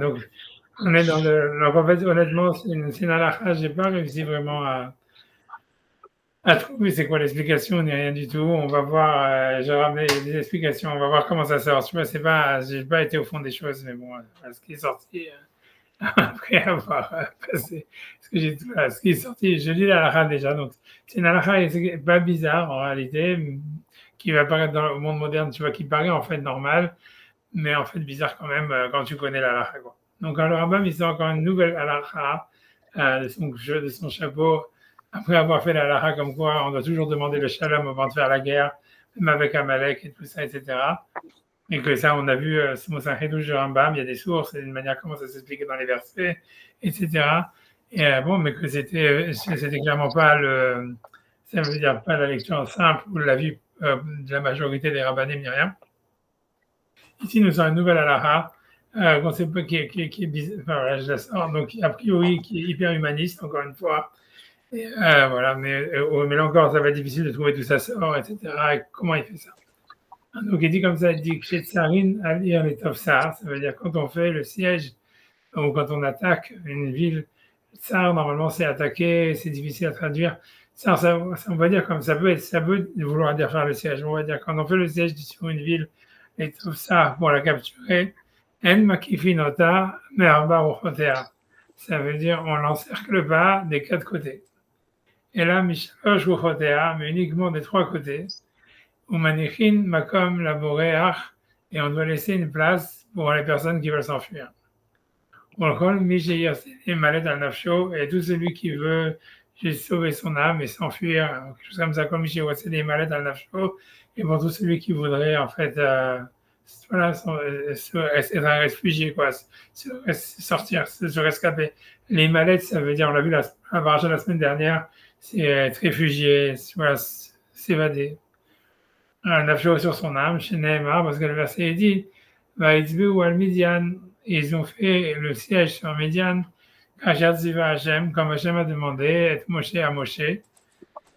Donc, on est dans le. Donc, en fait, honnêtement, c'est une halakha, j'ai pas réussi vraiment à trouver c'est quoi l'explication, ni rien du tout. On va voir, j'ai ramené des explications, on va voir comment ça sort. Tu vois, c'est pas, j'ai pas été au fond des choses, mais bon, ce qui est sorti, après avoir passé, ce qui est sorti, je lis la halakha déjà, donc c'est une halakha pas bizarre en réalité, qui va apparaître dans le monde moderne, tu vois, qui paraît en fait normal, mais en fait bizarre quand même quand tu connais la halakha, quoi. Donc, le Rambam, il sort encore une nouvelle halakha de son chapeau, après avoir fait la halakha comme quoi on doit toujours demander le shalom avant de faire la guerre, même avec Amalek et tout ça, etc. Et que ça, on a vu, c'est un chidouche de Rambam, il y a des sources, et une manière comment ça s'expliquait dans les versets, etc. Et bon, mais que c'était clairement pas ça veut dire pas la lecture simple ou la vie de la majorité des rabbanim ni rien. Ici, nous avons une nouvelle halakha, qu'on sait pas qui est bizarre, enfin, voilà, je la sors, donc a priori qui est hyper humaniste, encore une fois. Et, voilà, mais là encore, ça va être difficile de trouver d'où ça sort, etc. Et comment il fait ça. Donc il dit comme ça, il dit que chez Tsarin, à lire les Tovsar, ça veut dire quand on fait le siège ou quand on attaque une ville, Tsar, normalement, c'est attaquer, c'est difficile à traduire. Ça, on va dire comme ça peut vouloir dire faire le siège. On va dire quand on fait le siège sur une ville, les Tovsar pour la capturer, En Makifinota, Merba Rochotea. Ça veut dire on l'encercle pas des quatre côtés. Et là, Mishalosh Rochotea, mais uniquement des trois côtés. Umanichin makom laboreach, et on doit laisser une place pour les personnes qui veulent s'enfuir. Ulchol mishayir malet al nafsho, et tout celui qui veut juste sauver son âme et s'enfuir, quelque chose comme ça, comme mishayir malet al nafsho, et pour tout celui qui voudrait en fait, voilà, être un réfugié, quoi, sortir, se rescaper. Les malettes, ça veut dire, on l'a vu la semaine dernière, c'est être réfugié, voilà, s'évader. Un nafsho sur son âme, chez Nehemar, parce que le verset dit, ou al Midian, ils ont fait le siège sur Midian, Kachat Ziva Hashem, comme Hashem a demandé, et Moshe à Moshe.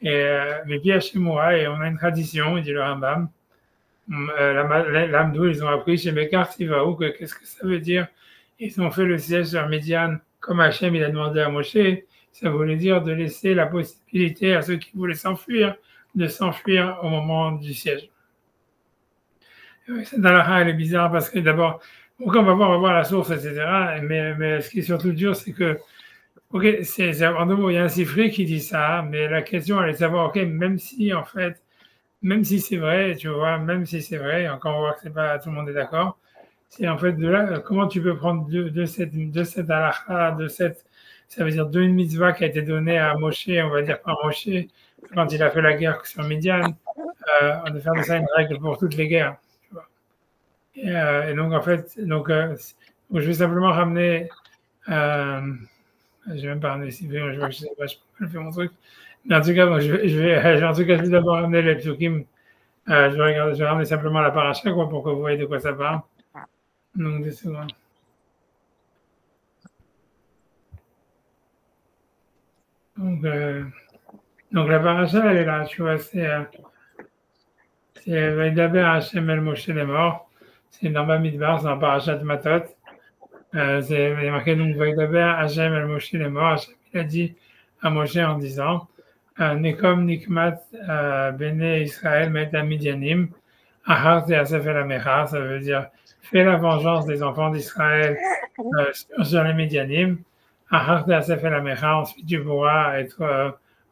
Et Vipi Hashemura, et on a une tradition, il dit le Rambam, l'Amdou, ils ont appris chez Mekar Sivaou, qu'est-ce que ça veut dire? Ils ont fait le siège sur Midian, comme Hashem il a demandé à Moshe, ça voulait dire de laisser la possibilité à ceux qui voulaient s'enfuir, de s'enfuir au moment du siège. Cette halakha, elle est bizarre parce que d'abord, on va voir la source, etc. Mais ce qui est surtout dur, c'est que, ok, en deux mots, il y a un Sifri qui dit ça, mais la question, elle est de savoir, ok, même si c'est vrai, tu vois, même si c'est vrai, encore on voit que c'est pas, tout le monde est d'accord, c'est en fait de là, comment tu peux prendre de cette halakha, ça veut dire d'une mitzvah qui a été donnée à Moshe, on va dire par Moshe, quand il a fait la guerre sur Midian, de faire de ça une règle pour toutes les guerres. Tu vois. Et donc, en fait, je vais simplement ramener, je vais même pas ramener ici, je vois que je sais pas, je peux faire mon truc. Mais en tout cas, je vais d'abord ramener les psukim. Je vais ramener simplement la paracha, quoi, pour que vous voyez de quoi ça parle. Donc, 2 secondes. Donc la paracha, elle est là, tu vois, c'est Vaidaber Hashem El Moshe les morts. C'est dans Bamidbar, c'est dans Parashat Matot. C'est marqué donc Vaidaber Hashem El Moshe les morts. Hashem il a dit à Moshe en disant Nekom Nikmat Bene Israël Met Midianim Ahar Teasef El Amecha, ça veut dire fais la vengeance des enfants d'Israël sur les Midianim. Ahar Teasef El Amecha, ensuite tu pourras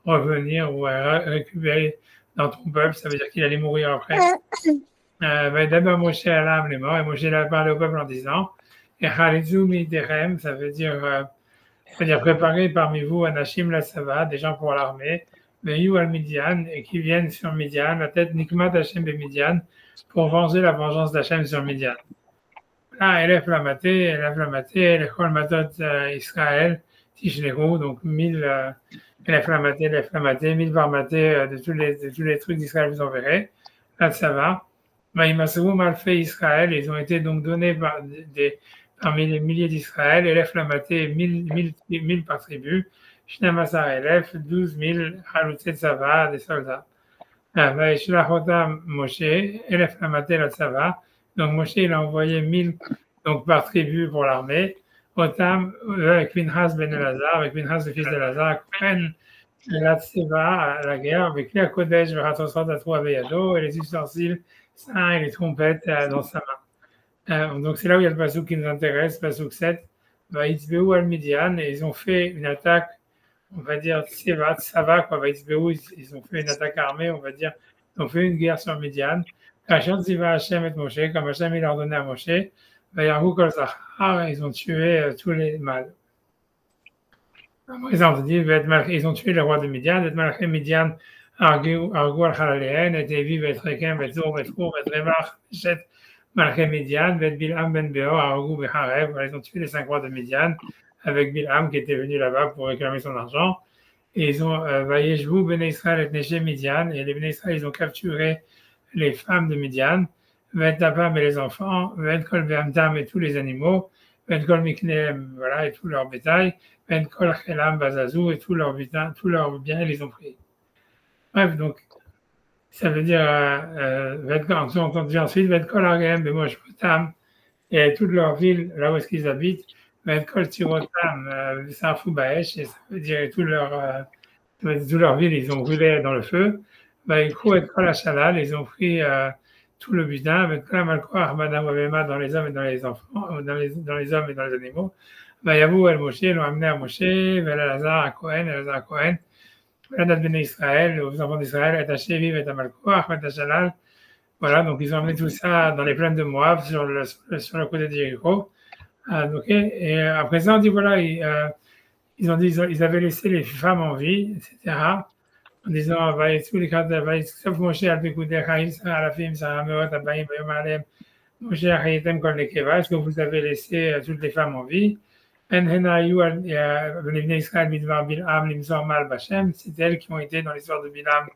revenir ou récupérer dans ton peuple, ça veut dire qu'il allait mourir après. D'abord Moshe Alam les morts, et Moshe a parlé au peuple en disant Echalizu Midechem, ça veut dire préparer parmi vous Anashim la Sava, des gens pour l'armée, Veyu al Midian, et qui viennent sur Midian, la tête Nikmat Hashem be Midian, pour venger la vengeance d'Hachem sur Midian. Là, Elef Lamaté, Lechol Matot Israël, Tishleru, donc 1000 Elef Lamaté, 1000 Barmaté de tous les trucs d'Israël, vous en verrez. Là, ça va. Maïmassou mal fait Israël, ils ont été donc donnés parmi les milliers d'Israël, Elef Lamaté, 1000 par tribu, Shnamassar Elef, 12 000 Haloutzet Sava, des soldats. Vaishlachotam Moshe, Elef Lamaté la Sava, Donc Moshe, il a envoyé 1000 donc par tribu pour l'armée. Otam, avec Pinhas ben Elazar, avec Pinhas le fils d'Elazar, Kohen, la Tseva, à la guerre, avec les Kodesh, Veratosrat, Atrou, Aveyado, et les ustensiles saints et les trompettes dans sa main. Donc c'est là où il y a le pasouk qui nous intéresse, pasouk 7. Vaïtzbeou al-Midian, et ils ont fait une attaque, on va dire, ça va, quoi. Vaïtzbeou, ils ont fait une attaque armée, on va dire, ils ont fait une guerre sur Midian. Kachon Ziva Hashem et Moshe, comme Hashem il a ordonné à Moshe, Vayarou Kol Zachar, ils ont tué tous les mâles. Par exemple, ils ont tué le roi de Midian, et Malché Midian, Argou al-Halaléen, et Evi, et Rekem, et Zour, et Trour, et Revach, Chet, Malché Midian, et Bilham ben Beor, Argou, Becharev, ils ont tué les 5 rois de Midian, avec Bilham qui était venu là-bas pour réclamer son argent. Et ils ont Vayeshvou, Ben Israël, et Neché Midian, et les Ben Israël, ils ont capturé les femmes de Midian, Ventapam et les enfants, Ventkol Beamtam et tous les animaux, Ventkol Mikneem, voilà, et tout leur bétail, Ventkol Chelam Bazazou et tout leur biens, ils les ont pris. Bref, donc, ça veut dire, on entend ensuite, Ventkol Argem, Bemoshpotam, et toute leur ville, là où est-ce qu'ils habitent, Ventkol Tirotam, Sarfou Baesh, et ça veut dire toute leur ville, ils ont brûlé dans le feu. Ils ils ont pris tout le butin, avec la malkoach, madame Ovema dans les hommes et dans les enfants, dans les hommes et dans les animaux. Yavou el Moshe, l'ont amené à Moshe, Elazar à Cohen, Velat ben Israël, aux enfants d'Israël, et à Sheviv et à malkoach, et à Shalal. Voilà, donc ils ont amené tout ça dans les plaines de Moab, sur le côté de Jéricho. Et après ça, on dit voilà, ils ont dit, ils avaient laissé les femmes en vie, etc. En disant, sauf Moshe al-Bekudecha, Alafim, Sarameot, Abaim, Bayom Alem, Moshe Achayetem Kol Nekeva, est-ce que vous avez laissé toutes les femmes en vie? En Henayu, Benivne Israël, Midvar Bilham, Limzor Mal Bachem, c'est elles qui ont été dans l'histoire de Bilham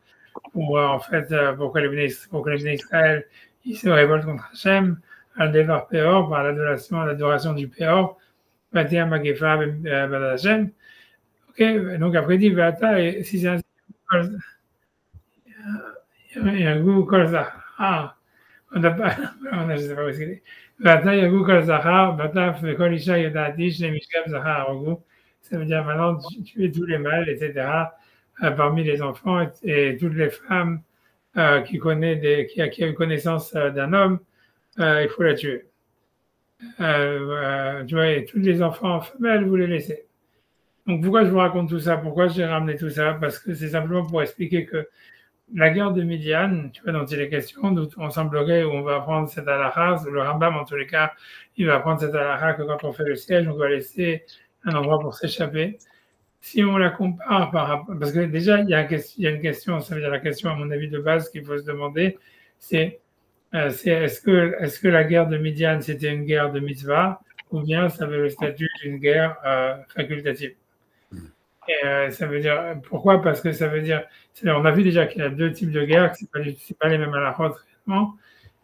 pour, en fait, pour que les Bnei Israël, ils se révoltent contre Hachem, Al-Devar Peor, par l'adoration du Peor, Batia Magefa, Ben Hachem. Ok, donc après dit, Vata, et si c'est un Yagou Kol Zachar. On n'a pas, je ne sais pas où est-ce qu'il est. Vata Yagou Kol Zachar, Vata Fekol Isha Yodati, Shem Mishkav Zachar Arogou. Ça veut dire maintenant tuer tous les mâles, etc. Parmi les enfants et toutes les femmes qui ont eu connaissance d'un homme, il faut la tuer. Tu vois, et tous les enfants femelles, vous les laissez. Donc pourquoi je vous raconte tout ça? Pourquoi j'ai ramené tout ça? Parce que c'est simplement pour expliquer que la guerre de Midian, tu vois, dont il est question, on semblerait où on va apprendre cette halakha, le Rambam en tous les cas, il va apprendre cette halakha que quand on fait le siège, on doit laisser un endroit pour s'échapper. Si on la compare parce que déjà il y a une question, ça veut dire la question à mon avis de base qu'il faut se demander, c'est est-ce que la guerre de Midian c'était une guerre de mitzvah ou bien ça avait le statut d'une guerre facultative? Et ça veut dire, pourquoi? Parce que ça veut dire, on a vu déjà qu'il y a deux types de guerres, que c'est pas les mêmes à la fois réellement.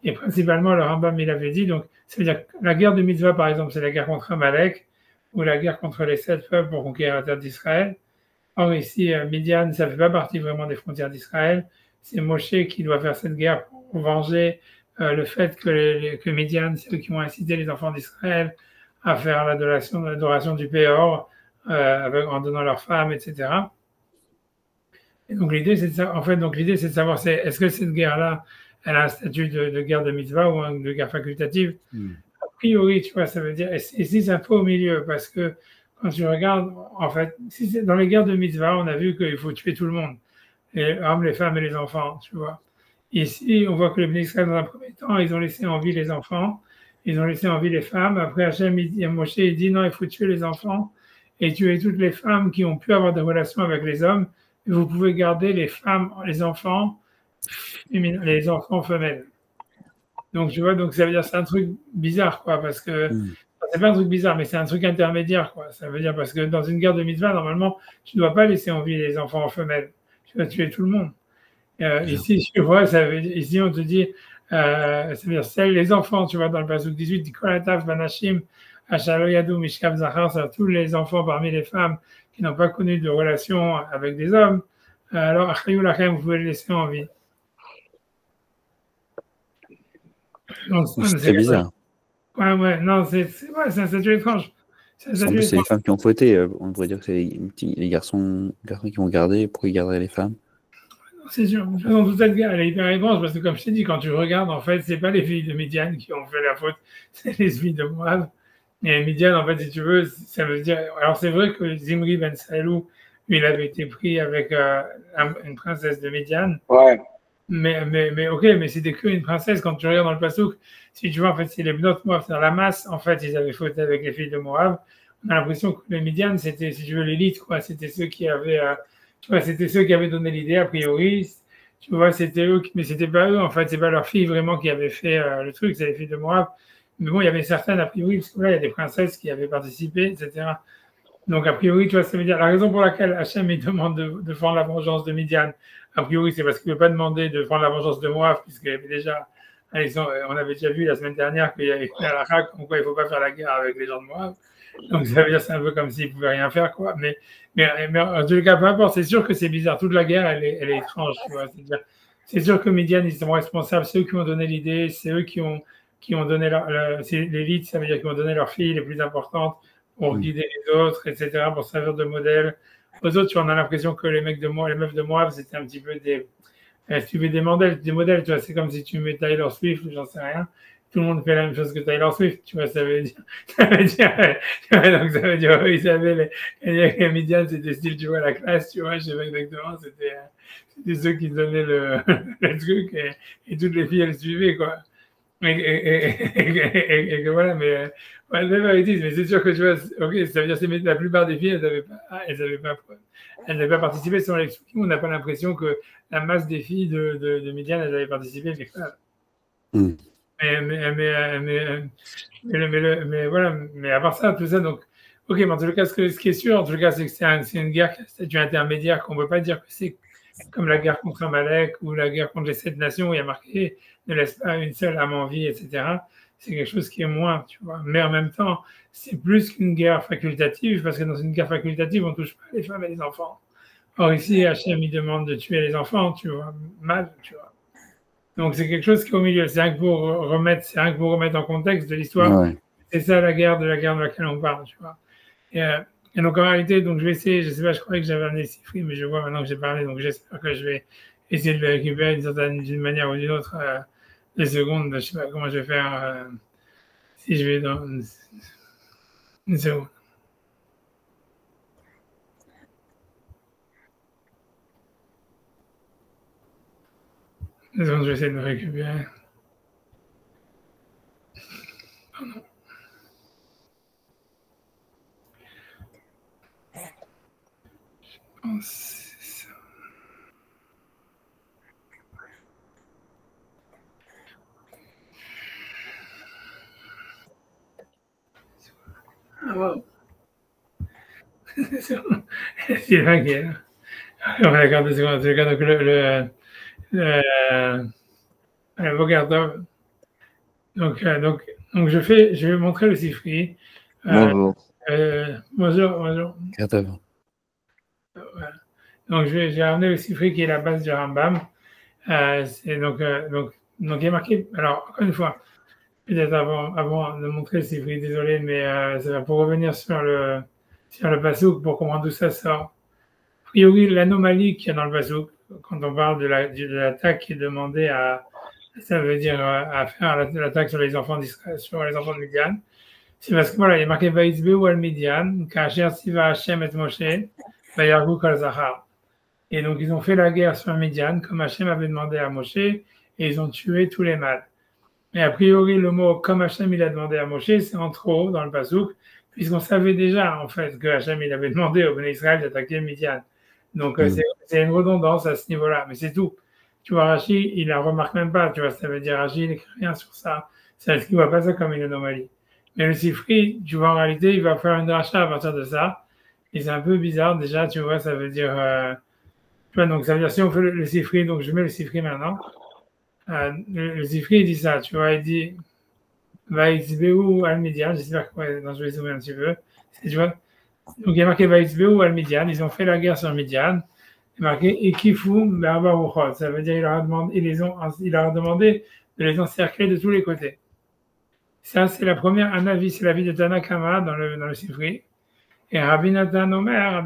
Et principalement, le Rambam, il avait dit, donc, ça veut dire que la guerre de Mitzvah, par exemple, c'est la guerre contre Amalek, ou la guerre contre les 7 peuples pour conquérir la terre d'Israël. Or, ici, Midian, ça ne fait pas partie vraiment des frontières d'Israël. C'est Moshe qui doit faire cette guerre pour venger le fait que Midian, c'est eux qui ont incité les enfants d'Israël à faire l'adoration du Péor, en donnant leurs femmes, etc. Et donc l'idée, c'est de savoir, est-ce que cette guerre-là, elle a un statut de guerre de mitzvah ou de guerre facultative? A priori, tu vois, ça veut dire, et si c'est un peu au milieu, parce que quand tu regardes, en fait, si c'est dans les guerres de mitzvah, on a vu qu'il faut tuer tout le monde, les hommes, les femmes et les enfants, tu vois. Ici, on voit que les Bnei Israël, dans un premier temps, ils ont laissé en vie les enfants, ils ont laissé en vie les femmes. Après, Hachem, Moshe, il dit non, il faut tuer les enfants et tuer toutes les femmes qui ont pu avoir des relations avec les hommes. Et vous pouvez garder les femmes, les enfants femelles. Donc, tu vois, donc ça veut dire c'est un truc bizarre, quoi, parce que c'est pas un truc bizarre, mais c'est un truc intermédiaire, quoi. Ça veut dire parce que dans une guerre de mitzvah, normalement, tu ne dois pas laisser en vie les enfants femelles. Tu vas tuer tout le monde. Ici, tu vois, ici, on te dit, ça veut dire les enfants, tu vois, dans le passage 18, dit Kolataf, Banashim, Ashaloyadou, Mishkav Zachar, c'est tous les enfants parmi les femmes qui n'ont pas connu de relation avec des hommes. Alors, Achayou Lachem, vous pouvez les laisser en vie. Donc, C'est très bizarre. Ouais, non, c'est un statut étrange. En plus, c'est les femmes qui ont fauté. On pourrait dire que c'est les garçons qui ont gardé. Pourquoi ils garderaient les femmes? C'est sûr. De toute façon, toute cette guerre, elle est hyper étrange parce que, comme je t'ai dit, quand tu regardes, en fait, c'est pas les filles de Midian qui ont fait la faute, c'est les filles de Moab. Et Midian, en fait, si tu veux, ça veut dire. Alors, c'est vrai que Zimri Ben Salou, lui, il avait été pris avec une princesse de Midian. Ouais. Mais ok, mais c'était qu'une princesse. Quand tu regardes dans le Passouk, si tu vois, en fait, c'est les Bnot Moab, c'est dans la masse. En fait, ils avaient fauté avec les filles de Moab. On a l'impression que les Midian, c'était, si tu veux, l'élite, quoi. C'était ceux qui avaient. Tu vois, c'était ceux qui avaient donné l'idée, a priori. Tu vois, c'était eux, mais c'était pas eux, en fait, c'est pas leurs filles vraiment qui avaient fait le truc, c'est les filles de Moab. Mais bon, il y avait certaines, a priori, parce que là, il y a des princesses qui avaient participé, etc. Donc, a priori, tu vois, ça veut dire la raison pour laquelle Hachem il demande de prendre la vengeance de Midian, a priori, c'est parce qu'il ne veut pas demander de prendre la vengeance de Moab, puisqu'il y avait déjà, on avait déjà vu la semaine dernière qu'il y avait une halakha, comme quoi il ne faut pas faire la guerre avec les gens de Moab. Donc, ça veut dire c'est un peu comme s'ils ne pouvaient rien faire, quoi. Mais en tout cas, peu importe, c'est sûr que c'est bizarre. Toute la guerre, elle est étrange, tu vois. C'est sûr que Midian, ils sont responsables. C'est eux qui ont donné l'idée, c'est eux qui ont donné c'est l'élite, ça veut dire qu'ils ont donné leurs filles les plus importantes pour guider les autres, etc., pour servir de modèle. Aux autres, tu en as l'impression que les meufs de Moab, c'était un petit peu si tu veux des modèles, tu vois, c'est comme si tu mets Taylor Swift, j'en sais rien. Tout le monde fait la même chose que Taylor Swift, tu vois, ça veut dire, donc ça veut dire, oui, les médias, c'était style, tu vois, la classe, tu vois, je sais pas exactement, c'était ceux qui donnaient le truc et toutes les filles, elles suivaient, quoi. Et que voilà, mais mais c'est sûr que tu vois, ok, ça veut dire que la plupart des filles, elles n'avaient pas participé sur l'explication. On n'a pas l'impression que la masse des filles de Médiane, elles avaient participé, mais voilà, mais à part ça, tout ça, donc, ok, mais en tout cas, ce qui est sûr, en tout cas, c'est que c'est une guerre qui a un statut intermédiaire, qu'on ne peut pas dire que c'est comme la guerre contre Amalek ou la guerre contre les 7 nations, où il y a marqué ne laisse pas une seule âme en vie, etc. C'est quelque chose qui est moins, tu vois. Mais en même temps, c'est plus qu'une guerre facultative, parce que dans une guerre facultative, on ne touche pas les femmes et les enfants. Or ici, Hachem, il demande de tuer les enfants, tu vois, mal, tu vois. Donc c'est quelque chose qui est au milieu. C'est rien que pour remettre en contexte de l'histoire. Ouais. C'est ça la guerre de laquelle on parle, tu vois. Et donc en réalité, donc je vais essayer, je sais pas, je croyais que j'avais amené Sifri, mais je vois maintenant que j'ai parlé, donc j'espère que je vais essayer de le récupérer d'une manière ou d'une autre. Des secondes, je sais pas comment je vais faire si je vais dans une seconde. Une seconde, je vais essayer de le récupérer. Pardon. Je pense que c'est ça. Ah wow. C'est là qui est là. On va regarder 2 secondes. Donc regarde. Donc je vais montrer le Sifri. Bonjour. Bonjour. Voilà. Donc j'ai ramené le Sifri qui est la base du Rambam. Donc il est marqué. Alors encore une fois, peut-être avant de montrer le Sifri, désolé, mais ça va pour revenir sur le Passouk pour comprendre d'où ça sort. A priori, l'anomalie qu'il y a dans le Passouk, quand on parle de l'attaque qui est demandée ça veut dire à faire l'attaque sur les enfants d'Israël, sur les enfants de Midian, c'est parce que voilà, il est marqué Vaïtzbeu al Midian, Kacher Siva Hashem et Moshe, Vayargu Kol Zachar. Et donc ils ont fait la guerre sur Midian, comme Hashem avait demandé à Moshe, et ils ont tué tous les mâles. Mais a priori, le mot comme Hashem il a demandé à Moshe, c'est en trop dans le Passouk, puisqu'on savait déjà en fait que Hashem il avait demandé au Béné Israël d'attaquer Midian. Donc c'est une redondance à ce niveau-là, mais c'est tout. Tu vois, Rashi, il la remarque même pas, tu vois, ça veut dire Rashi, il n'écrit rien sur ça. C'est parce qu'il ne voit pas ça comme une anomalie. Mais le Sifri, tu vois, en réalité, il va faire une rachat à partir de ça. Et c'est un peu bizarre, déjà, tu vois, ça veut dire... tu vois, donc ça veut dire, si on fait le Sifri, donc je mets le Sifri maintenant. Le Sifri, il dit ça, tu vois, il dit... Vaïtzbeu al Midian, j'espère que je vais zoomer un petit peu. Tu vois, donc il y a marqué Vaïtzbeu al Midian, ils ont fait la guerre sur Midian. Il est marqué Ekifu Berbaruchot, ça veut dire il leur a demandé de les encercler de tous les côtés. Ça, c'est un avis, c'est l'avis de Tanakama dans le Sifri. Et Rabbi Nathan Omer,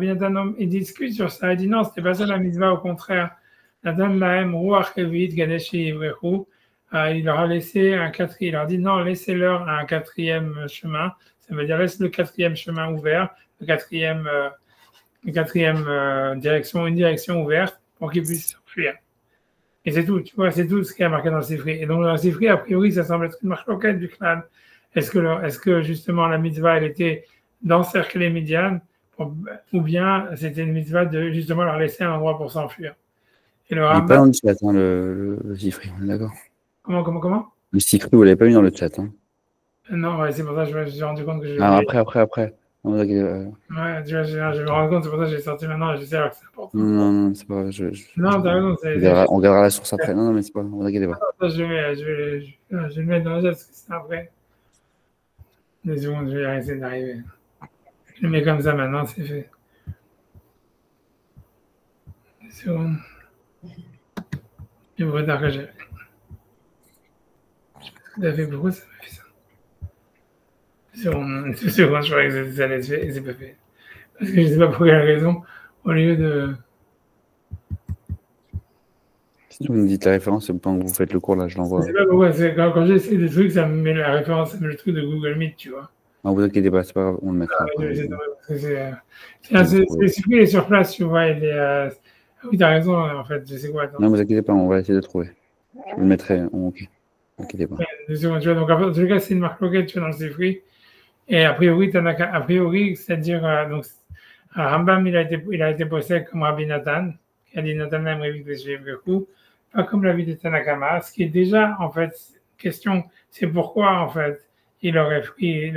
il discute sur ça, il dit non, c'était pas ça la mitzvah, au contraire. Nathan Lahem, Ruach Evit, Ganeshi Ivrechu, il leur a laissé il leur dit non, laissez-leur un quatrième chemin, ça veut dire laisse le quatrième chemin ouvert, le quatrième direction, une direction ouverte pour qu'ils puissent s'enfuir. Et c'est tout, tu vois, c'est tout ce qui est marqué dans le Sifri. Et donc dans le Sifri, a priori, ça semble être une marque du clan. Est-ce que justement la mitzvah, elle était d'encercler Midian, ou bien c'était une mitzvah de justement leur laisser un endroit pour s'enfuir. Et le Rambam... Il n'est pas dans le chat, hein, le Sifri, d'accord. Comment Le Sifri, vous ne l'avez pas mis dans le chat. Hein. Non, ouais, c'est pour ça que je me suis rendu compte que j'ai... Ah, après. Ouais, je me rends compte, c'est pour ça que j'ai sorti maintenant et je sais que c'est important. Non, c'est pas... Non, t'as raison. On regardera la source après. Non, mais c'est pas... On va regarder pas. Je vais le mettre dans le chat parce que c'est après. Des secondes, je vais essayer d'arriver. Je le mets comme ça maintenant, c'est fait. Des secondes. Du retard que j'ai. Tout à fait, pourquoi ça m'a fait ça? Une seconde, je croyais que ça allait se faire et c'est pas fait. Parce que je sais pas pour quelle raison, au lieu de... Si vous me dites la référence, pendant que vous faites le cours, là, je l'envoie. Je sais pas pourquoi, quand j'essaie des trucs, ça me met la référence, ça me met le truc de Google Meet, tu vois. Non, vous inquiétez pas, c'est pas grave, on le mettra. C'est Sifri, il est sur place, tu vois, il est... Oui, t'as raison, en fait, je sais quoi. Attends. Non, vous inquiétez pas, on va essayer de trouver. Je le mettrai, ok. Inquiétez pas. Tu vois, donc en tout cas, c'est une marque locale, tu vois, dans le Sifri. Et a priori, c'est-à-dire, donc, Rambam, il a été posé comme Rabbi Nathan, qui a dit Nathan pas comme l'avis de Tanakama, ce qui est déjà, en fait, question, c'est pourquoi, en fait, il a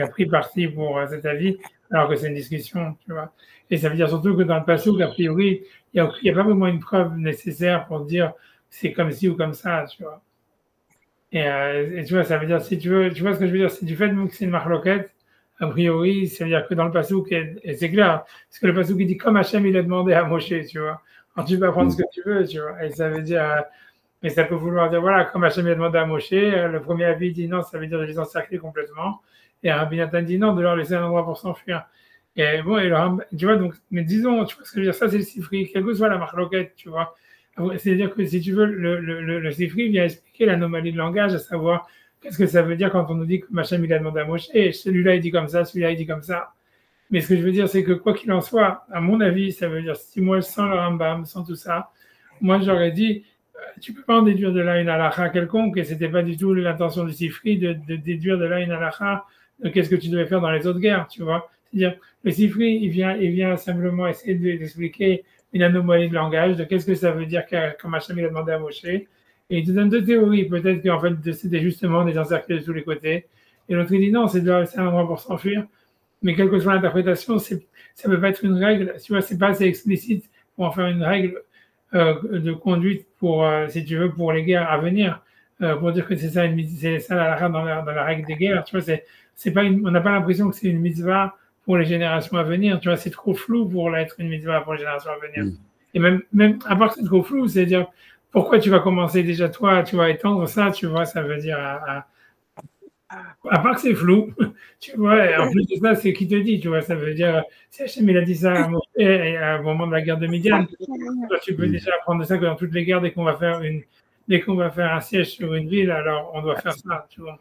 pris parti pour cet avis, alors que c'est une discussion, tu vois. Et ça veut dire surtout que dans le passage, a priori, il n'y a pas vraiment une preuve nécessaire pour dire c'est comme ci ou comme ça, tu vois. Et tu vois, ça veut dire, si tu vois ce que je veux dire, si du fait que c'est une marloquette, a priori, ça veut dire que dans le pasouk, et c'est clair, parce que le pasouk, il dit comme Hachem, il a demandé à Moshe, tu vois. Alors tu peux apprendre ce que tu veux, tu vois. Et ça veut dire, mais ça peut vouloir dire, voilà, comme Hachem, il a demandé à Moshe, le premier avis dit non, ça veut dire de les encercler complètement. Et Rabbi Nathan dit non, de leur laisser un endroit pour s'enfuir. Et bon, tu vois, donc, mais disons, tu vois ce que je veux dire, ça c'est le Sifri, quelle que soit la marloquette, tu vois. C'est-à-dire que si tu veux, le Sifri vient expliquer l'anomalie de langage, à savoir qu'est-ce que ça veut dire quand on nous dit que Hachem il a demandé à Moshe, et celui-là il dit comme ça, celui-là il dit comme ça. Mais ce que je veux dire, c'est que quoi qu'il en soit, à mon avis, ça veut dire, si moi sans le Rambam, sans tout ça, moi j'aurais dit, tu peux pas en déduire de là une halakha quelconque, et c'était pas du tout l'intention du Sifri de déduire de là une halakha de qu'est-ce que tu devais faire dans les autres guerres, tu vois. C'est-à-dire, le Sifri, il vient simplement essayer d'expliquer une anomalie de langage, de qu'est-ce que ça veut dire quand Hachem il a demandé à Moshe. Et il te donne deux théories. Peut-être qu'en fait, c'était justement des encerclés de tous les côtés. Et l'autre, il dit non, c'est un endroit pour s'enfuir. Mais quelle que soit l'interprétation, ça ne peut pas être une règle. Tu vois, c'est pas assez explicite pour en faire une règle de conduite pour, si tu veux, pour les guerres à venir. Pour dire que c'est ça dans la règle des guerres. Tu vois, on n'a pas l'impression que c'est une mitzvah pour les générations à venir. Tu vois, c'est trop flou pour être une mitzvah pour les générations à venir. Et même à part que c'est trop flou, c'est-à-dire, pourquoi tu vas commencer déjà toi, tu vas étendre ça, tu vois, ça veut dire à part que c'est flou, tu vois, et en plus de ça, c'est qui te dit, tu vois, ça veut dire, si Hachem il a dit ça au moment de la guerre de Midian, tu peux déjà apprendre ça que dans toutes les guerres, dès qu'on va faire un siège sur une ville, alors on doit faire ça, tu vois.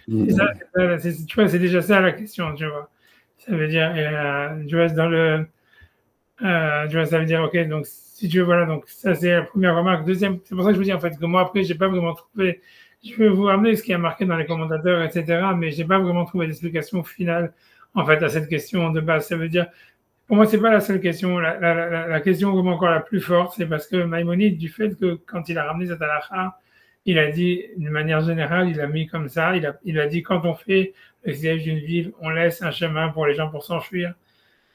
Tu vois, c'est déjà ça la question, tu vois. Ça veut dire, tu vois, tu vois, ça veut dire, ok, donc si tu veux, voilà, donc ça c'est la première remarque. Deuxième, c'est pour ça que je vous dis en fait que moi après, j'ai pas vraiment trouvé. Je vais vous ramener ce qui a marqué dans les commentateurs, etc. Mais j'ai pas vraiment trouvé d'explication finale en fait à cette question de base. Ça veut dire, pour moi, c'est pas la seule question. La question vraiment encore la plus forte, c'est parce que Maïmonide, du fait que quand il a ramené cette halakha, il a dit d'une manière générale, il a mis comme ça, il a dit quand on fait le siège d'une ville, on laisse un chemin pour les gens pour s'enfuir.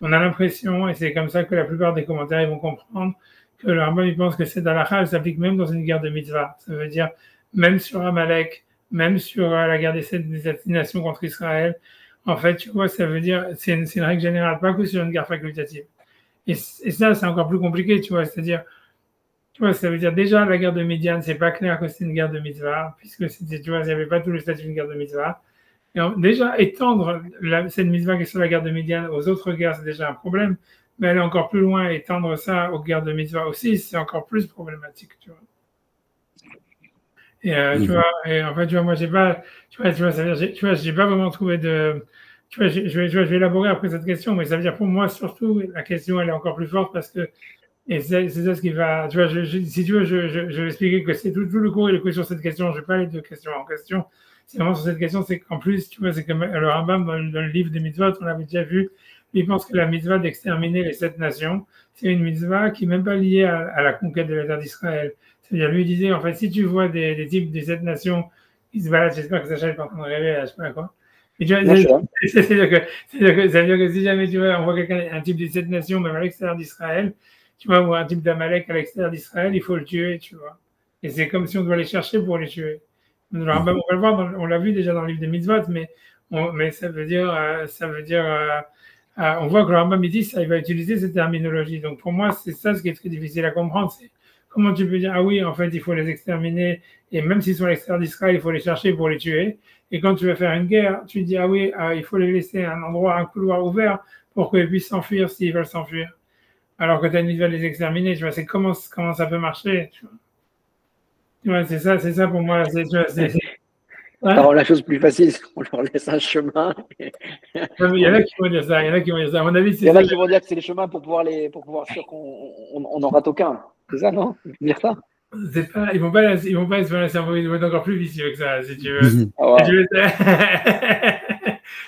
On a l'impression, et c'est comme ça que la plupart des commentaires ils vont comprendre, que le Rambam il pense que cette halakha, elle s'applique même dans une guerre de mitzvah. Ça veut dire même sur Amalek, même sur la guerre des nations contre Israël. En fait, tu vois, ça veut dire, c'est une règle générale, pas que sur une guerre facultative. Et ça, c'est encore plus compliqué, tu vois, c'est-à-dire, Tu vois, ça veut dire déjà la guerre de Médiane, c'est pas clair que c'est une guerre de mitzvah, puisque c'était, tu vois, il n'y avait pas tout le statut d'une guerre de mitzvah. Et déjà, étendre cette mitzvah qui est sur la guerre de Médiane aux autres guerres, c'est déjà un problème, mais aller encore plus loin et étendre ça aux guerres de mitzvah aussi, c'est encore plus problématique, tu vois. Et tu vois, et en fait, tu vois, moi, j'ai pas, tu vois, ça veut dire, tu vois, j'ai pas vraiment trouvé de, tu vois, je vais élaborer après cette question, mais ça veut dire pour moi, surtout, la question, elle est encore plus forte parce que, et c'est ça ce qui va, tu vois, si tu veux, je vais expliquer que c'est tout le cours, il est sur cette question, je vais pas aller de question en question. C'est vraiment sur cette question, c'est qu'en plus, tu vois, c'est que le Rambam, dans le livre des mitzvot, on l'avait déjà vu, il pense que la mitzvah d'exterminer les 7 nations, c'est une mitzvah qui n'est même pas liée à la conquête de la terre d'Israël. C'est-à-dire, lui disait, en fait, si tu vois des types des 7 nations qui se baladent, j'espère que Sacha n'est pas en train de rêver, je sais pas quoi. Et tu vois, c'est-à-dire que ça veut dire que si jamais tu vois, on voit quelqu'un, un type des 7 nations, même à l'extérieur d'Israël, tu vois, ou un type d'Amalek à l'extérieur d'Israël, il faut le tuer, tu vois. Et c'est comme si on doit les chercher pour les tuer. Alors, on va le voir, on l'a vu déjà dans le livre des mitzvot, mais ça veut dire, on voit que le Rambam dit ça, il va utiliser cette terminologie. Donc pour moi, c'est ça ce qui est très difficile à comprendre, c'est comment tu peux dire ah oui, en fait, il faut les exterminer et même s'ils sont à l'extérieur d'Israël, il faut les chercher pour les tuer. Et quand tu vas faire une guerre, tu dis ah oui, il faut les laisser un endroit, un couloir ouvert pour qu'ils puissent s'enfuir s'ils veulent s'enfuir. Alors que tu as une mitzvah de les exterminer, tu vois, c'est comment ça peut marcher, tu vois. Ouais, c'est ça pour moi. Ça rend la chose plus facile, on leur laisse un chemin. Il y en a qui vont dire ça, il y en a qui vont dire ça. À mon avis, il y en a qui vont dire que c'est les chemins pour pouvoir sûr qu'on n'en rate aucun. C'est ça, non? Dire ça? C'est pas, ils vont pas se faire un cerveau, ils vont être encore plus vicieux que ça, si tu veux. Oh, wow.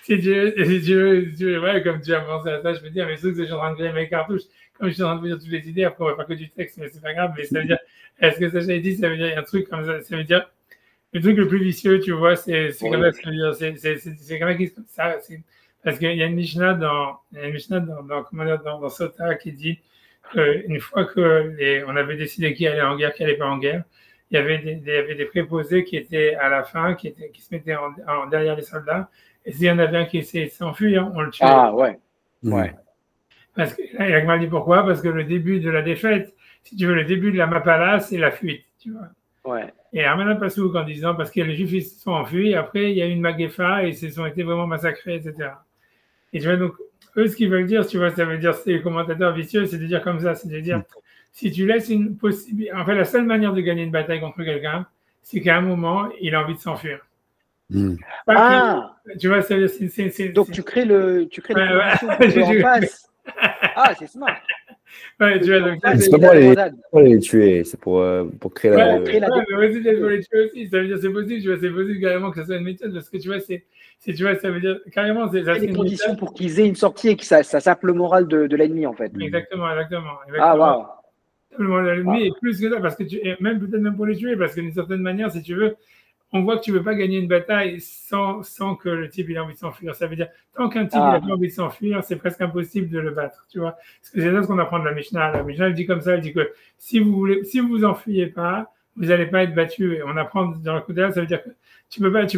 Si tu veux, ouais, comme tu as pensé à ça, je peux dire, mais surtout que je suis en train de créer mes cartouches, comme je suis en train de vous dire toutes les idées, après on va faire que du texte, mais c'est pas grave, mais ça veut dire, est-ce que ça j'ai dit, ça veut dire un truc comme ça veut dire, le truc le plus vicieux, tu vois, c'est comme ça, ça veut dire, c'est comme ça, parce qu'il y a une Mishnah dans Sota qui dit, une fois on avait décidé qui allait en guerre, qui allait pas en guerre, il y avait des préposés qui étaient à la fin, qui se mettaient derrière les soldats, et s'il y en avait un qui essayait de s'enfuir, on le tuait. Ah ouais, ouais. Parce que là, il a dit pourquoi? Parce que le début de la défaite, si tu veux, le début de la Mapala, c'est la fuite, tu vois. Ouais. Et Armana Passouk en disant, parce que les Juifs ils se sont enfuis, après il y a eu une Magefa et ils se sont été vraiment massacrés, etc. Et tu vois, donc, eux, ce qu'ils veulent dire, tu vois, ça veut dire, c'est les commentateurs vicieux, c'est de dire comme ça, c'est de dire, si tu laisses une possibilité, en fait, la seule manière de gagner une bataille contre quelqu'un, c'est qu'à un moment, il a envie de s'enfuir. Tu vois, ça veut dire, donc tu crées les conditions pour en face. Ah, c'est smart. Ouais, tu vois, donc c'est pas pour les tuer, c'est pour créer la. Mais aussi, pour les tuer aussi. Ça veut dire, c'est possible, tu vois, c'est possible carrément que ça soit une méthode, parce que tu vois, tu vois, ça veut dire carrément, c'est les conditions pour qu'ils aient une sortie et que ça sape le moral de l'ennemi, en fait. Exactement. Ah, waouh. L'ennemi est plus que ça, parce que peut-être même pour les tuer, parce que d'une certaine manière, si tu veux, on voit que tu ne veux pas gagner une bataille sans que le type ait envie de s'enfuir. Ça veut dire, tant qu'un type n'a pas envie de s'enfuir, c'est presque impossible de le battre, tu vois. Parce que c'est ça ce qu'on apprend de la Mishnah. La Mishnah, elle dit comme ça, elle dit que si vous enfuyez pas, vous n'allez pas être battu. Et on apprend dans le côté là, ça veut dire que tu peux pas,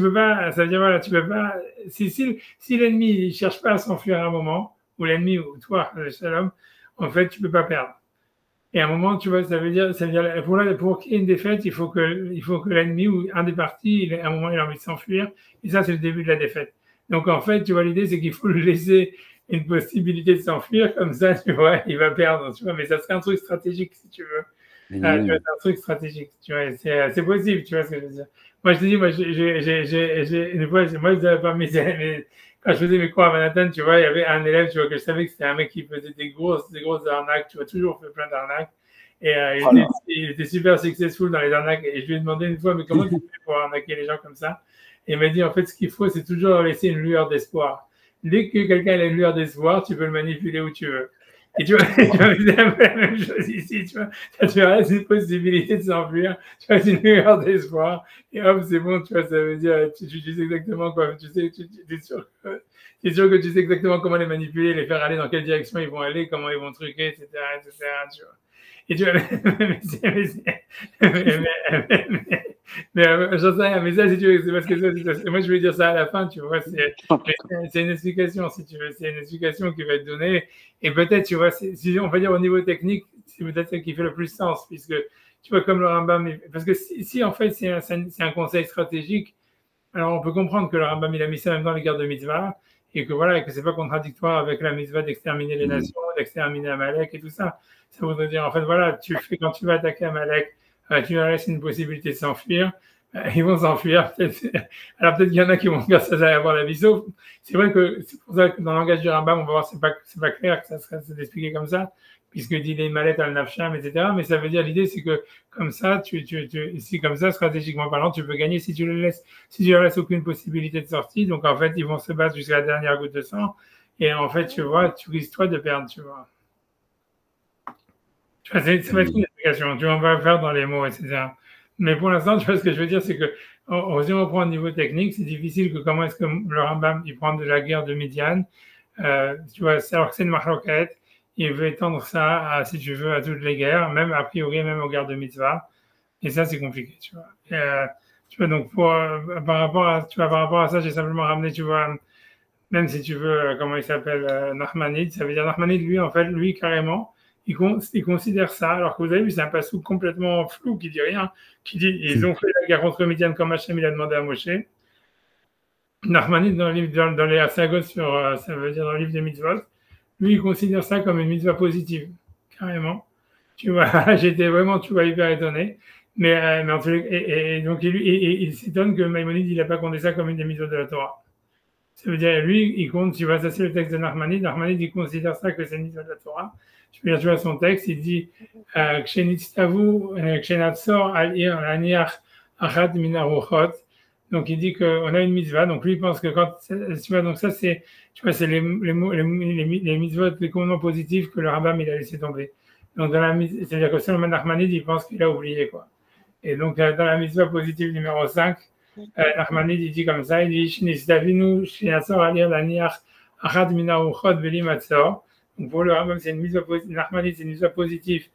ça veut dire, voilà, tu peux pas, si l'ennemi, il cherche pas à s'enfuir à un moment, ou l'ennemi, ou toi, le shalom, en fait, tu peux pas perdre. Et à un moment, tu vois, ça veut dire pour qu'il y ait une défaite, il faut que l'ennemi ou un des partis, à un moment, il a envie de s'enfuir. Et ça, c'est le début de la défaite. Donc, en fait, tu vois, l'idée, c'est qu'il faut lui laisser une possibilité de s'enfuir. Comme ça, tu vois, il va perdre, tu vois. Mais ça serait un truc stratégique, si tu veux. Tu vois, c'est un truc stratégique, tu vois. C'est possible, tu vois ce que je veux dire. Moi, je te dis, j'ai une fois, parmi quand je faisais mes cours à Manhattan, tu vois, il y avait un élève, tu vois, que je savais que c'était un mec qui faisait des grosses arnaques, tu vois, toujours fait plein d'arnaques. Et il était super successful dans les arnaques. Et je lui ai demandé une fois, mais comment tu fais pour arnaquer les gens comme ça? Et il m'a dit, en fait, ce qu'il faut, c'est toujours leur laisser une lueur d'espoir. Dès que quelqu'un a une lueur d'espoir, tu peux le manipuler où tu veux. Et tu vois, c'est un peu la même chose ici, tu vois. Tu as une possibilité de s'enfuir, tu as une lueur d'espoir, et hop, c'est bon, tu vois, ça veut dire, tu sais exactement quoi, tu sais, t'es sûr que tu sais exactement comment les manipuler, les faire aller dans quelle direction ils vont aller, comment ils vont truquer, etc., tu vois. Et tu vois, j'en sais rien, mais ça, si tu veux, c'est parce que moi, je voulais dire ça à la fin, tu vois, c'est une explication, si tu veux, c'est une explication qui va être donnée. Et peut-être, tu vois, si on va dire au niveau technique, c'est peut-être ce qui fait le plus sens, puisque, tu vois, comme le Rambam, parce que si en fait, c'est un conseil stratégique, alors on peut comprendre que le Rambam, il a mis ça même dans les guerres de mitzvah, et que voilà, et que c'est pas contradictoire avec la mitzvah d'exterminer les nations, d'exterminer Amalek et tout ça. Ça voudrait dire, en fait, voilà, quand tu vas attaquer Amalek, tu leur laisses une possibilité de s'enfuir, ils vont s'enfuir. Alors peut-être qu'il y en a qui vont faire ça, ça va avoir la vie sauve. C'est vrai que c'est pour ça que dans le langage du Rambam, on va voir, c'est pas clair que ça serait d'expliquer comme ça, puisque dit les malettes al nafsham, etc. Mais ça veut dire, l'idée, c'est que comme ça, si comme ça, stratégiquement parlant, tu peux gagner si tu leur laisses aucune possibilité de sortie. Donc en fait, ils vont se battre jusqu'à la dernière goutte de sang. Et en fait, tu vois, tu risques toi de perdre, tu vois. Tu vois, ça va être une explication. Tu vois, on va faire dans les mots, etc. Mais pour l'instant, tu vois, ce que je veux dire, c'est que si on reprend au niveau technique, c'est difficile que comment est-ce que le Rambam, il prend de la guerre de Midian, tu vois, alors que c'est une marloquette, il veut étendre ça, si tu veux, à toutes les guerres, même a priori, même aux guerres de mitzvah. Et ça, c'est compliqué, tu vois. Tu vois, donc par rapport à ça, j'ai simplement ramené, tu vois, même si tu veux, comment il s'appelle, Nachmanide, ça veut dire Nachmanide, lui, en fait, lui, carrément, il considère ça, alors que vous avez vu, c'est un passou complètement flou, qui dit rien, qui dit, ils ont fait la guerre contre Midian comme Hachem, il a demandé à Moshe. Nachmanide, dans les Asagos ça veut dire dans le livre des mitzvot, lui, il considère ça comme une mitzvah positive, carrément. Tu vois, j'étais vraiment, tu vois, hyper étonné. Mais en fait, donc, il s'étonne que Maïmonide, il n'a pas compté ça comme une des mitzvot de la Torah. Ça veut dire, lui, il compte, tu vois, ça c'est le texte de Nachmanide. Nachmanide, il considère ça que c'est une mitzvah de la Torah. Je peux dire, tu vois, son texte, il dit, Kshenatzor al-ir laniach achat minaruchot. Donc, il dit qu'on a une mitzvah. Donc, lui, il pense que quand, tu vois, donc ça, c'est, tu vois, c'est les mitzvot, les commandements positifs que le Rambam, il a laissé tomber. Donc, c'est-à-dire que selon Nachmanide, il pense qu'il a oublié, quoi. Et donc, dans la mitzvah positive numéro 5, Nachmanide, il dit comme ça, il dit, Shnistavinu, Shinatzor alir laniach achat minaruchot veli matzor. Donc, pour le Rambam, c'est une mitzvah positive. Nachmanide, c'est une mitzvah positive.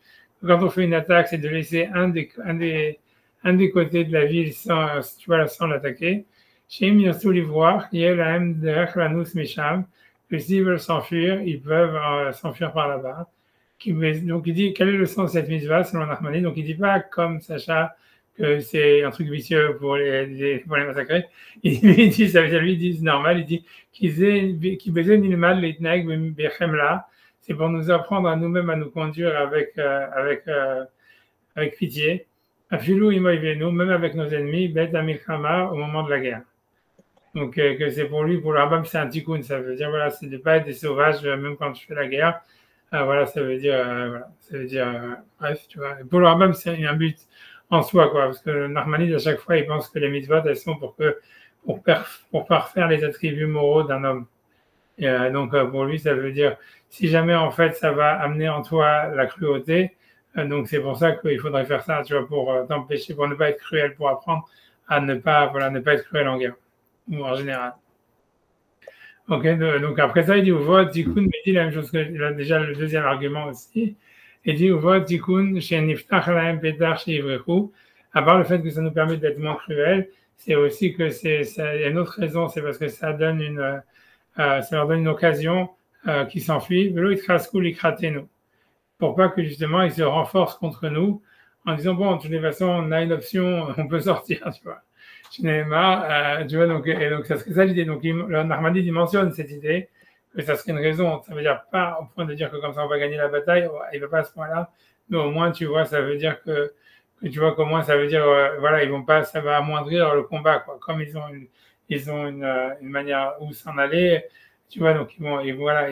Quand on fait une attaque, c'est de laisser un des côtés de la ville sans l'attaquer. Chez Mirsu l'Ivoire, il y a la M de Rachlanus Mesham, que s'ils veulent s'enfuir, ils peuvent s'enfuir par là-bas. Donc il dit, quel est le sens de cette mitzvah selon Nachmanide? Donc il dit pas comme Sacha que c'est un truc vicieux pour les massacrer. Il dit, ça veut dire, lui, il dit, c'est normal, il dit, qui baiser nilmad leitnag bechemla, c'est pour nous apprendre à nous-mêmes à nous conduire avec pitié. Afilou imoivenu, même avec nos ennemis, bet amilchama, au moment de la guerre. Donc, que c'est pour lui, pour le Rambam, c'est un tikkun, ça veut dire, voilà, c'est de ne pas être des sauvages, même quand tu fais la guerre. Voilà, ça veut dire, bref, tu vois. Et pour le Rambam, c'est un but en soi, quoi, parce que Nachmanide, à chaque fois, il pense que les mitzvot, elles sont pour parfaire les attributs moraux d'un homme. Et donc, pour lui, ça veut dire, si jamais, en fait, ça va amener en toi la cruauté, donc c'est pour ça qu'il faudrait faire ça, tu vois, pour t'empêcher, pour ne pas être cruel, pour apprendre à ne pas être cruel en guerre, ou en général. Ok, donc après ça, il dit Uvot Tikkun, mais il dit la même chose que déjà le deuxième argument aussi. Il dit Uvot Tikkun, chez Niftach Lahem Petar chez Ivrechu, à part le fait que ça nous permet d'être moins cruel, c'est aussi que il y a une autre raison, c'est parce que ça leur donne une occasion qu'ils s'enfuient. Velo Itrasku Likratenu. Pour pas que justement ils se renforcent contre nous en disant bon, de toutes les façons, on a une option, on peut sortir, tu vois. Tu vois, donc ça serait ça l'idée. Donc, le Nachmanide, il mentionne cette idée, que ça serait une raison. Ça veut dire pas au point de dire que comme ça on va gagner la bataille, il va pas à ce point-là, mais au moins, tu vois, ça veut dire que tu vois comment ça veut dire, voilà, ils vont pas, ça va amoindrir le combat, quoi. Comme ils ont une manière où s'en aller, tu vois, donc voilà,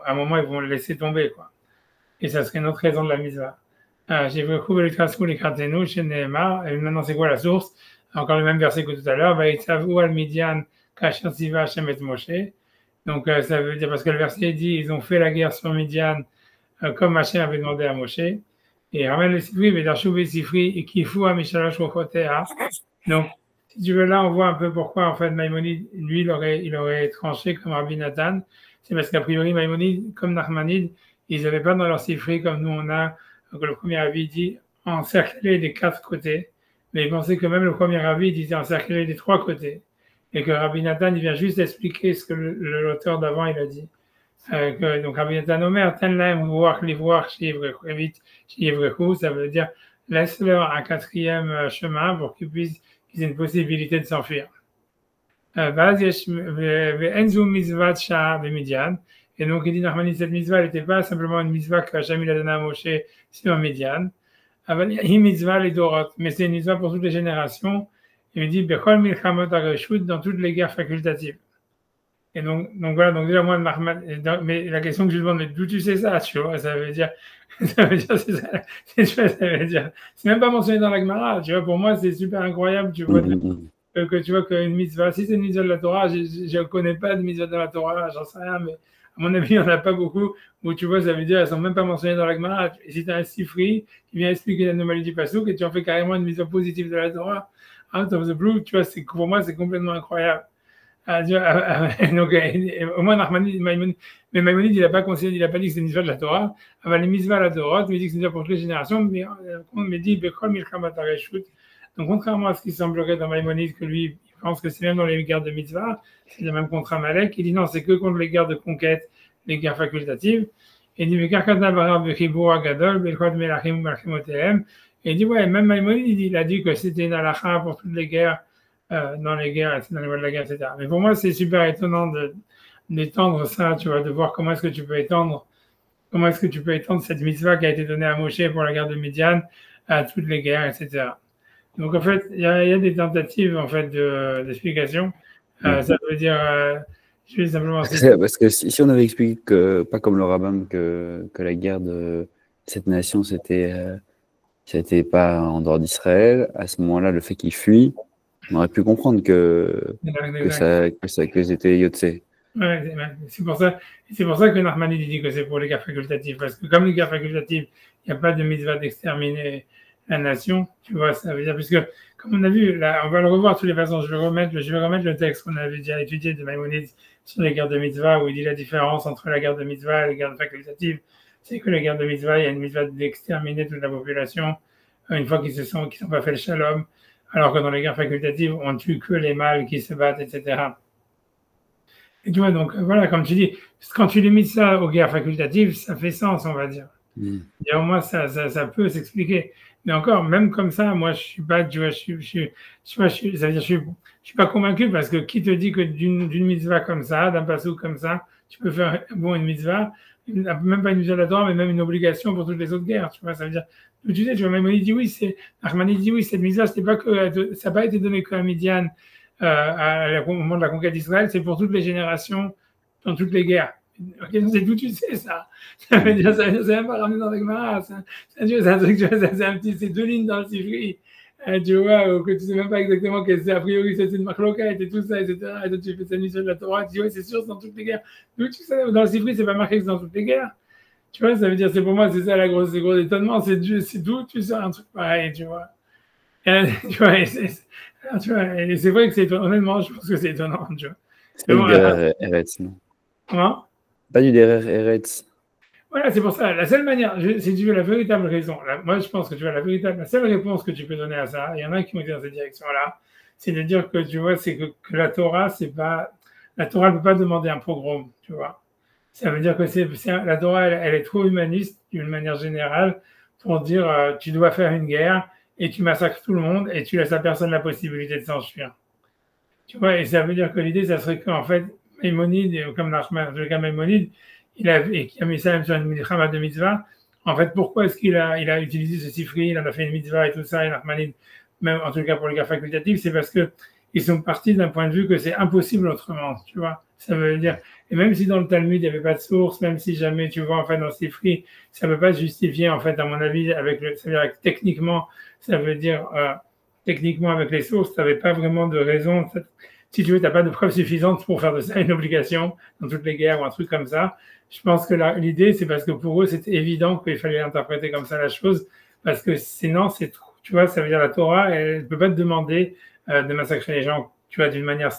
à un moment, ils vont le laisser tomber, quoi. Et ça serait une autre raison de la mise-là. J'ai vu le Trascou, les Kratenu, chez Nehemar, et maintenant, c'est quoi la source? Encore le même verset que tout à l'heure, Vaïtsavu al Midian, Kasher Siva Hashem et Moshe. Donc, ça veut dire, parce que le verset dit, ils ont fait la guerre sur Midian, comme Hashem avait demandé à Moshe. Et ramène le Sifri, Vedarshu Sifri, et Kifu à Mishalosh Rochotea. Donc, si tu veux, là, on voit un peu pourquoi, en fait, Maïmonide, lui, il aurait tranché comme Rabbi Nathan. C'est parce qu'a priori, Maïmonide, comme Nachmanide, ils n'avaient pas dans leur Sifri, comme nous, on a Donc le premier avis dit encercler des 4 côtés, mais il pensait que même le premier avis disait encercler des 3 côtés, et que Rabbi Nathan il vient juste expliquer ce que l'auteur d'avant il a dit. Donc Rabbi Nathan Omer, ten laem ruach livroach shivrechu, ça veut dire laisse-leur un 4e chemin pour qu'ils aient une possibilité de s'enfuir. Et donc, il dit, Nachmani, cette mitzvah, elle n'était pas simplement une mitzvah que Hachem a donnée à Moshe sur Midian. Mais c'est une mitzvah pour toutes les générations. Il me dit, dans toutes les guerres facultatives. Et donc voilà, donc déjà, moi, mais la question que je demande, mais d'où tu sais ça, tu vois, ça veut dire, c'est même pas mentionné dans la Gemara, tu vois, pour moi, c'est super incroyable, tu vois, que tu vois qu'une mitzvah, si c'est une mitzvah de la Torah, je ne connais pas de mitzvah de la Torah, j'en sais rien, mais à mon avis, il n'y en a pas beaucoup où tu vois, ça veut dire, elles ne sont même pas mentionnées dans la Gemara. Et si tu as un sifri qui vient expliquer l'anomalie du Passouk et tu en fais carrément une mitzvah positive de la Torah, out of the blue, tu vois, pour moi, c'est complètement incroyable. Donc, au moins, Maïmonide, il n'a pas considéré, il n'a pas dit que c'est une mitzvah de la Torah. Les mitzvahs à la Torah, il dit que c'est une mitzvah pour toutes les générations, mais on me dit, donc, contrairement à ce qui semblerait dans Maïmonide, que lui, il pense que c'est même dans les guerres de mitzvah, c'est le même contre Amalek, il dit non, c'est que contre les guerres de conquête, les guerres facultatives. Et il dit, et il dit, ouais, même Maïmonide, il a dit que c'était une halakha pour toutes les guerres, dans les guerres, dans les voies de la guerre, etc. Mais pour moi, c'est super étonnant d'étendre ça, tu vois, de voir comment est-ce que tu peux étendre cette mitzvah qui a été donnée à Moshe pour la guerre de Midian à toutes les guerres, etc. Donc, en fait, il y a des tentatives, en fait, d'explication. Ça veut dire, je vais simplement... Parce que si on avait expliqué que, pas comme le rabbin, que la guerre de cette nation, c'était pas en dehors d'Israël, à ce moment-là, le fait qu'ils fuient, on aurait pu comprendre que c'était Yotse. Ouais, c'est pour ça que Nachmani dit que c'est pour les guerres facultatives, parce que comme les guerres facultatives, il n'y a pas de mitzvah d'exterminer la nation, tu vois, ça veut dire, puisque, comme on a vu, là, on va le revoir de toutes les façons, je vais remettre le texte qu'on avait déjà étudié de Maïmonide sur les guerres de mitzvah, où il dit la différence entre la guerre de mitzvah et les guerres facultatives, c'est que les guerres de mitzvah, il y a une mitzvah d'exterminer toute la population, une fois qu'ils n'ont pas fait le shalom, alors que dans les guerres facultatives, on ne tue que les mâles qui se battent, etc. Et tu vois, donc voilà, comme tu dis, quand tu limites ça aux guerres facultatives, ça fait sens, on va dire. Et au moins, ça peut s'expliquer. Mais encore, même comme ça, moi, je suis pas, tu vois, ça veut dire, je suis pas convaincu parce que qui te dit que d'une mitzvah comme ça, d'un passouk comme ça, tu peux faire, une mitzvah, même pas une mitzvah de la Torah, mais même une obligation pour toutes les autres guerres, tu vois, ça veut dire, tu sais, même il dit oui, Nachmani dit oui, cette mitzvah, ça n'a pas été donné qu'à Midian, au moment de la conquête d'Israël, c'est pour toutes les générations, dans toutes les guerres. Okay, c'est d'où tu sais ça. Ça veut dire, ça même pas ramené dans la Gemara. C'est un truc, c'est 2 lignes dans le Sifri. Tu vois, que tu sais même pas exactement qu'est-ce que c'est. A priori, c'est une marloquette et tout ça, etc. Et toi, tu fais cette mission de la Torah, tu dis, ouais, c'est sûr, c'est dans toutes les guerres. D'où tu sais, dans le Sifri, c'est pas marqué que c'est dans toutes les guerres. Tu vois, ça veut dire, c'est pour moi, c'est ça le gros étonnement, c'est d'où tu sais un truc pareil, tu vois. Et, tu vois, et c'est vrai que c'est étonnant. Honnêtement, je pense que c'est étonnant, tu vois. C'est pas du Derer Eretz, non? Comment? Pas du Derer Eretz. Voilà, c'est pour ça. La seule manière, si tu veux la véritable raison, moi je pense que tu vois la seule réponse que tu peux donner à ça, il y en a qui ont été dans cette direction-là, c'est de dire que tu vois, c'est que la Torah, la Torah ne peut pas demander un pogrom, tu vois. Ça veut dire que la Torah, elle est trop humaniste d'une manière générale pour dire tu dois faire une guerre et tu massacres tout le monde et tu laisses à personne la possibilité de s'enfuir. Tu vois, et ça veut dire que l'idée, ça serait qu'en fait, Maïmonide, comme Maïmonide, qui a mis ça même sur une milchama de mitzvah, en fait, pourquoi est-ce qu'il a utilisé ce sifri, il en a fait une mitzvah et tout ça, et Nachmanide, même en tout cas pour les cas facultatifs, c'est parce que ils sont partis d'un point de vue que c'est impossible autrement, tu vois. Ça veut dire, et même si dans le Talmud, il n'y avait pas de source, même si jamais, tu vois, en fait, dans le sifri, ça ne peut pas se justifier, en fait, à mon avis, ça veut dire techniquement, techniquement, avec les sources, tu n'avais pas vraiment de raison. Si tu veux, tu n'as pas de preuves suffisantes pour faire de ça une obligation dans toutes les guerres ou un truc comme ça. Je pense que l'idée, c'est parce que pour eux, c'était évident qu'il fallait interpréter comme ça la chose, parce que sinon, tu vois, ça veut dire la Torah, elle ne peut pas te demander de massacrer les gens, tu vois, d'une manière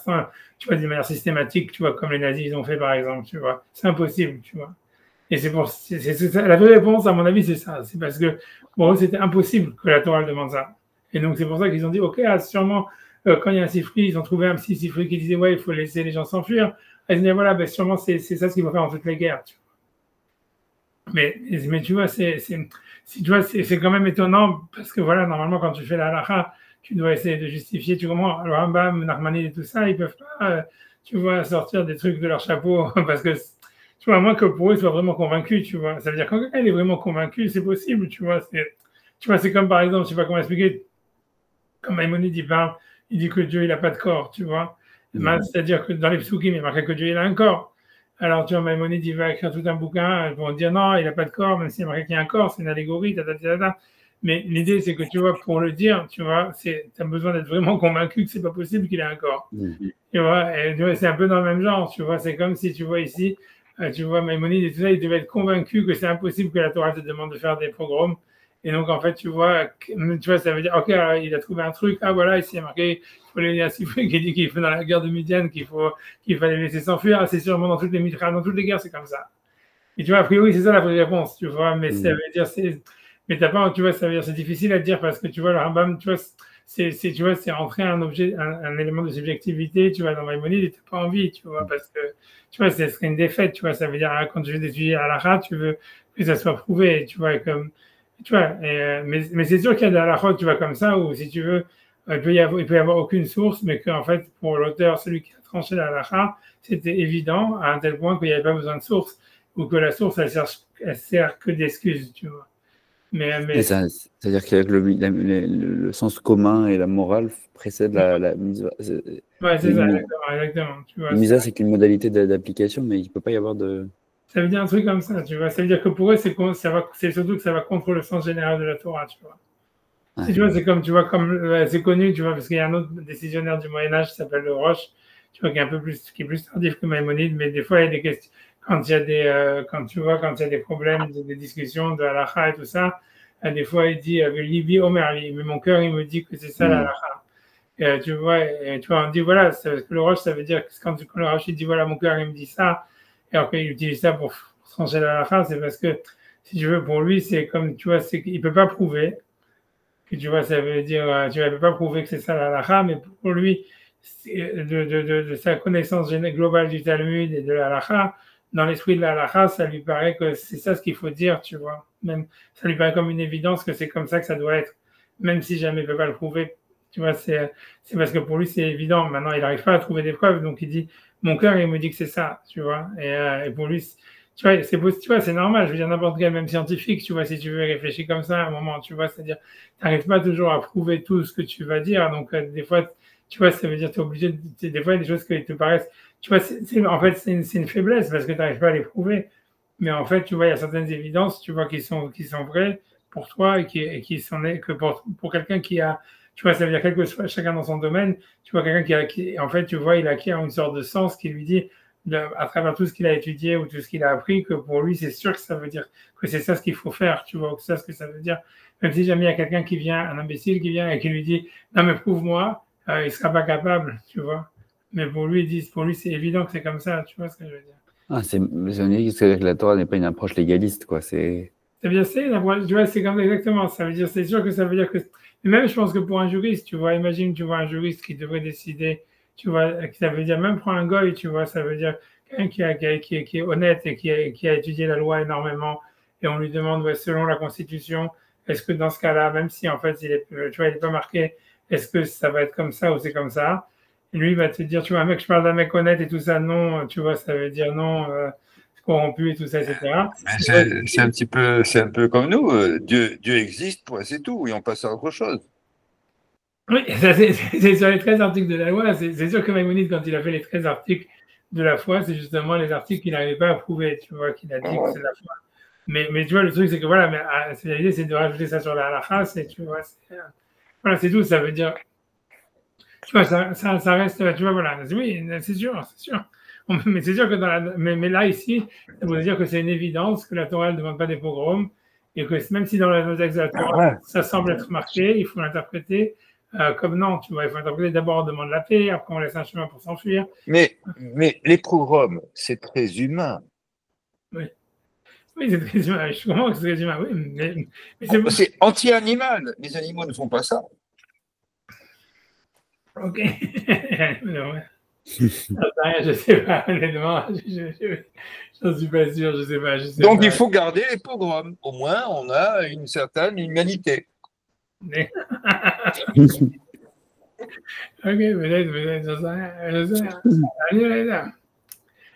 systématique, tu vois, comme les nazis ils ont fait, par exemple, tu vois. C'est impossible, tu vois. Et la vraie réponse, à mon avis, c'est ça. C'est parce que pour eux, c'était impossible que la Torah demande ça. Et donc, c'est pour ça qu'ils ont dit, OK, sûrement, quand il y a un sifri, ils ont trouvé un petit sifri qui disait, ouais, il faut laisser les gens s'enfuir. Ils ont dit, voilà, ben, sûrement, c'est ça ce qu'il faut faire dans toutes les guerres. Tu vois. Mais tu vois, c'est quand même étonnant parce que voilà, normalement, quand tu fais la halakha, tu dois essayer de justifier, tu comprends, le Rambam, Nachmanide et tout ça, ils peuvent pas, tu vois, sortir des trucs de leur chapeau parce que, tu vois, à moins que pour eux, ils soient vraiment convaincus, tu vois. Ça veut dire quand quelqu'un est vraiment convaincu, c'est possible, tu vois. C'est comme par exemple, je sais pas comment expliquer, comme Maïmonide, il dit que Dieu, il a pas de corps, tu vois. C'est-à-dire que dans les psukim, il est marqué que Dieu, il a un corps. Alors, tu vois, Maïmonide, il va écrire tout un bouquin pour dire non, il n'a pas de corps, même s'il y a marqué qu'il y a un corps, c'est une allégorie, Mais l'idée, c'est que tu vois, pour le dire, tu vois, tu as besoin d'être vraiment convaincu que c'est pas possible qu'il ait un corps. Tu vois, et c'est un peu dans le même genre, tu vois, c'est comme si tu vois ici, tu vois, Maïmonide et tout ça, il devait être convaincu que c'est impossible que la Torah te demande de faire des pogroms. Et donc, en fait, tu vois, ça veut dire, ok, alors, il a trouvé un truc, ah voilà, ici il y a marqué, il faut les Sifri qui dit qu'il faut dans la guerre de Midian, qu'il fallait laisser s'enfuir, c'est sûrement dans toutes les mitra, dans toutes les guerres, c'est comme ça. Et tu vois, a priori, c'est ça la vraie réponse, tu vois, mais ça veut dire, mais t'as pas, tu vois, ça veut dire, c'est difficile à dire parce que tu vois, le Rambam, tu vois, tu vois, c'est rentrer un objet, un élément de subjectivité, tu vois, dans Maïmonide, et t'as pas envie, tu vois, parce que, tu vois, ce serait une défaite, tu vois, ça veut dire, quand tu veux étudier à l'Ara, tu veux que ça soit prouvé, tu vois, comme, tu vois, mais c'est sûr qu'il y a de la tu vois, comme ça, où si tu veux, il peut y avoir aucune source, mais qu'en fait, pour l'auteur, celui qui a tranché la halakha, c'était évident, à un tel point qu'il n'y avait pas besoin de source, ou que la source, elle sert que d'excuse, tu vois. C'est-à-dire que le sens commun et la morale précèdent la mise. Ouais, c'est ça, exactement. Tu vois, mise, c'est qu'une modalité d'application, mais il ne peut pas y avoir de. Ça veut dire un truc comme ça, tu vois. Ça veut dire que pour eux, c'est surtout que ça va contre le sens général de la Torah, tu vois. Ouais. Tu vois, c'est comme, c'est connu, tu vois, parce qu'il y a un autre décisionnaire du Moyen-Âge qui s'appelle le Roche, tu vois, qui est plus tardif que Maïmonide, mais des fois, il y a des questions, quand il y a des problèmes, des discussions de halakha et tout ça, des fois, il dit, Libi Omerli, mais mon cœur, il me dit que c'est ça la halakha. Tu vois, on dit, voilà, le Roche, ça veut dire que quand le Roche, il dit, voilà, mon cœur, il me dit ça, et après, il utilise ça pour trancher la halakha, c'est parce que, si tu veux, pour lui, c'est comme, tu vois, il peut pas prouver, que tu vois, ça veut dire, tu ne peux pas prouver que c'est ça la halakha, mais pour lui, de sa connaissance globale du Talmud et de la halakha, dans l'esprit de la halakha, ça lui paraît que c'est ça ce qu'il faut dire, tu vois. Même, ça lui paraît comme une évidence que c'est comme ça que ça doit être, même si jamais il ne peut pas le prouver. Tu vois, c'est parce que pour lui, c'est évident. Maintenant, il n'arrive pas à trouver des preuves, donc il dit, mon cœur, il me dit que c'est ça, tu vois. Et pour lui, tu vois, c'est normal. Je veux dire, n'importe quel, même scientifique, tu vois, si tu veux réfléchir comme ça à un moment, tu vois, c'est-à-dire, tu n'arrives pas toujours à prouver tout ce que tu vas dire. Donc, des fois, tu vois, ça veut dire que tu es obligé des fois, il y a des choses qui te paraissent, tu vois, en fait, c'est une faiblesse parce que tu n'arrives pas à les prouver. Mais en fait, tu vois, il y a certaines évidences, tu vois, qui sont vraies pour toi et qui sont que pour quelqu'un qui a, tu vois, ça veut dire quel que soit chacun dans son domaine, tu vois, quelqu'un qui en fait, tu vois, il acquiert une sorte de sens qui lui dit, à travers tout ce qu'il a étudié ou tout ce qu'il a appris, que pour lui, c'est sûr que ça veut dire que c'est ça ce qu'il faut faire, tu vois, ou que c'est ça ce que ça veut dire. Même si jamais il y a quelqu'un qui vient, un imbécile qui vient et qui lui dit, non mais prouve-moi, il sera pas capable, tu vois. Mais pour lui, c'est évident que c'est comme ça, tu vois ce que je veux dire. C'est-à-dire que la Torah n'est pas une approche légaliste, quoi. C'est bien, tu vois, c'est comme exactement. Ça veut dire, c'est sûr que ça veut dire que. Mais même, je pense que pour un juriste, tu vois, imagine, tu vois, un juriste qui devrait décider, tu vois, ça veut dire, même pour un goy, tu vois, ça veut dire quelqu'un qui est honnête et qui a étudié la loi énormément, et on lui demande, ouais, selon la Constitution, est-ce que dans ce cas-là, même si en fait, tu vois, il n'est pas marqué, est-ce que ça va être comme ça ou c'est comme ça? Et lui, il va te dire, tu vois, un mec, je parle d'un mec honnête et tout ça, non, tu vois, ça veut dire non. Corrompu et tout ça, etc. C'est un peu comme nous. Dieu existe, c'est tout, et on passe à autre chose. Oui, ça c'est sur les 13 articles de la loi. C'est sûr que Maïmonide, quand il a fait les 13 articles de la foi, c'est justement les articles qu'il n'arrivait pas à prouver, tu vois, qu'il a dit que c'est la foi. Mais tu vois, le truc, c'est que voilà, l'idée, c'est de rajouter ça sur la halakha, tu vois, voilà, c'est tout, ça veut dire, tu vois, ça reste, tu vois, voilà, oui, c'est sûr. Mais c'est sûr que mais là, ici, ça veut dire que c'est une évidence que la Torah ne demande pas des pogroms et que même si dans le texte de la Torah, ça semble être marqué, il faut l'interpréter comme non, tu vois. Il faut interpréter d'abord on demande la paix, après on laisse un chemin pour s'enfuir. Mais les pogroms, c'est très humain. Oui. Oui, c'est très humain. Je comprends que c'est très humain, oui, mais c'est bon. C'est anti-animal. Les animaux ne font pas ça. Ok. Non, ouais. Je sais pas, honnêtement. J'en suis pas sûr, je sais pas, je sais Donc pas. il faut garder les pogroms. Au moins, on a une certaine humanité. Mais- Ok, peut-être, j'en sais rien, je sais rien. Allez, là.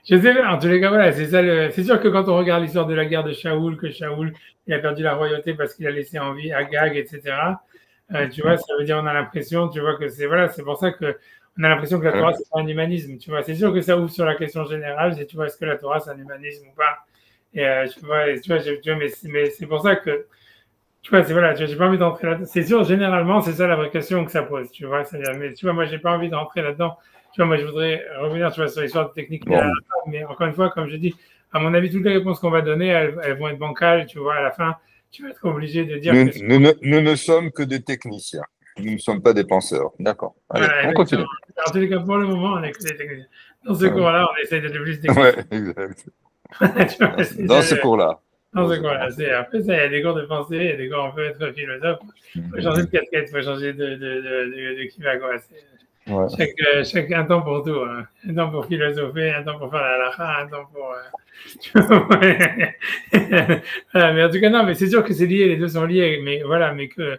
Je sais pas, en tous les cas, voilà, c'est ça. C'est sûr que quand on regarde l'histoire de la guerre de Shaoul, que Shaoul il a perdu la royauté parce qu'il a laissé en vie Agag, etc. Tu vois, ça veut dire on a l'impression, tu vois, que c'est voilà, c'est pour ça que on a l'impression que la Torah c'est pas un humanisme. Tu vois, c'est sûr que ça ouvre sur la question générale, c'est tu vois, est-ce que la Torah c'est un humanisme ou pas? Et tu vois, mais c'est pour ça que tu vois, c'est voilà, tu vois, j'ai pas envie d'entrer là-dedans. C'est sûr, généralement, c'est ça la vraie question que ça pose, tu vois. Mais tu vois, moi, j'ai pas envie d'entrer là-dedans. Tu vois, moi, je voudrais revenir, tu vois, sur l'histoire de technique pénale. Mais encore une fois, comme je dis, à mon avis, toutes les réponses qu'on va donner, elles vont être bancales, tu vois, à la fin, tu vas être obligé de dire que Nous ne sommes que des techniciens. Nous ne sommes pas des penseurs. D'accord. Allez, voilà, on continue. exactement. En tous les cas, pour le moment, on est que des techniciens. Dans ce cours-là, on essaie d'être le plus Ouais, technicien. exact. Tu vois, c'est Dans ça, ce cours-là. dans ce cours-là. Après, ça, il y a des cours de pensée, il y a des cours, on peut être philosophe. Il faut changer de casquette, il faut changer de qui va quoi. Ouais. Un temps pour tout. Hein. Un temps pour philosopher, un temps pour faire la halakha, un temps pour. Voilà, mais en tout cas, non, mais c'est sûr que c'est lié, les deux sont liés. Mais voilà, mais que.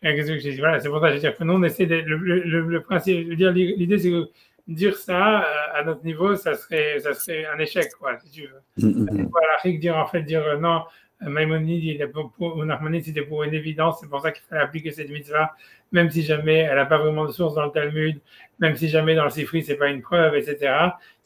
Qu'est-ce que je dis voilà, c'est pour ça que je veux dire que nous, on essaie de. Le principe, je veux dire, l'idée, c'est que dire ça à notre niveau, ça serait un échec, quoi, si tu veux. Voilà, dire en fait, dire non, Maïmonide, ou Nachmanide, c'était pour une évidence, c'est pour ça qu'il fallait appliquer cette mitzvah, même si jamais elle n'a pas vraiment de source dans le Talmud, même si jamais dans le Sifri, c'est pas une preuve, etc.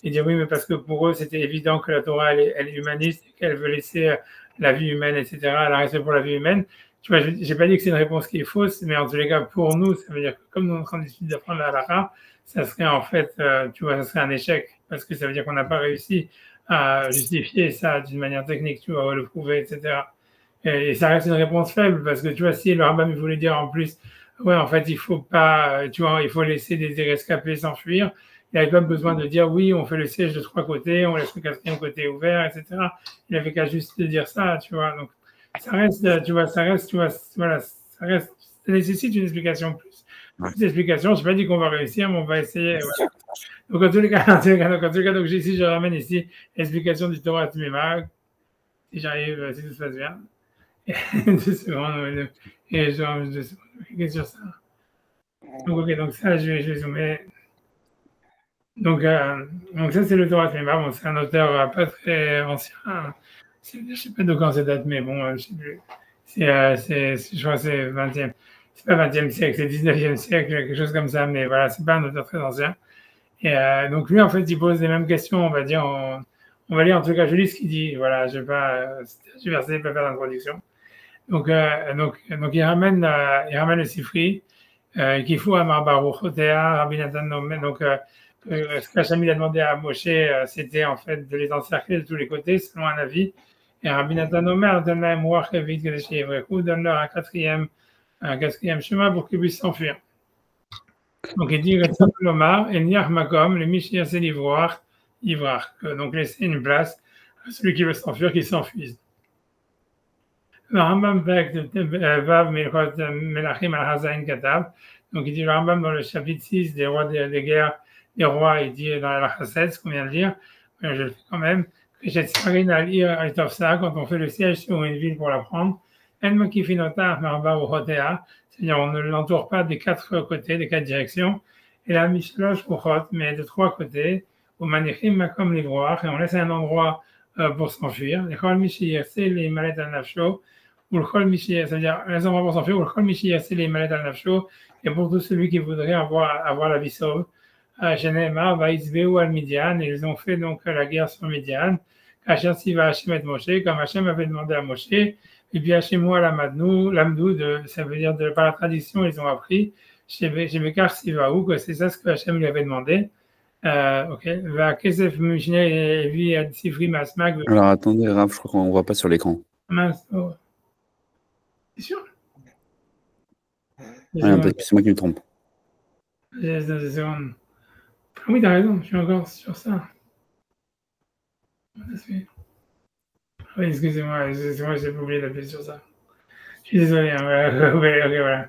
Et dire oui, mais parce que pour eux, c'était évident que la Torah, elle est humaniste, qu'elle veut laisser la vie humaine, etc., elle a respect pour la vie humaine. Tu vois, j'ai pas dit que c'est une réponse qui est fausse, mais en tous les cas, pour nous, ça veut dire que comme nous sommes en train d'apprendre la halakha, ça serait en fait, tu vois, ça serait un échec, parce que ça veut dire qu'on n'a pas réussi à justifier ça d'une manière technique, tu vois, à le prouver, etc. Et ça reste une réponse faible, parce que tu vois, si le rabbin voulait dire en plus, ouais, en fait, il faut pas, tu vois, il faut laisser des rescapés s'enfuir, il n'avait pas besoin de dire, oui, on fait le siège de 3 côtés, on laisse le 4e côté ouvert, etc. Il avait qu'à juste dire ça, tu vois. Donc, ça reste, tu vois, voilà, ça reste, ça nécessite une explication plus. Plus d'explications, je n'ai pas dit qu'on va réussir, mais on va essayer. Voilà. Donc, en tous les cas, donc, ici, je ramène ici l'explication du Torah Tmima, si j'arrive, si tout se passe bien. Et 2 secondes, et je range 2 secondes. Qu'est-ce sur ça? Donc, ok, donc ça, je vais zoomer. Donc ça, c'est le Torah Tmima. Bon, c'est un auteur pas très ancien. Je ne sais pas de quand ça date, mais bon, je ne sais plus. Je crois que c'est 20e. C'est pas 20e siècle, c'est 19e siècle, quelque chose comme ça, mais voilà, c'est pas un auteur très ancien. Et donc lui, en fait, il pose les mêmes questions, on va dire. On va lire, en tout cas, je lis ce qu'il dit. Voilà, je ne vais pas verser, pas faire d'introduction. Donc il ramène le Sifri, qu'il faut à Baruch, Otea, Rabbi Nathan Nomen. Donc, ce qu'Hacham a demandé à Moshe, c'était en fait de les encercler de tous les côtés, selon un avis. Et Rabbi Nathan Omer donne-leur un quatrième chemin pour qu'ils puissent s'enfuir. Donc il dit Lomar, El Niach Makom, le Mishiach c'est l'ivroir, donc laisser une place à celui qui veut s'enfuir, qu'il s'enfuise. Le Rambam Vav Melchot Melachim al-Hazain Katab, donc il dit le Rambam dans le chapitre 6 des rois des guerres, des rois, il dit dans la Chassid, ce qu'on vient de lire, mais je le fais quand même, que quand on fait le siège sur une ville pour la prendre, c'est-à-dire on ne l'entoure pas des 4 côtés, des 4 directions, et la Mishlosh Kuchot, mais de 3 côtés, au Manichim Makom Livroach, et on laisse un endroit pour s'enfuir. Les Chol Mishiyase, les Malet al-Nafsho, ou le Chol Mishiyase, c'est-à-dire un endroit pour s'enfuir, ou le Chol Mishiyase, les Malet al-Nafsho, et pour tout celui qui voudrait avoir la vie sauve. Shenemar, Vaïzveu al-Midian, et ils ont fait donc la guerre sur Midian. Kacher Siva Hachem et Moshe, comme Hachem avait demandé à Moshe, et puis Hachem l'Amdou, ça veut dire par la tradition, ils ont appris, chez Bekar Sivaou, que c'est ça ce que Hachem lui avait demandé. Ok. Alors attendez, Raph, je crois qu'on ne voit pas sur l'écran. Mince, oh. C'est sûr? Ah, peut-être que c'est moi qui me trompe. Oui, t'as raison, je suis encore sur ça. Oui, excusez-moi, j'ai oublié d'appuyer sur ça. Je suis désolé, hein, voilà. Ouais, ok, voilà.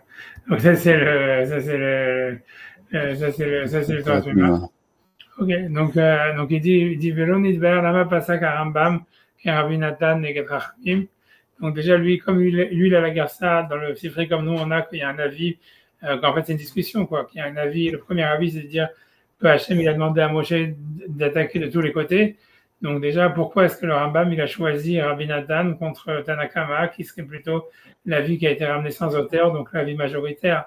Donc ça c'est le transhumant. Ok, donc il dit Velo nidber lama pasak Rambam et Rabbi Nathan neget Rachamim. Donc déjà lui, comme lui il a la garça dans le Sifri comme nous on a qu'il y a un avis, qu'en fait c'est une discussion quoi, qu'il y a un avis. Le premier avis c'est de dire que Hachem il a demandé à Moshe d'attaquer de tous les côtés. Donc déjà pourquoi est-ce que le Rambam il a choisi Rabbi Nathan contre Tanakama qui serait plutôt l'avis qui a été ramené sans auteur, donc l'avis majoritaire.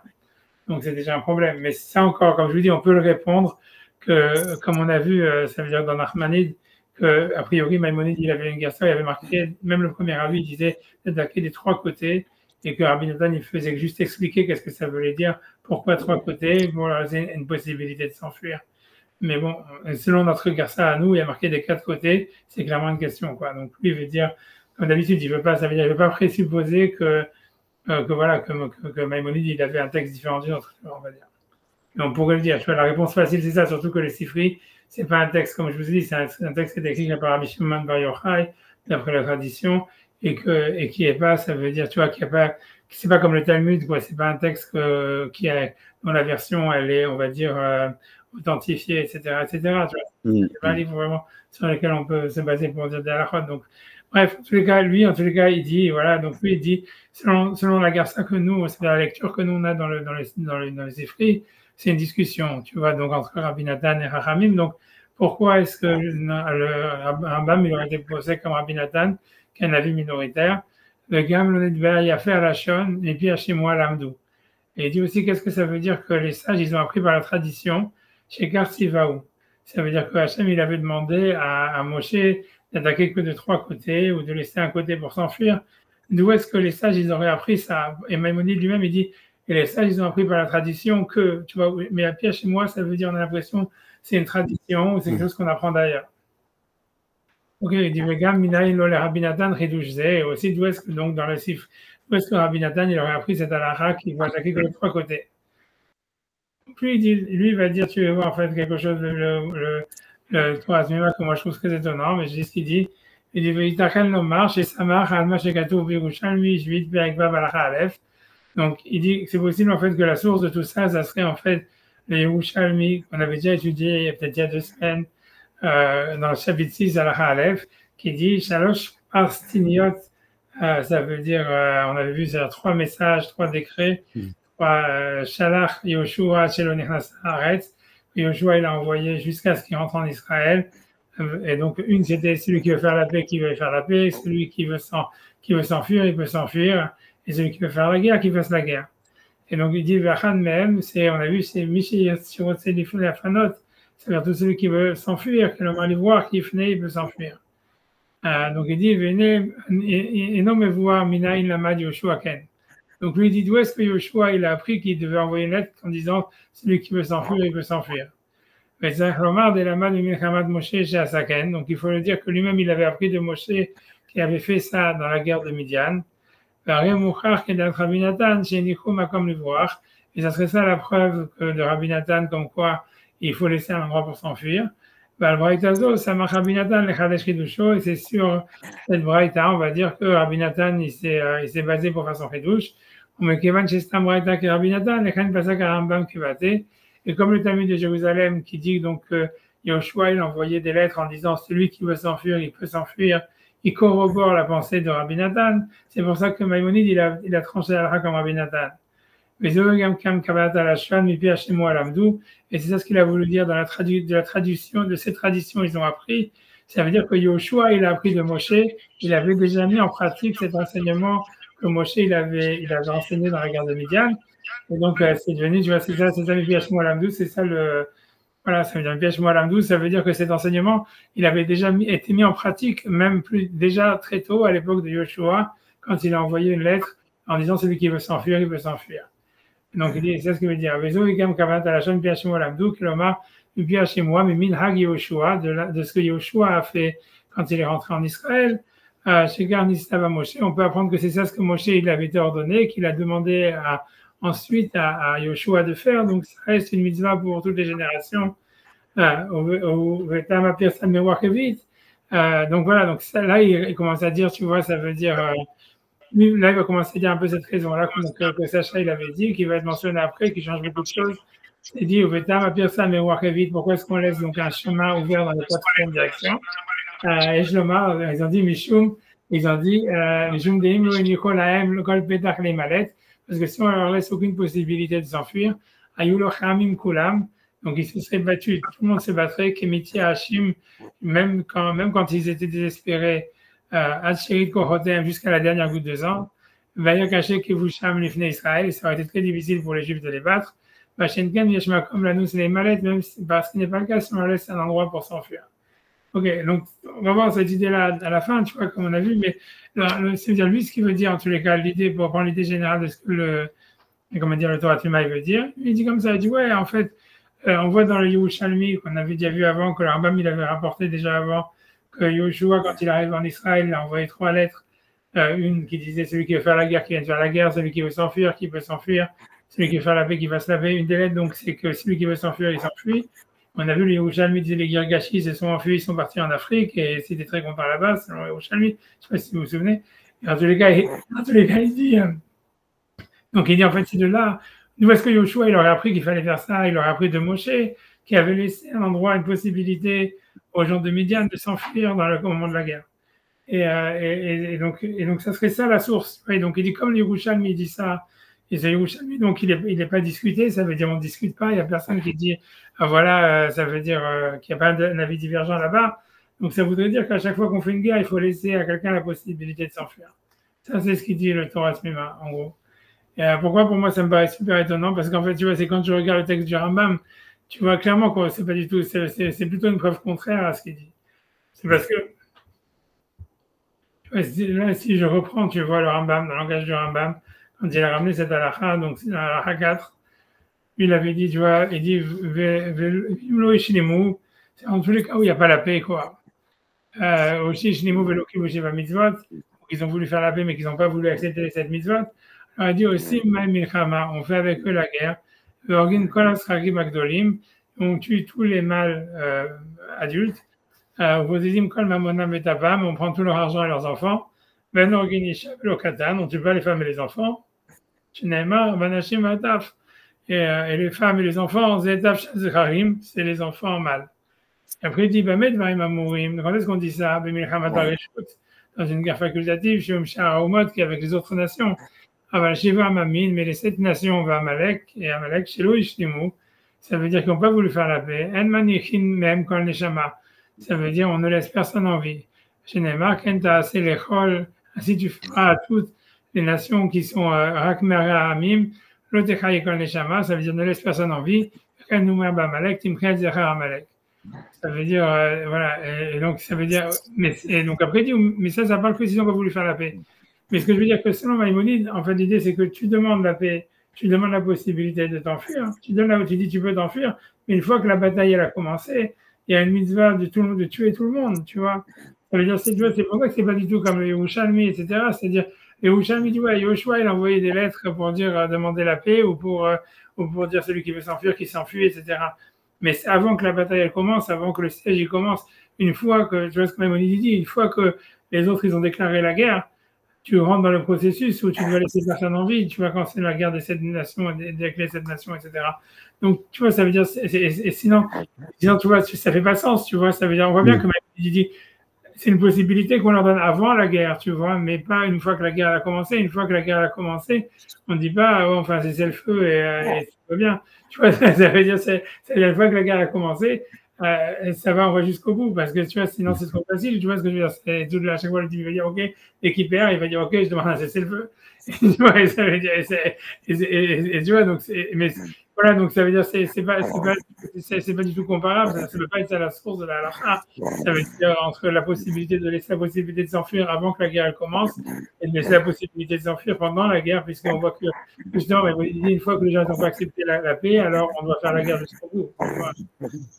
Donc c'est déjà un problème. Mais ça encore, comme je vous dis, on peut le répondre que, comme on a vu, ça veut dire dans Nachmanide, que a priori Maïmonide il avait une garçon, il avait marqué, même le premier avis, il disait d'attaquer des trois côtés, et que Rabbi Nathan il faisait juste expliquer qu'est-ce que ça voulait dire, pourquoi trois côtés, bon, là, c'est une possibilité de s'enfuir. Mais bon, selon notre garça à nous, il y a marqué des quatre côtés, c'est clairement une question, quoi. Donc lui, il veut dire, comme d'habitude, il veut pas, ça veut dire, il veut pas présupposer que voilà, que Maïmonide, il avait un texte différent du nôtre, on va dire. Et on pourrait le dire, tu vois, la réponse facile, c'est ça, surtout que le Sifri, c'est pas un texte, comme je vous ai dit, c'est un texte qui est écrit par Rabbi Shimon Bar Yochai, d'après la tradition, et qui est pas, ça veut dire, tu vois, c'est pas comme le Talmud, quoi, c'est pas un texte dont la version, elle est, on va dire, authentifiée, etc., etc., tu vois. C'est pas un livre vraiment sur lequel on peut se baser pour dire des halakhot. Donc, bref, en tous les cas, il dit, voilà, donc lui, il dit, selon la garça que nous, c'est la lecture que nous on a dans les esprits, c'est une discussion, tu vois, donc entre Rabbi Nathan et Rachamim. Donc, pourquoi est-ce que le Rambam, il aurait été posé comme Rabbi Nathan, qui a un avis minoritaire? Le Gam, le Nedber, il a fait à la Shon, et puis à chez moi, l'Amdou. Et il dit aussi, qu'est-ce que ça veut dire que les sages, ils ont appris par la tradition, chez Karsivaou. Ça veut dire que Hachem, il avait demandé à Moshe d'attaquer que de trois côtés ou de laisser un côté pour s'enfuir. D'où est-ce que les sages, ils auraient appris ça? Et Maïmonide lui-même, il dit, et les sages, ils ont appris par la tradition que, tu vois, mais à pied chez moi, ça veut dire, on a l'impression, c'est une tradition ou c'est quelque chose qu'on apprend d'ailleurs. Ok, il dit, Vegam, Minaï, Lo, le Rabbi Nathan, Ridouchze, et aussi d'où est-ce que, donc, dans le Sif, d'où est-ce que Rabbi Nathan, il aurait appris cette halakha qui va attaquer que de trois côtés. Puis lui, il va dire, tu veux voir en fait quelque chose, le troisième que moi je trouve très étonnant, mais je dis ce qu'il dit. Il dit, V'yitachel no marche, et ça marche, alma shekatu v'yerushalmi, jvit be'akva balacha alef. Donc, il dit que c'est possible en fait que la source de tout ça, ça serait en fait le Yerushalmi, qu'on avait déjà étudié peut-être il y a 2 semaines, dans le chapitre 6 Alacha Aleph, qui dit Shalosh Parstiniot, ça veut dire, on avait vu, c'est 3 messages, 3 décrets. Shalach Yoshua Shelo Nichnas Haaretz. Yoshua, il a envoyé jusqu'à ce qu'il rentre en Israël. Et donc, une, c'était celui qui veut faire la paix, qui veut faire la paix. Celui qui veut s'enfuir, il peut s'enfuir. Et celui qui veut faire la guerre, qui fasse la guerre. Et donc, il dit, Vachan même, on a vu, c'est Michi Yatshirot Selifun la Fanot. C'est-à-dire tout celui qui veut s'enfuir, qui va aller voir, qui venait, il peut s'enfuir. Donc, il dit, venez, et non me voir, Minaïn Lamad Yoshua Ken. Donc lui il dit d'où est-ce que Yoshua il a appris qu'il devait envoyer une lettre en disant celui qui veut s'enfuir, il peut s'enfuir. Donc il faut le dire que lui-même il avait appris de Moshe qui avait fait ça dans la guerre de Midian. Et ça serait ça la preuve de Rabbi Nathan comme quoi il faut laisser un endroit pour s'enfuir. Et c'est sur cette braïta, on va dire que Rabbi Nathan il s'est basé pour faire son chidouche. Et comme le Talmud de Jérusalem qui dit donc que Yoshua il a envoyé des lettres en disant celui qui veut s'enfuir, il peut s'enfuir, il corrobore la pensée de Rabbi Nathan. C'est pour ça que Maïmonide il a tranché la halakha comme Rabbi Nathan. Et c'est ça ce qu'il a voulu dire dans de ces traditions, ils ont appris. Ça veut dire que Yoshua, il a appris de Moshe, il avait déjà mis en pratique cet enseignement que Moshe, il avait enseigné dans la guerre de Midian. Et donc, c'est devenu, tu vois, c'est ça Mipiach Moalamdou, c'est ça voilà, ça veut dire Mipiach Moalamdou, ça veut dire que cet enseignement, il avait déjà été mis en pratique, même déjà très tôt, à l'époque de Yoshua, quand il a envoyé une lettre en disant celui qui veut s'enfuir, il peut s'enfuir. Donc, il dit, c'est ce qu'il veut dire. De ce que Yoshua a fait quand il est rentré en Israël, chez Garnistava Moshe, on peut apprendre que c'est ça ce que Moshe il avait été ordonné, qu'il a demandé ensuite à Yoshua de faire. Donc, ça reste une mitzvah pour toutes les générations. Donc voilà, donc ça, là, il commence à dire, tu vois, ça veut dire, là, il va commencer à dire un peu cette raison-là que Sacha, il avait dit, qui va être mentionné après, qui change beaucoup de choses. Il dit, au Vétam, à pire ça, mais vite, pourquoi est-ce qu'on laisse donc un chemin ouvert dans les quatre directions? Et Shlomar, ils ont dit, Mishum, Mishum Deim, lo Inicho Laem, le Kol Petach les mallettes, parce que si on leur laisse aucune possibilité de s'enfuir, Ayulo Chamim Kulam, donc ils se seraient battus, tout le monde se battrait, Kemiti Hashim, même quand ils étaient désespérés, Hachirit Kohotem, jusqu'à la dernière goutte de sang, Vaya Kaché Kevusham Lifne Israël, ça aurait été très difficile pour les Juifs de les battre. Vachenken Yeshmakom Lanous les mallettes, même parce qu'il n'est pas le cas si on leur laisse un endroit pour s'enfuir. Ok, donc on va voir cette idée-là à la fin, tu vois, comme on a vu, mais c'est-à-dire lui, ce qu'il veut dire, en tous les cas, l'idée, pour prendre l'idée générale de ce que le Torah Tuma, il veut dire, il dit comme ça, il dit, ouais, en fait, on voit dans le Yerushalmi, qu'on avait déjà vu avant, que le Rambam, il avait rapporté déjà avant, que Yoshua, quand il arrive en Israël, il a envoyé 3 lettres, une qui disait celui qui veut faire la guerre, qui vient de faire la guerre, celui qui veut s'enfuir, qui peut s'enfuir, celui qui veut faire la paix, qui va se laver. Une des lettres, donc, c'est que celui qui veut s'enfuir, il s'enfuit. On a vu les Yerushalmi disaient les Girgashis se sont enfuis, ils sont partis en Afrique et c'était très content là-bas, selon les Yerushalmi. Je ne sais pas si vous vous souvenez. Et en tous les cas, il dit, donc il dit en fait, c'est de là, nous, est-ce que Yoshua, il aurait appris qu'il fallait faire ça, il aurait appris de Moshe, qui avait laissé un endroit, une possibilité aux gens de Midian de s'enfuir dans le moment de la guerre. Et donc, ça serait ça la source. Et donc, il dit, comme le Yerushalmi dit ça, et c'est Yerushalmi, donc il n'est pas discuté, ça veut dire on ne discute pas, il n'y a personne qui dit, voilà, ça veut dire qu'il n'y a pas un avis divergent là-bas. Donc ça voudrait dire qu'à chaque fois qu'on fait une guerre, il faut laisser à quelqu'un la possibilité de s'enfuir. Ça, c'est ce qu'il dit le Torah Tmima, en gros. Et pourquoi pour moi ça me paraît super étonnant? Parce qu'en fait, tu vois, c'est quand je regarde le texte du Rambam, tu vois clairement que c'est pas du tout, c'est plutôt une preuve contraire à ce qu'il dit. C'est parce que, tu vois, là, si je reprends, tu vois, le Rambam, le langage du Rambam, quand il a ramené cette halakha, donc c'est la halakha 4, il avait dit, tu vois, il dit, c'est en tous les cas où il n'y a pas la paix, quoi. Aussi, ils ont voulu faire la paix, mais qu'ils n'ont pas voulu accepter cette mitzvot. Alors, il dit aussi, on fait avec eux la guerre. On tue tous les mâles adultes. On prend tout leur argent et leurs enfants. On ne tue pas les femmes et les enfants. Et les femmes et les enfants, c'est les enfants mâles. Après, il dit, quand est-ce qu'on dit ça? Dans une guerre facultative, chez Umshar qui est avec les autres nations. Mais les 7 nations, et Amalek, chez l'Oishlimu, ça veut dire qu'ils n'ont pas voulu faire la paix. Même quand les Shama, ça veut dire on ne laisse personne en vie. Chez Neymar, ainsi tu feras à toutes les nations qui sont Rakmera Amim, l'Otechai Ekol Neshama, ça veut dire ne laisse personne en vie. Ça veut dire, voilà, et donc ça veut dire, et donc après, mais ça parle que s'ils n'ont pas voulu faire la paix. Mais ce que je veux dire, que selon Maïmonide, en fait, l'idée, c'est que tu demandes la paix, tu demandes la possibilité de t'enfuir, tu dis tu peux t'enfuir, mais une fois que la bataille, elle a commencé, il y a une mitzvah de tuer tout le monde, tu vois. Ça veut dire, c'est pour ça que c'est pas du tout comme le Yerushalmi, etc. C'est-à-dire, le Yerushalmi dit, ouais, Yoshua, il a envoyé des lettres pour dire, demander la paix, ou pour dire celui qui veut s'enfuir, qui s'enfuit, etc. Mais c'est avant que la bataille, elle commence, avant que le siège, il commence, une fois que, tu vois ce que Maïmonide dit, une fois que les autres, ils ont déclaré la guerre, tu rentres dans le processus où tu dois laisser personne en vie, tu vas commencer la guerre des 7 nations, avec les 7 nations, etc. Donc, tu vois, ça veut dire, sinon, tu vois, ça fait pas sens, tu vois, ça veut dire, on voit bien que Maïmonide dit, c'est une possibilité qu'on leur donne avant la guerre, tu vois, mais pas une fois que la guerre a commencé. Une fois que la guerre a commencé, on ne dit pas, enfin, c'est le feu et tout va bien. Tu vois, ça veut dire, c'est une fois que la guerre a commencé, ça va, on va jusqu'au bout, parce que tu vois, sinon c'est trop facile, tu vois ce que je veux dire, à chaque fois, le type va dire, ok, l'équipe perd, il va dire, ok, je demande un cessez-le-feu. Tu vois, et ça veut dire, et tu vois, donc, mais voilà, donc ça veut dire, c'est pas du tout comparable, ça ne peut pas être à la source de la halakha. Ça veut dire, entre la possibilité de laisser la possibilité de s'enfuir avant que la guerre commence, et de laisser la possibilité de s'enfuir pendant la guerre, puisqu'on voit que, justement, une fois que les gens n'ont pas accepté la paix, alors on doit faire la guerre jusqu'au bout.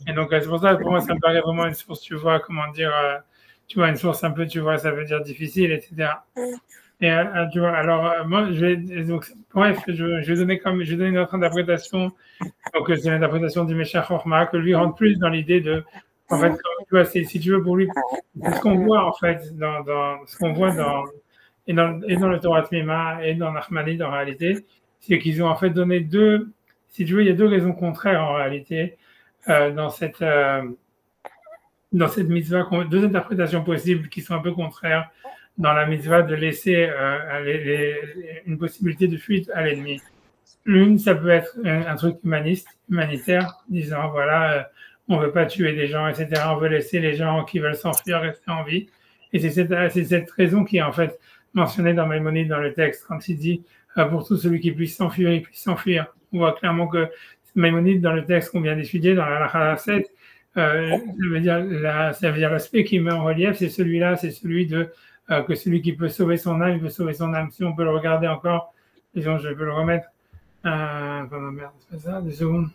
Et donc, c'est pour ça, pour moi, ça me paraît vraiment une source, tu vois, comment dire, tu vois, une source un peu, tu vois, ça veut dire difficile, etc. Et tu vois, alors moi, donc, bref, je vais donner une autre interprétation. Donc, c'est l'interprétation du Meshach Chochma, que lui rentre plus dans l'idée de En fait, tu vois, si tu veux, pour lui, c'est ce qu'on voit, en fait, dans ce qu'on voit et dans le Torah Tmima et dans Nachmanide, en réalité, c'est qu'ils ont en fait donné si tu veux, il y a deux raisons contraires, en réalité, dans cette mitzvah, deux interprétations possibles qui sont un peu contraires dans la mitzvah de laisser une possibilité de fuite à l'ennemi. L'une, ça peut être un truc humanitaire, disant voilà, on veut pas tuer des gens, etc. On veut laisser les gens qui veulent s'enfuir rester en vie. Et c'est cette raison qui est en fait mentionnée dans Maïmonide dans le texte, quand il dit pour tout celui qui puisse s'enfuir, il puisse s'enfuir. On voit clairement que Maïmonide dans le texte qu'on vient d'étudier, dans la Halakha 7, ça veut dire l'aspect qui met en relief, c'est celui-là, c'est celui de que celui qui peut sauver son âme, il peut sauver son âme. Si on peut le regarder encore, disons, je peux le remettre. Merde, c'est pas ça, 2 secondes.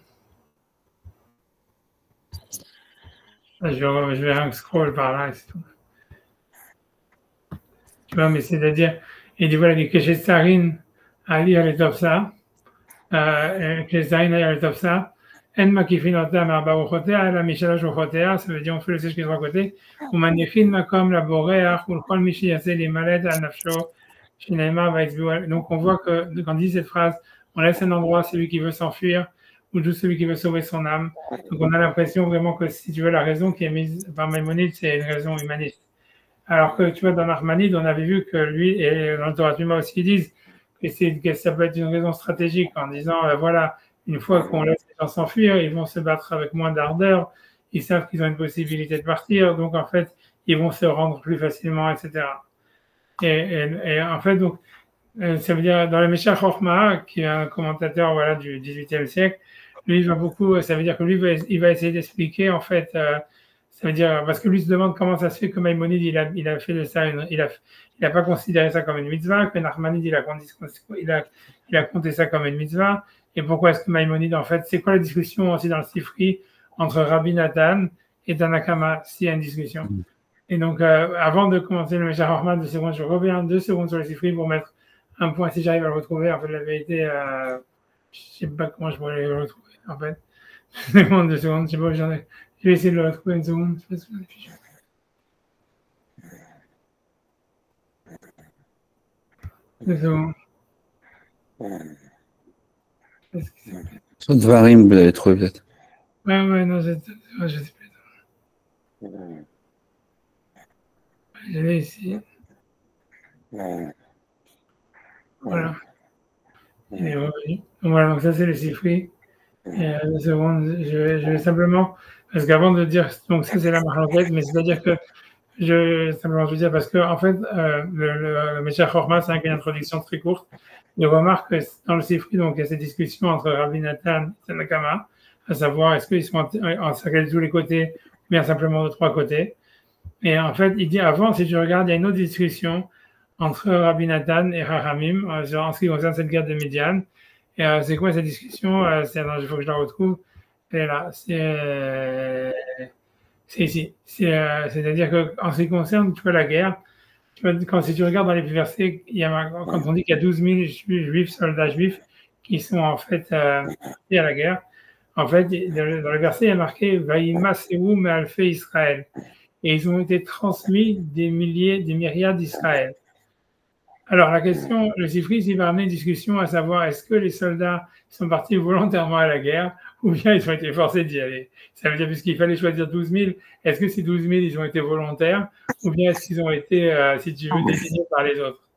Je vais un scroll par là, c'est tout. Tu vois, mais c'est-à-dire, il dit voilà, il dit que chez Sarine, à lire les Topsa, que chez Sarine, à lire les Topsa, En makifin otam arba rochotea, la mishalosh rochotea, ça veut dire on fait le sèche qui est de trois côtés, ou manichin makom la boreach, ou le kol mishi yase les malades al nafsho, shinema va exbuel. Donc on voit que quand on dit cette phrase, on laisse un endroit à celui qui veut s'enfuir, ou juste celui qui veut sauver son âme. Donc on a l'impression vraiment que si tu veux, la raison qui est mise par Maïmonide, c'est une raison humaniste. Alors que tu vois, dans Nachmanide, on avait vu que lui, et dans le Torah Tmima aussi, ils disent que ça peut être une raison stratégique en disant, voilà, une fois qu'on laisse les gens s'enfuir, ils vont se battre avec moins d'ardeur, ils savent qu'ils ont une possibilité de partir, donc en fait, ils vont se rendre plus facilement, etc. Et en fait, donc, ça veut dire, dans le Meshach Chochma, qui est un commentateur voilà, du XVIIIe siècle, lui, il va beaucoup, ça veut dire que lui, il va essayer d'expliquer, en fait, ça veut dire, parce que lui se demande comment ça se fait que Maïmonide, il a fait de ça, il a pas considéré ça comme une mitzvah, que Nachmanide, il a compté ça comme une mitzvah, et pourquoi est-ce que Maïmonide, en fait, c'est quoi la discussion aussi dans le Sifri entre Rabbi Nathan et Tanakama, s'il y a une discussion. Et donc, avant de commencer le Meshach Chochma, 2 secondes, je reviens 2 secondes sur le Sifri pour mettre un point, si j'arrive à le retrouver. En fait, la vérité, je sais pas comment je pourrais le retrouver, en fait. 2 secondes, je sais pas, je vais essayer de le retrouver 1 seconde. Deux secondes. Sur Dvarim, vous l'avez trouvé peut-être. Ouais, non, je sais plus. Je l'ai ici. Voilà. Il est revenu. Voilà, donc ça, c'est le Sifri. 2 secondes, je vais simplement, parce qu'avant de dire, donc ça, c'est la marloquette, mais c'est-à-dire que simplement, je veux dire, parce que, en fait, le Meshach Chochma, c'est une introduction très courte. Il remarque que dans le Sifri, donc, il y a cette discussion entre Rabbi Nathan et Tanakama, à savoir, est-ce qu'ils sont encerclés de tous les côtés, ou bien simplement de 3 côtés. Et en fait, il dit avant, si tu regardes, il y a une autre discussion entre Rabbi Nathan et Chachamim, en ce qui concerne cette guerre de Midian. Et c'est quoi cette discussion? Il faut que je la retrouve. Elle est là. C'est ici. C'est-à-dire qu'en ce qui concerne, tu vois, la guerre, tu vois, si tu regardes dans les versets, quand on dit qu'il y a 12 000 juifs, soldats juifs, qui sont en fait à la guerre, en fait, dans le verset, il y a marqué Vaïmaseu me'alfei Israël. Et ils ont été transmis des myriades d'Israël. Alors la question, le Sifri, il va amener une discussion à savoir est-ce que les soldats sont partis volontairement à la guerre ou bien ils ont été forcés d'y aller. Ça veut dire puisqu'il fallait choisir 12 000, est-ce que ces 12 000 ils ont été volontaires ou bien est-ce qu'ils ont été, si tu veux, désignés par les autres.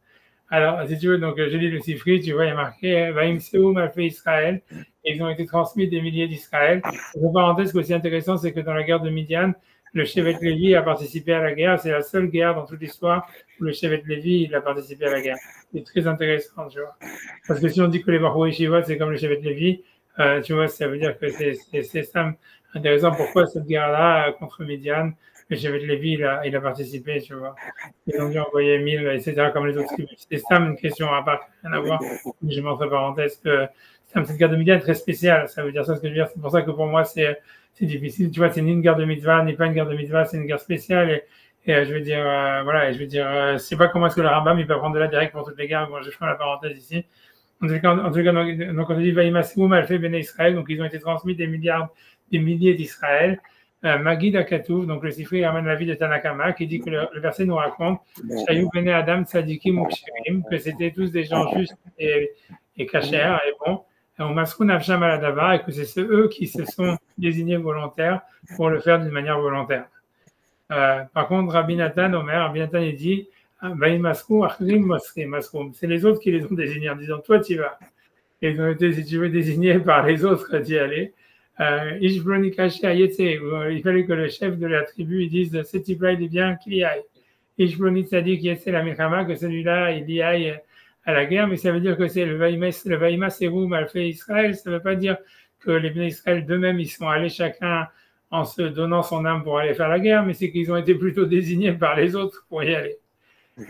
Alors si tu veux, donc je lis le Sifri, tu vois, il y a marqué Vaïmseu me'alfei Israël et ils ont été transmis des milliers d'Israël. En parenthèse, ce qui est aussi intéressant, c'est que dans la guerre de Midian, le Shevet Lévi a participé à la guerre. C'est la seule guerre dans toute l'histoire où le Shevet Lévi il a participé à la guerre. C'est très intéressant, tu vois. Parce que si on dit que les Bahou Yeshivot, c'est comme le Shevet Lévi, tu vois, ça veut dire que c'est ça intéressant. Pourquoi cette guerre-là contre Midian, le Shevet Lévi, il a participé, tu vois. Ils ont dû envoyer 1000, etc., comme les autres tribus. C'est ça une question à part, rien à voir. Je mets entre parenthèses que cette guerre de Midian est très spéciale. Ça veut dire ça, ce que je veux dire. C'est pour ça que pour moi, c'est difficile, tu vois, c'est ni une guerre de mitzvah, ni pas une guerre de mitzvah, c'est une guerre spéciale. Et je veux dire, voilà, et je veux dire, je sais pas comment est-ce que le Rambam, il peut prendre de là direct pour toutes les guerres. Bon, je ferai la parenthèse ici. En tout cas, donc on dit, Vaïmaseu me'alfei Béné Israël, donc ils ont été transmis des milliers d'Israël. Magid Akatouf, donc le Sifri ramène la vie de Tanakama, qui dit que le verset nous raconte Shayou Bene Adam Tzadikim Ukshirim, que c'était tous des gens justes et cachers et bons, et que c'est eux qui se sont désignés volontaires pour le faire d'une manière volontaire. Par contre, Rabbi Nathan il dit c'est les autres qui les ont désignés en disant toi tu y vas. Et ils ont été, si tu veux, désignés par les autres d'y aller. Il fallait que le chef de la tribu il dise ce type-là il est bien qu'il y aille. Que celui-là il y aille à la guerre, mais ça veut dire que c'est le Vaïma Seroum Alfé Israël. Ça ne veut pas dire que les Bnei Israël d'eux-mêmes ils sont allés chacun en se donnant son âme pour aller faire la guerre, mais c'est qu'ils ont été plutôt désignés par les autres pour y aller.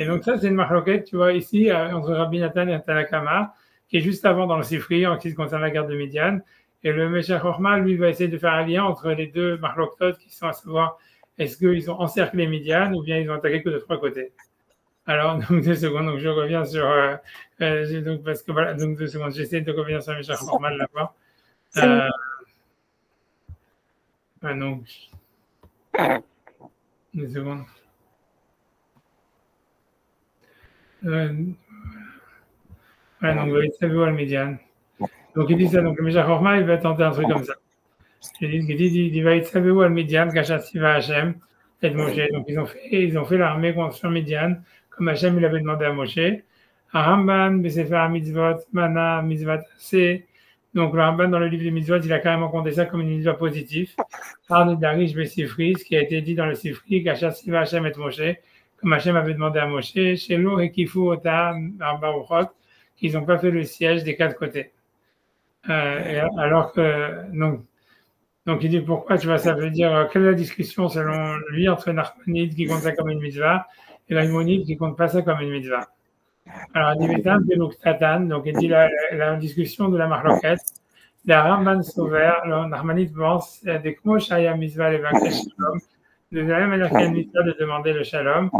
Et donc ça c'est une marloquette, tu vois, ici entre Rabbi Nathan et Tanakama, qui est juste avant dans le Sifri en ce qui concerne la guerre de Midian. Et le Meshach Chochma, lui, va essayer de faire un lien entre les deux marloktot qui sont à savoir est-ce qu'ils ont encerclé Midian ou bien ils ont attaqué que de 3 côtés. Alors, donc 2 secondes, donc je reviens sur. Donc, parce que voilà, donc 2 secondes, j'essaie de revenir sur Meshach Chochma là-bas. Donc. 2 secondes. Voilà, donc vous savez où le Midian. Donc il dit ça, donc le Meshach Chochma, il va tenter un truc comme ça. Il dit il va être savé où le Midian, Kachatziva Hachem, et Moshe. Donc ils ont fait l'armée contre Midian, comme Hachem il avait demandé à Moshe. Ramban, Besefer Mitzvot, Mana, Mitzvot C. Donc le Ramban dans le livre des Mitzvot, il a carrément compté ça comme une mitzvah positive. Arne Darish Besifri, ce qui a été dit dans le Sifri, Kachatziva Hachem et Moshe, comme Hachem avait demandé à Moshe, Shelo Hekifu Ota Baruchot, qu'ils n'ont pas fait le siège des 4 côtés. Alors que, donc il dit pourquoi, tu vois, ça veut dire, quelle est la discussion selon lui entre Nachmanide qui compte ça comme une mitzvah et Maïmonide qui compte pas ça comme une mitzvah. Alors, il dit, donc il dit la discussion de la marloquette, la Ramban Sauver, le Nachmanide pense, des Kmo Shaya mitzvah les Shalom, de la même manière qu'il y a une mitzvah de demander le Shalom,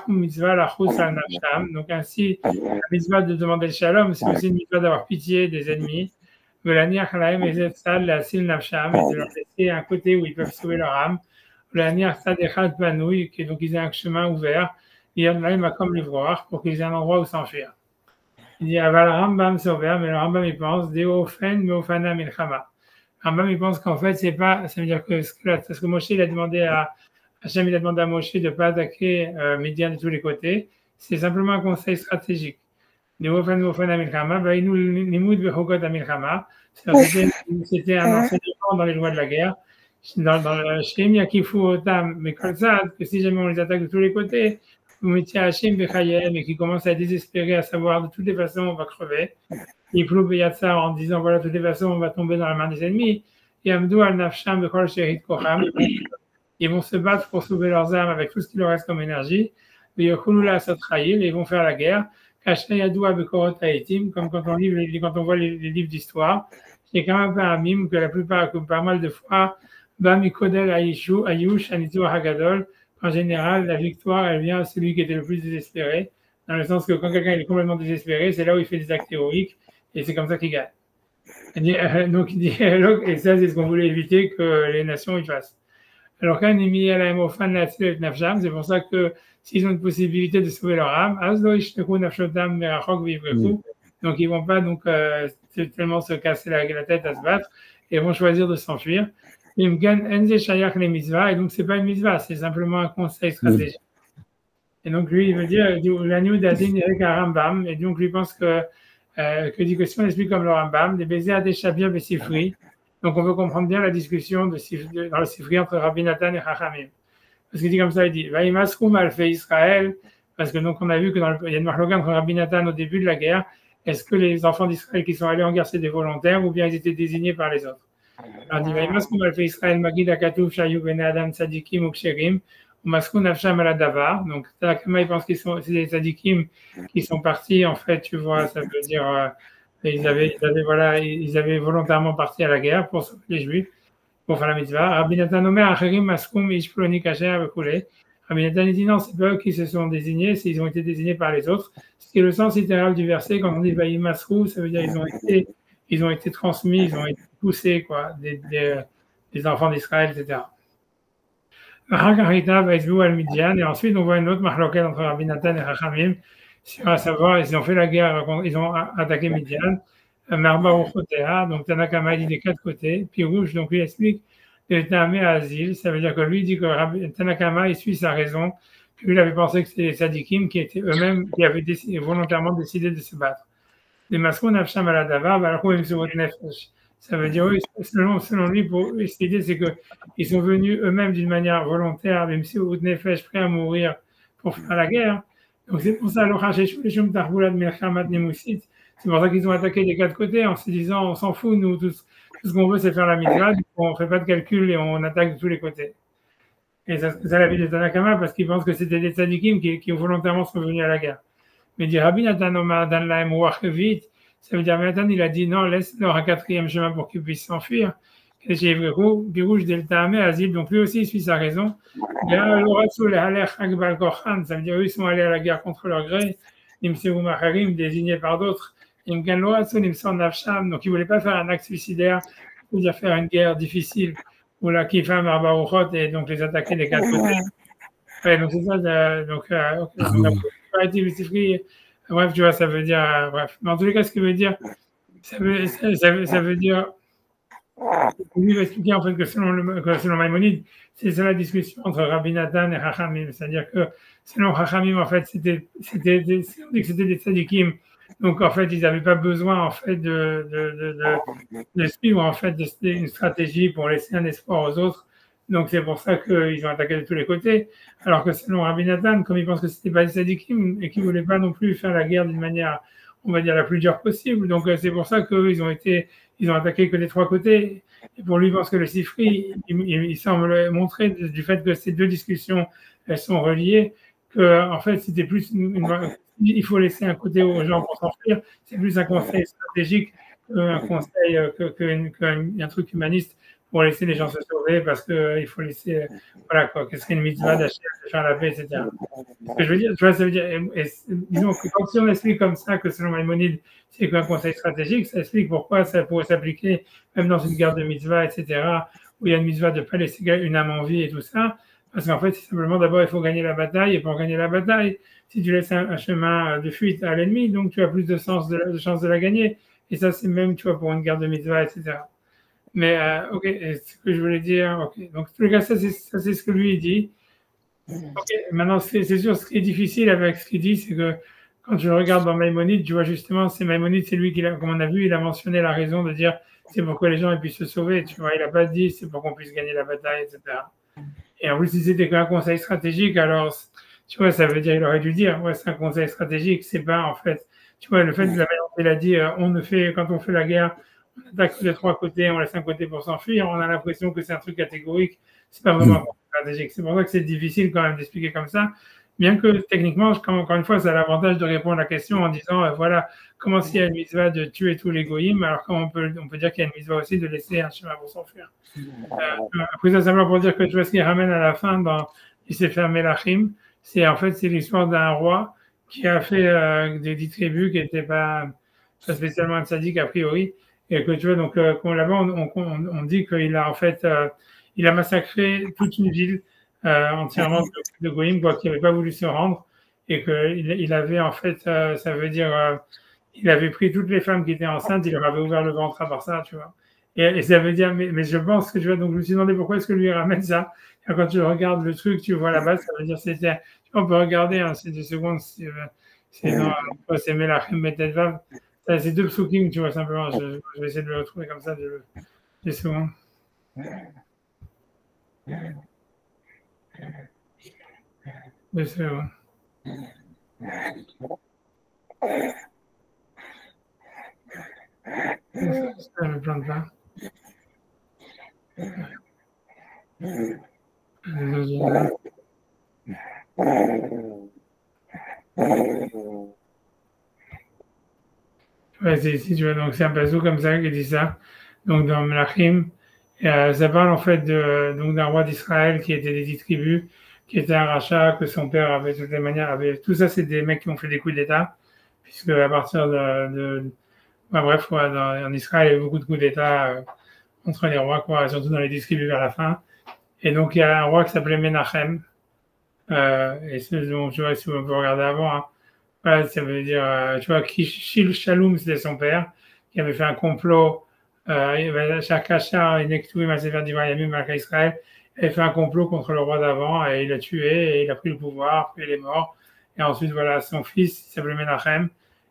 mitzvah la al nafsham, donc ainsi, la mitzvah de demander le Shalom, c'est aussi une mitzvah d'avoir pitié des ennemis. Et de leur laisser un côté où ils peuvent sauver leur âme. Donc ils aient un chemin ouvert. Comme l'ivroir pour qu'ils aient un endroit où s'enfuir. Il dit Aval Rambam c'est ouvert, mais le Rambam il pense Deofen Meofana Milchama. Rambam il pense qu'en fait c'est pas, ça veut dire que ce que Moshe il a demandé à Hachem, il a demandé à Moshe de ne pas attaquer Midian de tous les côtés. C'est simplement un conseil stratégique. C'était un enseignement dans les lois de la guerre. Dans le Shem Yakifu Otam, mais comme ça, que si jamais on les attaque de tous les côtés, vous mettiez Hachem Bechayem et qui commence à désespérer, à savoir de toutes les façons on va crever. Il ploube Yatsar en disant voilà, de toutes les façons on va tomber dans la main des ennemis. Et Amdou al Nafsham Bechol Sherit Kocham. Ils vont se battre pour sauver leurs âmes avec tout ce qui leur reste comme énergie. Et ils vont faire la guerre. Comme quand on voit les livres d'histoire, c'est quand même pas un mime que pas mal de fois, en général, la victoire, elle vient à celui qui était le plus désespéré, dans le sens que quand quelqu'un est complètement désespéré, c'est là où il fait des actes héroïques, et c'est comme ça qu'il gagne. Donc il dit, et ça c'est ce qu'on voulait éviter que les nations y fassent. Alors quand il est à la MOFAN, c'est pour ça que s'ils ont une possibilité de sauver leur âme, donc ils vont pas tellement se casser la tête à se battre et vont choisir de s'enfuir. Et donc c'est pas une mitzvah, c'est simplement un conseil stratégique. Et donc lui il veut dire l'agneau d'Adin Eric Rambam, et donc lui pense que dit que si on explique comme le Rambam, des baisers à des chabir et sifri, donc on veut comprendre bien la discussion dans le sifri entre Rabbi Nathan et Chachamim. Parce qu'il dit comme ça, il dit Vaïmasroum Alfé Israël, parce que donc on a vu que il y a une marloquette entre Rabbi Nathan au début de la guerre. Est-ce que les enfants d'Israël qui sont allés en guerre c'est des volontaires ou bien ils étaient désignés par les autres? Alors il dit Vaïmasroum Alfé Israël Magid Akatouf Shayou Bene Adam Tzadikim Uksherim Umasroum Nafsham Aladava. Donc Tanakama il pense qu'ils sont c'est des Tzadikim qui sont partis en fait, tu vois, ça veut dire ils avaient volontairement parti à la guerre pour sauver les Juifs. Pour faire la mitzvah. Rabbi Nathan Omer, Acherim, Maskoum, Ishploni, Kacher, avec Rabbi Nathan dit non, c'est pas eux qui se sont désignés, ils ont été désignés par les autres. Ce qui est le sens littéral du verset, quand on dit Vaïm Masrou, ça veut dire ils ont été transmis, ils ont été poussés, quoi, des enfants d'Israël, etc. Et ensuite, on voit une autre marloquette entre Rabbi Nathan et Chachamim, à savoir, ils ont fait la guerre, ils ont attaqué Midian, Marbaruchotea, donc Tanakama dit des quatre côtés, puis Rouge, donc lui explique qu'il était amené à Asile, ça veut dire que lui dit que Tanakama, il suit sa raison, que lui, il avait pensé que c'était les Sadikim qui étaient eux-mêmes, qui avaient volontairement décidé de se battre. Les Masroun Afsham Aladavar, ça veut dire, selon lui, pour eux, l'idée, c'est qu'ils sont venus eux-mêmes d'une manière volontaire, même si au Nefesh, prêts à mourir pour faire la guerre. Donc, c'est pour ça, c'est pour ça qu'ils ont attaqué des quatre côtés en se disant, on s'en fout, nous, tout ce qu'on veut, c'est faire la mitzvah, on ne fait pas de calcul et on attaque de tous les côtés. Et ça, c'est l'avis de Tanakama parce qu'ils pensent que c'était des tzadikim qui volontairement sont venus à la guerre. Mais dit Rabbi Nathan Omar Dan Laem Wachevit, ça veut dire Nathan, il a dit non, laisse-leur un quatrième chemin pour qu'ils puissent s'enfuir. Pirouge Delta Amé Azil, donc lui aussi il suit sa raison. Ça veut dire eux ils sont allés à la guerre contre leur gré. Nimseu Maharim, désignés par d'autres. Donc ils ne voulaient pas faire un acte suicidaire, c'est-à-dire faire une guerre difficile où la Kifam Arbarouchot et donc les attaquer des quatre côtés. Ouais, donc c'est ça, bref, tu vois, ça veut dire, bref. Mais en tous les cas, ce que veut dire, ça veut dire, lui va expliquer en fait que selon Maïmonide, c'est ça la discussion entre Rabbi Nathan et Chachamim. C'est-à-dire que selon Chachamim, en fait, on dit que c'était des tzadikim. Donc, en fait, ils n'avaient pas besoin, en fait, de suivre, en fait, une stratégie pour laisser un espoir aux autres. Donc, c'est pour ça qu'ils ont attaqué de tous les côtés. Alors que selon Rabbi Nathan, comme ils pensent que c'était pas des tzadikim et qu'ils voulaient pas non plus faire la guerre d'une manière, on va dire, la plus dure possible. Donc, c'est pour ça qu'ils ont attaqué que des trois côtés. Et pour lui, il pense que le Sifri, il semble montrer du fait que ces deux discussions, elles sont reliées, que, en fait, c'était plus il faut laisser un côté aux gens pour s'enfuir. C'est plus un conseil stratégique qu'un conseil, qu'un truc humaniste pour laisser les gens se sauver parce qu'il faut laisser, voilà quoi, qu'est-ce qu'une mitzvah d'acheter, de faire la paix, etc. Ce que je veux dire, tu vois, ça veut dire, disons que quand on explique comme ça que selon Maïmonide, c'est qu'un conseil stratégique, ça explique pourquoi ça pourrait s'appliquer même dans une guerre de mitzvah, etc., où il y a une mitzvah de ne pas laisser une âme en vie et tout ça, parce qu'en fait, c'est simplement d'abord, il faut gagner la bataille, et pour gagner la bataille, si tu laisses un chemin de fuite à l'ennemi, donc tu as plus de chances de la gagner, et ça, c'est même, tu vois, pour une guerre de mitzvah, etc. Mais, ok, ce que je voulais dire, ok. Donc, en tout cas, ça, c'est ce que lui, il dit. Ok, maintenant, c'est sûr, ce qui est difficile avec ce qu'il dit, c'est que quand tu regardes dans Maïmonide, tu vois justement, c'est Maïmonide, c'est lui qui, comme on a vu, il a mentionné la raison de dire c'est pour que les gens puissent se sauver, tu vois, il n'a pas dit c'est pour qu'on puisse gagner la bataille, etc. Et en plus, si c'était qu'un conseil stratégique, alors, tu vois, ça veut dire, il aurait dû dire, ouais, c'est un conseil stratégique, c'est pas, en fait, tu vois, le fait de la manière dont il a dit, quand on fait la guerre, on attaque des trois côtés, on laisse un côté pour s'enfuir, on a l'impression que c'est un truc catégorique, c'est pas vraiment un conseil stratégique. C'est pour ça que c'est difficile quand même d'expliquer comme ça, bien que techniquement, encore une fois, ça a l'avantage de répondre à la question en disant, voilà, comment s'il y a une mitzvah de tuer tous les goïms, alors comment on peut dire qu'il y a une mitzvah aussi de laisser un chemin pour s'enfuir. Après ça, simplement pour dire que tu vois ce qu'il ramène à la fin dans il s'est fait Melachim, c'est l'histoire d'un roi qui a fait des tribus qui n'étaient pas spécialement un tzaddik a priori, et que tu vois, donc là-bas, on dit qu'il a en fait, il a massacré toute une ville entièrement de goïms, qui n'avaient pas voulu se rendre, et qu'il avait en fait, ça veut dire, il avait pris toutes les femmes qui étaient enceintes, il leur avait ouvert le ventre à part ça, tu vois. Et ça veut dire, mais je pense que tu vois, donc je me suis demandé pourquoi est-ce que lui ramène ça. Et quand tu regardes le truc, tu vois là-bas, ça veut dire c'était, on peut regarder, hein, c'est 2 secondes, c'est Melachim Betedvav. C'est 2 psukim, tu vois, simplement. Je vais essayer de le retrouver comme ça, 2 secondes. Deux secondes. Ça ne me plante pas. Ouais, c'est ici, tu vois, donc c'est un pasou comme ça qui dit ça. Donc dans Melachim, ça parle en fait donc d'un roi d'Israël qui était des 10 tribus, qui était un rachat, que son père avait de toutes les manières, tout ça, c'est des mecs qui ont fait des coups d'État, puisque à partir bref, en Israël, il y a eu beaucoup de coups d'État entre les rois, quoi, surtout dans les 10 tribus vers la fin. Et donc, il y a un roi qui s'appelait Menachem. Et ce dont, tu vois, si on peut regarder avant, hein, voilà, ça veut dire, tu vois, Shil Shalom, c'était son père, qui avait fait un complot, Shakashar, Nektou, Masefer Divrayamim, Malka Israël, il avait fait un complot contre le roi d'avant, et il l'a tué, et il a pris le pouvoir, puis il est mort. Et ensuite, voilà, son fils, il s'appelait Menachem.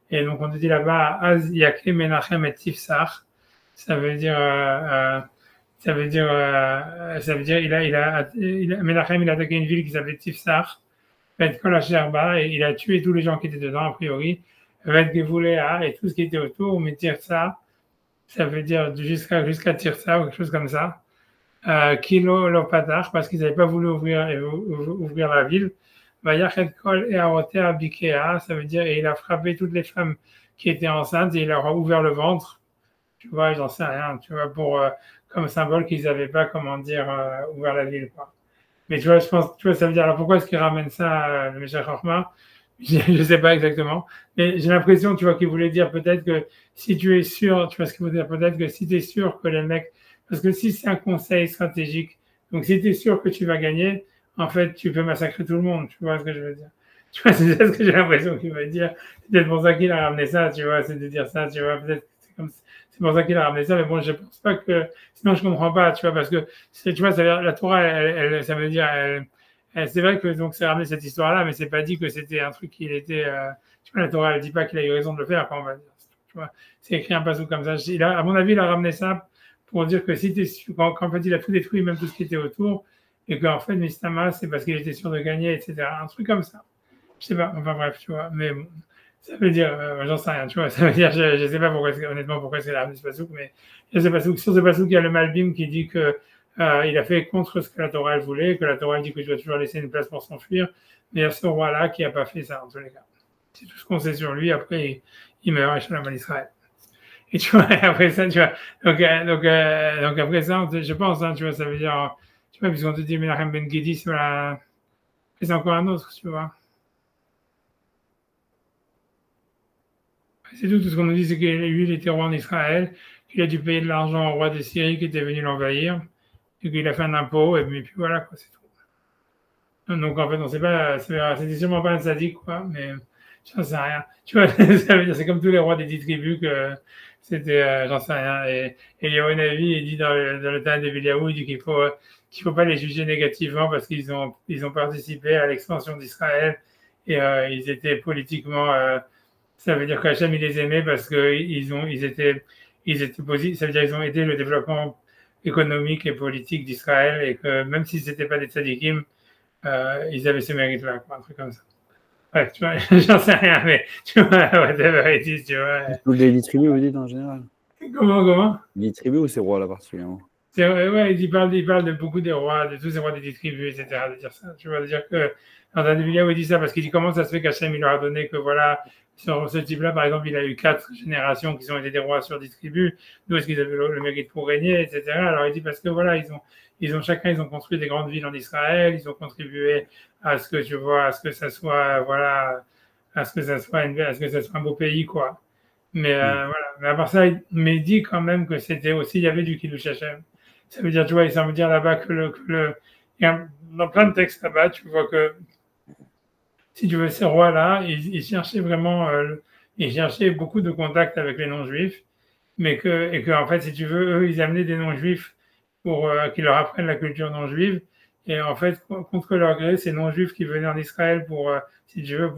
Et donc, on te dit là-bas, Az Yake Menachem et Tifsar. Ça veut dire, Menachem, il a attaqué une ville qui s'appelait Tifsar. Bet Kol Asherba, et il a tué tous les gens qui étaient dedans, a priori. Bet Gevulea, et tout ce qui était autour, mais Tirsa, ça veut dire jusqu'à Tirsa, ou quelque chose comme ça. Kilo Lopatar, parce qu'ils n'avaient pas voulu ouvrir la ville. Vayachet Kol Earotea Bikea, ça veut dire, et il a frappé toutes les femmes qui étaient enceintes, et il leur a ouvert le ventre. Tu vois, j'en sais rien, tu vois, comme symbole qu'ils n'avaient pas, comment dire, ouvert la ville, quoi. Mais tu vois, je pense, tu vois, ça veut dire, alors pourquoi est-ce qu'il ramène ça, le Meshach Chochma? Je ne sais pas exactement. Mais j'ai l'impression, tu vois, qu'il voulait dire peut-être que si tu es sûr, tu vois ce qu'il veut dire, peut-être que si tu es sûr que les mecs, parce que si c'est un conseil stratégique, donc si tu es sûr que tu vas gagner, en fait, tu peux massacrer tout le monde, tu vois ce que je veux dire. Tu vois, c'est ça ce que j'ai l'impression qu'il veut dire. C'est peut-être pour ça qu'il a ramené ça, tu vois, c'est de dire ça, tu vois, peut-être c'est pour ça qu'il a ramené ça, mais bon, je pense pas que, sinon je comprends pas, tu vois, parce que, tu vois, ça veut dire, la Torah, ça veut dire, c'est vrai que donc c'est ramené cette histoire-là, mais c'est pas dit que c'était un truc qu'il était, tu vois, la Torah, elle dit pas qu'il a eu raison de le faire, quand on va dire, tu vois, c'est écrit un passage comme ça. À mon avis, il a ramené ça pour dire que si t'es sûr, quand en fait il a tout détruit, même tout ce qui était autour, et qu'en fait, Mistama, c'est parce qu'il était sûr de gagner, etc. Un truc comme ça. Je sais pas, enfin bref, tu vois, mais bon. Ça veut dire, j'en sais rien, tu vois, ça veut dire, je ne sais pas pourquoi, honnêtement, pourquoi c'est la ramené ce pasouk, mais il y a ce pasouk, sur ce pasouk, il y a le Malbim qui dit que il a fait contre ce que la Torah elle voulait, que la Torah dit que tu dois toujours laisser une place pour s'enfuir, mais il y a ce roi-là qui n'a pas fait ça, en tous les cas. C'est tout ce qu'on sait sur lui, après, il meurt à Shalom à Israël. Et tu vois, après ça, tu vois, donc après ça, je pense, hein, tu vois, ça veut dire, tu vois, puisqu'on te dit Menachem Ben Gedi, c'est encore un autre, tu vois. C'est tout ce qu'on nous dit, c'est que lui, il était roi en Israël, qu'il a dû payer de l'argent au roi de Syrie qui était venu l'envahir, et qu'il a fait un impôt, et puis voilà, quoi, c'est tout. Donc en fait, on sait pas, c'était sûrement pas un sadique, quoi, mais j'en sais rien. Tu vois, ça veut dire, c'est comme tous les rois des 10 tribus que c'était, j'en sais rien. Et Yehonavi, il dit dans le Tana de Biliaou, il dit qu'il faut pas les juger négativement parce qu'ils ont participé à l'expansion d'Israël et ils étaient politiquement ça veut dire qu'Hachem, il les aimait parce qu'ils étaient positifs, ça veut dire qu'ils ont aidé le développement économique et politique d'Israël et que même s'ils n'étaient pas des tzadikim, ils avaient ce mérite-là, un truc comme ça. Ouais, tu vois, j'en sais rien, mais tu vois, whatever it is, tu vois. Vous les distribuez, vous dites, en général? Comment? Les distribuez ou ces rois-là particulièrement? Ouais, il parle de beaucoup des rois, de tous ces rois des tribus, etc., de dire ça. Tu vois, de dire que, dans un vidéo, il dit ça parce qu'il dit comment ça se fait qu'Hachem, il leur a donné que voilà, sur ce type-là, par exemple, il a eu 4 générations qui ont été des rois sur 10 tribus, d'où est-ce qu'ils avaient le mérite pour régner, etc. Alors il dit parce que voilà, chacun, ils ont construit des grandes villes en Israël, ils ont contribué à ce que, tu vois, à ce que ça soit, voilà, à ce que ça soit un beau pays, quoi. Mais voilà, mais à part ça, il dit quand même que c'était aussi, il y avait du Kiddush Hashem. Ça veut dire, tu vois, il semble dire là-bas dans plein de textes là-bas, tu vois que si tu veux, ces rois-là, ils cherchaient vraiment, ils cherchaient beaucoup de contacts avec les non-juifs, et que, en fait, si tu veux, eux, ils amenaient des non-juifs pour qu'ils leur apprennent la culture non-juive. Et en fait, contre leur gré, ces non-juifs qui venaient en Israël si tu veux,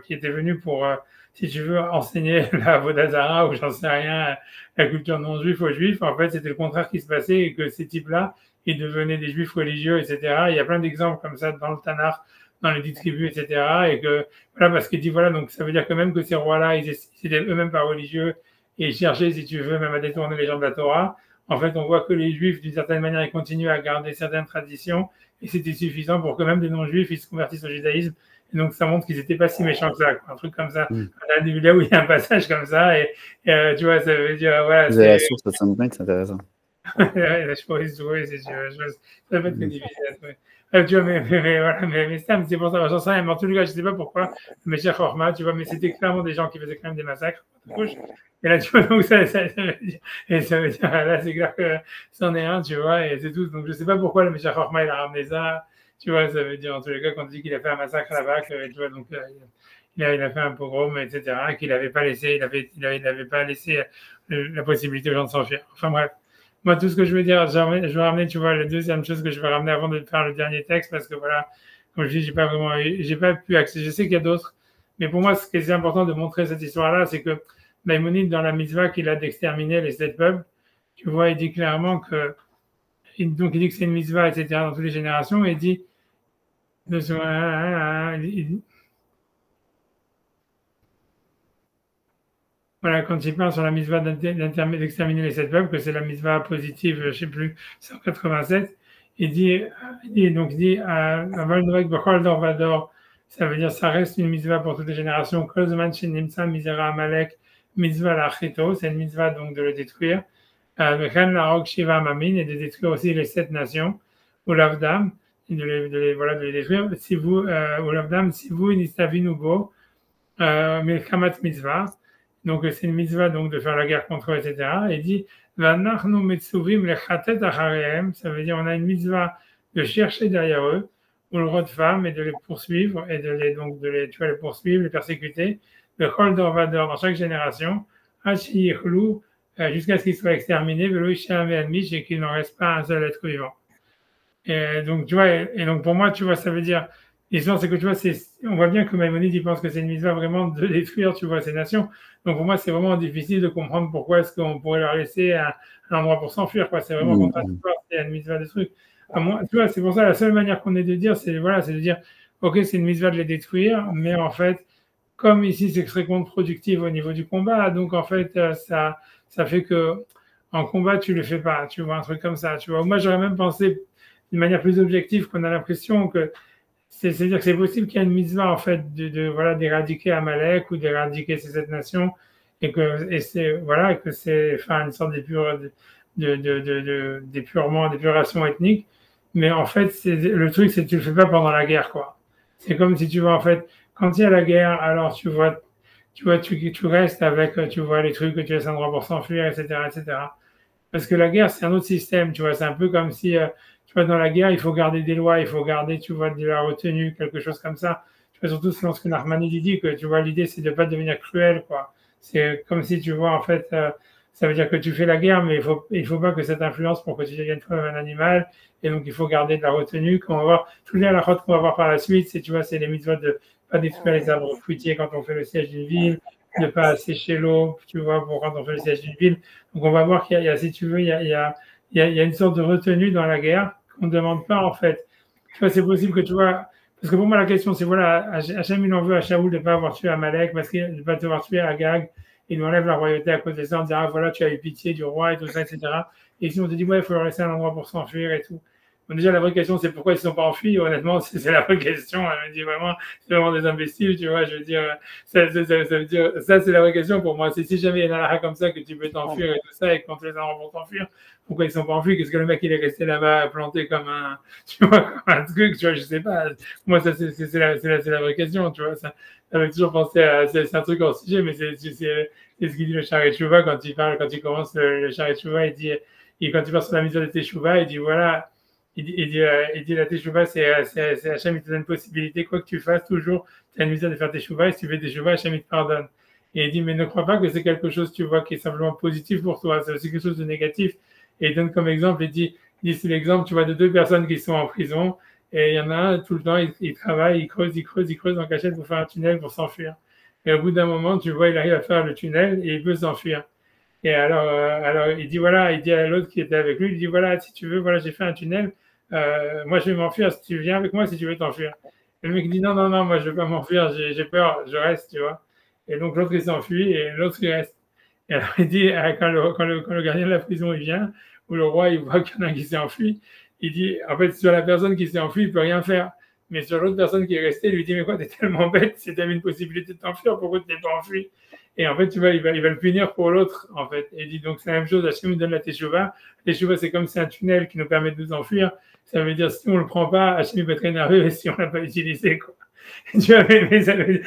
qui étaient venus pour, si tu veux, enseigner la Vodazara ou j'en sais rien, la culture non-juive aux juifs, en fait, c'était le contraire qui se passait et que ces types-là, ils devenaient des juifs religieux, etc. Il y a plein d'exemples comme ça dans le Tanakh, dans les 10 tribus, etc. Et que, voilà, parce qu'il dit, voilà, donc ça veut dire que même que ces rois-là, ils étaient eux-mêmes pas religieux et ils cherchaient, si tu veux, même à détourner les gens de la Torah. En fait, on voit que les juifs, d'une certaine manière, ils continuent à garder certaines traditions et c'était suffisant pour que même des non-juifs, ils se convertissent au judaïsme. Et donc, ça montre qu'ils n'étaient pas si méchants que ça, quoi. Un truc comme ça. Là où il y a un passage comme ça, et tu vois, ça veut dire, voilà. Vous avez la source à Saint-Denis, c'est intéressant. Là, je pourrais se jouer, si tu veux. Ça peut être difficile à trouver. Tu vois, voilà, mais Stam, c'est pour ça, j'en sais rien, mais en tout cas, je ne sais pas pourquoi, mais cher Horma, tu vois, mais c'était clairement des gens qui faisaient quand même des massacres. Et là, tu vois, donc ça veut dire, et ça veut dire, là, c'est clair que c'en est un, tu vois, et c'est tout. Donc, je ne sais pas pourquoi le Meshach Horma, il a ramené ça, tu vois, ça veut dire, en tous les cas, quand on dit qu'il a fait un massacre là-bas, tu vois, donc, il a fait un pogrom, etc., qu'il n'avait pas laissé, il avait pas laissé la possibilité aux gens de s'enfuir. Enfin, bref. Moi, tout ce que je veux dire, je vais ramener, tu vois, la deuxième chose que je vais ramener avant de faire le dernier texte, parce que voilà, comme je dis, j'ai pas pu accéder. Je sais qu'il y a d'autres, mais pour moi, ce qui est important de montrer cette histoire-là, c'est que Maïmonide, dans la mitzvah qu'il a d'exterminer les sept peuples, tu vois, il dit clairement que, donc il dit que c'est une mitzvah, etc., dans toutes les générations, et il dit, voilà, quand il parle sur la mitzvah d'exterminer les sept peuples, que c'est la mitzvah positive, je ne sais plus, 187, il dit, Aval Novek Bechol Dor Vador, ça veut dire, ça reste une mitzvah pour toutes les générations, Kolzman Shinimsa Misera Amalek, mitzvah Lachito, c'est une mitzvah donc de le détruire, Mechen Larok Shiva Mamin, et de détruire aussi les sept nations, Ulavdam, voilà, de les détruire, si vous, Ulavdam, si vous, Nistavinubo, Milkamat Mitzvah, donc c'est une mitzvah donc de faire la guerre contre eux, etc. Et il dit ça veut dire on a une mitzvah de chercher derrière eux, ou le roi de femmes, et de les poursuivre, et tu vois, les poursuivre, les persécuter, le Chol Dorvador dans chaque génération, jusqu'à ce qu'ils soient exterminés, et qu'il n'en reste pas un seul être vivant. Et donc, tu vois, et donc pour moi, tu vois, ça veut dire, l'histoire, c'est que tu vois, on voit bien que Maïmonide, il pense que c'est une mitzvah vraiment de détruire, tu vois, ces nations. Donc pour moi, c'est vraiment difficile de comprendre pourquoi est-ce qu'on pourrait leur laisser un endroit pour s'enfuir, quoi. C'est vraiment contradictoire, c'est une mitzvah de truc. Tu vois, c'est pour ça, la seule manière qu'on ait de dire, c'est de dire, ok, c'est une mitzvah de les détruire, mais en fait, comme ici, c'est très contre-productif au niveau du combat, donc en fait, ça fait que en combat, tu le fais pas, tu vois, un truc comme ça, tu vois. Moi, j'aurais même pensé d'une manière plus objective qu'on a l'impression que c'est-à-dire que c'est possible qu'il y ait une mitzvah en fait voilà d'éradiquer Amalek ou d'éradiquer ces sept nations que c'est enfin une sorte d'épuration ethnique, mais en fait le truc c'est que tu le fais pas pendant la guerre quoi. C'est comme si tu vois en fait quand il y a la guerre alors tu restes avec tu vois les trucs que tu laisses un endroit pour s'enfuir etc. Parce que la guerre, c'est un autre système, tu vois. C'est un peu comme si, tu vois, dans la guerre, il faut garder des lois, il faut garder, tu vois, de la retenue, quelque chose comme ça. Tu vois, surtout selon ce que Narmanidi dit, que, tu vois, l'idée, c'est de ne pas devenir cruel, quoi. C'est comme si, tu vois, en fait, ça veut dire que tu fais la guerre, mais il faut pas que ça t'influence pour que tu deviennes toi un animal. Et donc, il faut garder de la retenue. Qu'on va voir, tous les halakhot qu'on va voir par la suite, c'est, tu vois, c'est les mitzvot de pas détruire les arbres fruitiers quand on fait le siège d'une ville, de pas assécher l'eau, tu vois, pour quand on fait le siège d'une ville. Donc, on va voir qu'il y a, si tu veux, il y a une sorte de retenue dans la guerre qu'on ne demande pas, en fait. Tu vois, c'est possible que tu vois, parce que pour moi, la question, c'est voilà, Hachem, il en veut à Shaoul de ne pas avoir tué Amalek, parce qu'il de ne pas avoir tué Agag, il nous enlève la royauté à cause de ça, on dit, ah, voilà, tu as eu pitié du roi et tout ça, etc. Et si on te dit, ouais, il faut leur laisser un endroit pour s'enfuir et tout. Bon, déjà, la vraie question, c'est pourquoi ils ne sont pas enfuis. Honnêtement, c'est la vraie question. Je me dis vraiment, c'est vraiment des imbéciles, tu vois. Je veux dire, ça veut dire, ça, c'est la vraie question pour moi. C'est si jamais il y a un halakha comme ça que tu peux t'enfuir et tout ça, et qu'on te laisse un endroit pour t'enfuir, pourquoi ils ne sont pas enfuis? Qu'est-ce que le mec, il est resté là-bas, planté comme un, tu vois, comme un truc, tu vois, je sais pas. Moi, ça, c'est la vraie question, tu vois. Ça m'a toujours pensé à, c'est un truc hors sujet, mais c'est ce qu'il dit le Sharet Shuvah quand il commence le Sharet Shuvah, il dit, quand il parle sur la mise de Teshuvah, il dit, voilà, il dit la teshuva, c'est Hachem, il te donne une possibilité, quoi que tu fasses, toujours, tu as une misère de faire teshuva, et si tu fais teshuva, Hachem, il te pardonne. Et il dit, mais ne crois pas que c'est quelque chose, tu vois, qui est simplement positif pour toi, c'est aussi quelque chose de négatif. Et il donne comme exemple, il dit c'est l'exemple, tu vois, de deux personnes qui sont en prison, et il y en a un, tout le temps, il travaille, il creuse en cachette pour faire un tunnel pour s'enfuir. Et au bout d'un moment, tu vois, il arrive à faire le tunnel, et il peut s'enfuir. Et alors, il dit, voilà, il dit à l'autre qui était avec lui, il dit, voilà, si tu veux, voilà, j'ai fait un tunnel, moi, je vais m'enfuir si tu viens avec moi, si tu veux t'enfuir. Et le mec dit, non, moi, je ne veux pas m'enfuir, j'ai peur, je reste, tu vois. Et donc, l'autre, il s'enfuit et l'autre, il reste. Et alors, il dit, quand le gardien de la prison, il vient, ou le roi, il voit qu'il y en a un qui s'est enfui, il dit, en fait, sur la personne qui s'est enfuie, il ne peut rien faire. Mais sur l'autre personne qui est restée, il lui dit, mais quoi, t'es tellement bête, si tu avais une possibilité de t'enfuir, pourquoi tu t'es pas enfui? Et en fait, tu vois, il va le punir pour l'autre, en fait. Et il dit donc c'est la même chose, Hachem nous donne la teshuva. La teshuva, c'est comme c'est un tunnel qui nous permet de nous enfuir. Ça veut dire si on le prend pas, Hachem va être énervé si on l'a pas utilisé, quoi. Tu vois, mais ça veut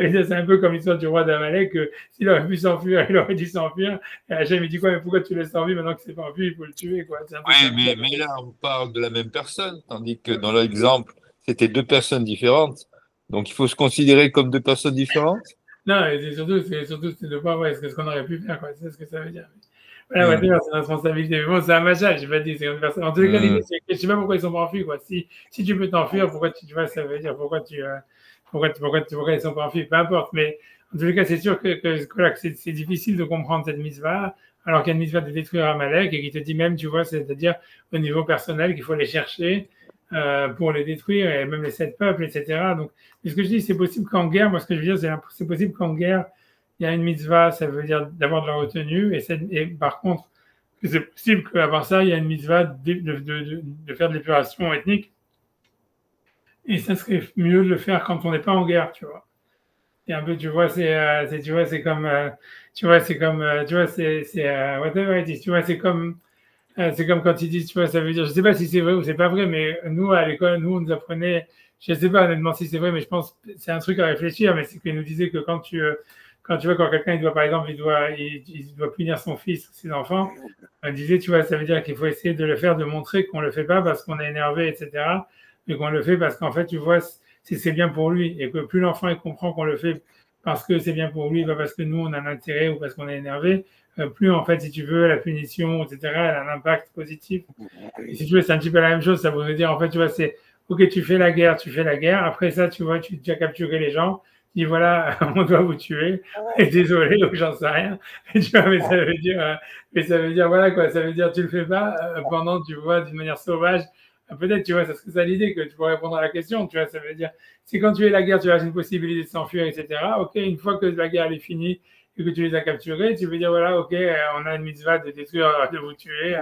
dire, c'est un peu comme l'histoire du roi d'Amalek, que s'il aurait pu s'enfuir, il aurait dû s'enfuir. Et Hachem, il dit quoi, mais pourquoi tu laisses s'enfuir maintenant que c'est pas enfui, il faut le tuer, quoi. C'est un peu Oui, mais là, on parle de la même personne, tandis que dans l'exemple, c'était deux personnes différentes. Donc, il faut se considérer comme deux personnes différentes. Non, et c'est de voir, ouais, ce qu'on aurait pu faire, quoi. C'est ce que ça veut dire. Voilà, ouais, d'ailleurs, c'est une responsabilité. Mais bon, c'est un machal, j'ai pas dit, c'est une personne. En tous les cas, l'idée, c'est que je sais pas pourquoi ils sont pas enfuis, quoi. Si tu peux t'enfuir, pourquoi tu vois, ça veut dire, pourquoi ils sont pas enfuis, peu importe. Mais en tous les cas, c'est sûr voilà, que c'est difficile de comprendre cette mitzvah, alors qu'il y a une mitzvah de détruire Amalek et qui te dit même, tu vois, c'est-à-dire au niveau personnel qu'il faut les chercher, pour les détruire, et même les 7 peuples, etc. Donc, ce que je dis, c'est possible qu'en guerre, moi, ce que je veux dire, c'est possible qu'en guerre, il y a une mitzvah, ça veut dire d'avoir de la retenue, et par contre, c'est possible qu'à part ça, il y a une mitzvah de faire de l'épuration ethnique, et ça serait mieux de le faire quand on n'est pas en guerre, tu vois. Et un peu, tu vois, tu vois, c'est comme, whatever it is, tu vois, c'est comme quand ils disent, tu vois, ça veut dire, je sais pas si c'est vrai ou c'est pas vrai, mais nous, à l'école, nous, on nous apprenait, je sais pas honnêtement si c'est vrai, mais je pense que c'est un truc à réfléchir, mais c'est qu'ils nous disaient que quand tu vois, quand quelqu'un, il doit, par exemple, il doit punir son fils ou ses enfants, on disait, tu vois, ça veut dire qu'il faut essayer de le faire, de montrer qu'on le fait pas parce qu'on est énervé, etc., mais qu'on le fait parce qu'en fait, tu vois, c'est bien pour lui, et que plus l'enfant, il comprend qu'on le fait parce que c'est bien pour lui, pas parce que nous, on a un intérêt ou parce qu'on est énervé, plus en fait, si tu veux, la punition, etc., elle a un impact positif. Et si tu veux, c'est un petit peu la même chose. Ça voudrait dire, en fait, tu vois, c'est OK, tu fais la guerre. Après ça, tu vois, tu as capturé les gens. Tu dis, voilà, on doit vous tuer. Et désolé, donc j'en sais rien. Et tu vois, mais ça veut dire, voilà quoi, ça veut dire, tu le fais pas pendant, tu vois, d'une manière sauvage. Peut-être, tu vois, ça serait ça l'idée que tu pourrais répondre à la question. Tu vois, ça veut dire, si quand tu es la guerre, tu as une possibilité de s'enfuir, etc. OK, une fois que la guerre est finie, et que tu les as capturés, tu veux dire, voilà, OK, on a une mitzvah de détruire, de vous tuer.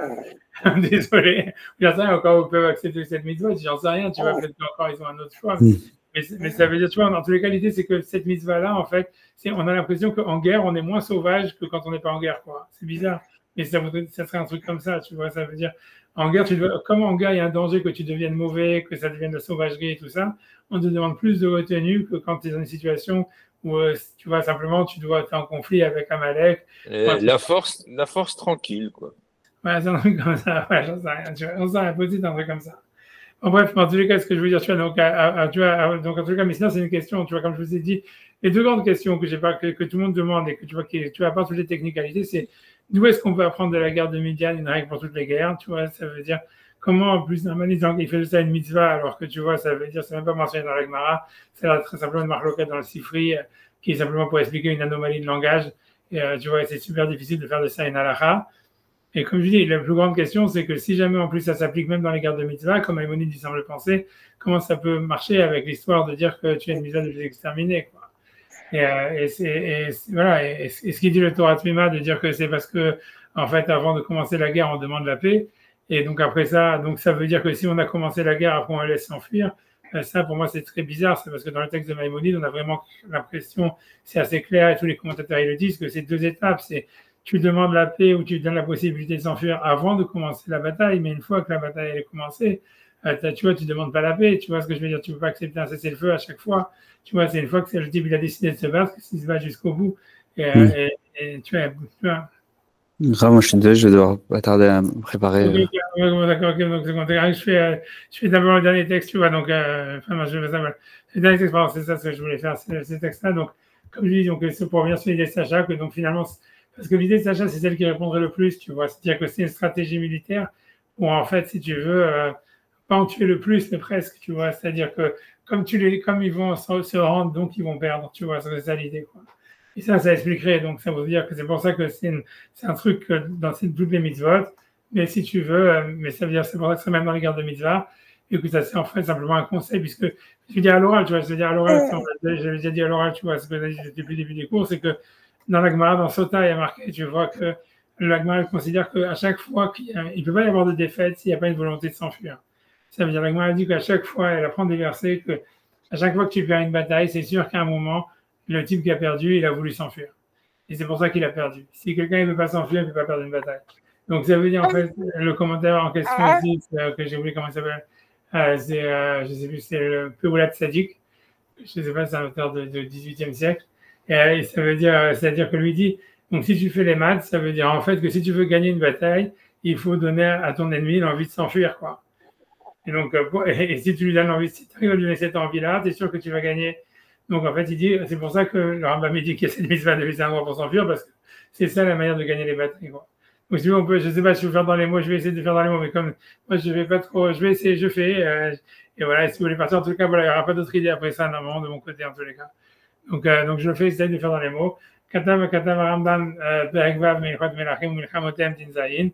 Désolé. J'en sais rien, encore, ils peuvent accepter cette mitzvah. J'en sais rien, tu vois, peut-être qu'encore, ils ont un autre choix. Mais ça veut dire, tu vois, dans tous les cas, l'idée, c'est que cette mitzvah-là, en fait, on a l'impression qu'en guerre, on est moins sauvage que quand on n'est pas en guerre, quoi. C'est bizarre. Mais ça serait un truc comme ça, tu vois, ça veut dire, en guerre, comme en guerre, il y a un danger que tu deviennes mauvais, que ça devienne de la sauvagerie et tout ça, on te demande plus de retenue que quand tu es dans une situation où, tu vois, simplement, tu dois être en conflit avec Amalek. La force tranquille, quoi. Ouais, c'est un truc comme ça. Ouais, j'en sais rien. Tu vois, j'en sais rien. Peut-être un truc comme ça. En bref, en tous les cas, ce que je veux dire, tu vois, donc en tous les cas, mais sinon, c'est une question, tu vois, comme je vous ai dit, les deux grandes questions que tout le monde demande et que tu vois, tu vois, à part toutes les technicalités, c'est d'où est-ce qu'on peut apprendre de la guerre de Midian une règle pour toutes les guerres, tu vois, ça veut dire comment, en plus, normalement, il fait de ça une mitzvah, alors que tu vois, ça veut dire, c'est même pas mentionné dans la Gemara, c'est très simplement une marloquette dans le Sifri, qui est simplement pour expliquer une anomalie de langage, et tu vois, c'est super difficile de faire de ça une halakha. Et comme je dis, la plus grande question, c'est que si jamais en plus ça s'applique même dans les guerres de mitzvah, comme Maïmonide il semble penser, comment ça peut marcher avec l'histoire de dire que tu as une mitzvah de les exterminer, quoi. Voilà. Et ce qui dit le Torah Tmima de dire que c'est parce que, en fait, avant de commencer la guerre, on demande la paix. Et donc après ça, donc ça veut dire que si on a commencé la guerre, après on la laisse s'enfuir. Ça, pour moi, c'est très bizarre. C'est parce que dans le texte de Maïmonide, on a vraiment l'impression, c'est assez clair, et tous les commentateurs ils le disent, que c'est deux étapes. C'est tu demandes la paix ou tu donnes la possibilité de s'enfuir avant de commencer la bataille, mais une fois que la bataille est commencée, tu vois, tu demandes pas la paix, tu vois ce que je veux dire, tu peux pas accepter un cessez-le-feu à chaque fois, tu vois, c'est une fois que le type il a décidé de se battre, qu'il se bat jusqu'au bout, et tu vois. Moi, je suis désolé, je vais devoir pas tarder à me préparer. Okay, d'accord, ok, donc je fais d'abord le dernier texte, tu vois, donc, enfin, je vais ça, voilà. Le dernier texte, pardon, c'est ça ce que je voulais faire, ce texte-là, donc, comme je dis, donc, c'est pour revenir sur l'idée de Sacha, que donc finalement, parce que l'idée de Sacha, c'est celle qui répondrait le plus, tu vois. C'est-à-dire que c'est une stratégie militaire où, en fait, si tu veux, pas en tuer le plus, mais presque, tu vois. C'est-à-dire que comme ils vont se rendre, donc ils vont perdre, tu vois. C'est ça l'idée, quoi. Et ça expliquerait. Donc, ça veut dire que c'est pour ça que c'est un truc dans toutes les mitzvot. Mais si tu veux, mais ça veut dire, c'est pour ça que c'est même dans les guerres de mitzvah. Et que ça, c'est en fait simplement un conseil, puisque je veux dire à l'oral, tu vois. Je veux dire à l'oral, j'avais déjà dit à l'oral, tu vois, ce que j'ai dit depuis le début des cours, c'est que dans la Gemara, dans Sota, il y a marqué, tu vois que la Gemara considère qu'à chaque fois qu'il ne peut pas y avoir de défaite s'il n'y a pas une volonté de s'enfuir. Ça veut dire, la Gemara dit qu'à chaque fois, elle apprend des versets qu'à chaque fois que tu perds une bataille, c'est sûr qu'à un moment, le type qui a perdu, il a voulu s'enfuir. Et c'est pour ça qu'il a perdu. Si quelqu'un ne veut pas s'enfuir, il ne peut pas perdre une bataille. Donc ça veut dire, en fait, le commentaire en question ici, que j'ai oublié comment il s'appelle, je ne sais plus, c'est le Peulat Sadiq. Je ne sais pas, c'est un auteur de 18e siècle. Et ça veut dire, c'est-à-dire que lui dit, donc si tu fais les maths, ça veut dire en fait que si tu veux gagner une bataille, il faut donner à ton ennemi l'envie de s'enfuir, quoi. Et donc, et si tu lui donnes l'envie, si tu arrives à lui donner cette envie-là, tu es sûr que tu vas gagner. Donc, en fait, il dit, c'est pour ça que le Rambam dit qu'il y a cette mitzvah de laisser un droit pour s'enfuir, parce que c'est ça la manière de gagner les batailles, quoi. Donc, si on peut, je sais pas si je vais faire dans les mots, je vais essayer de faire dans les mots, mais comme moi, je vais pas trop, je vais essayer, je fais, et voilà, et si vous voulez partir, en tout cas, voilà, il n'y aura pas d'autre idée après ça, normalement, de mon côté, en tous les cas. Donc je le fais, essayer de faire dans les mots. Katav Rambam, Perek Vav, Melchot Melachim, Milchamotem, Tinzayin.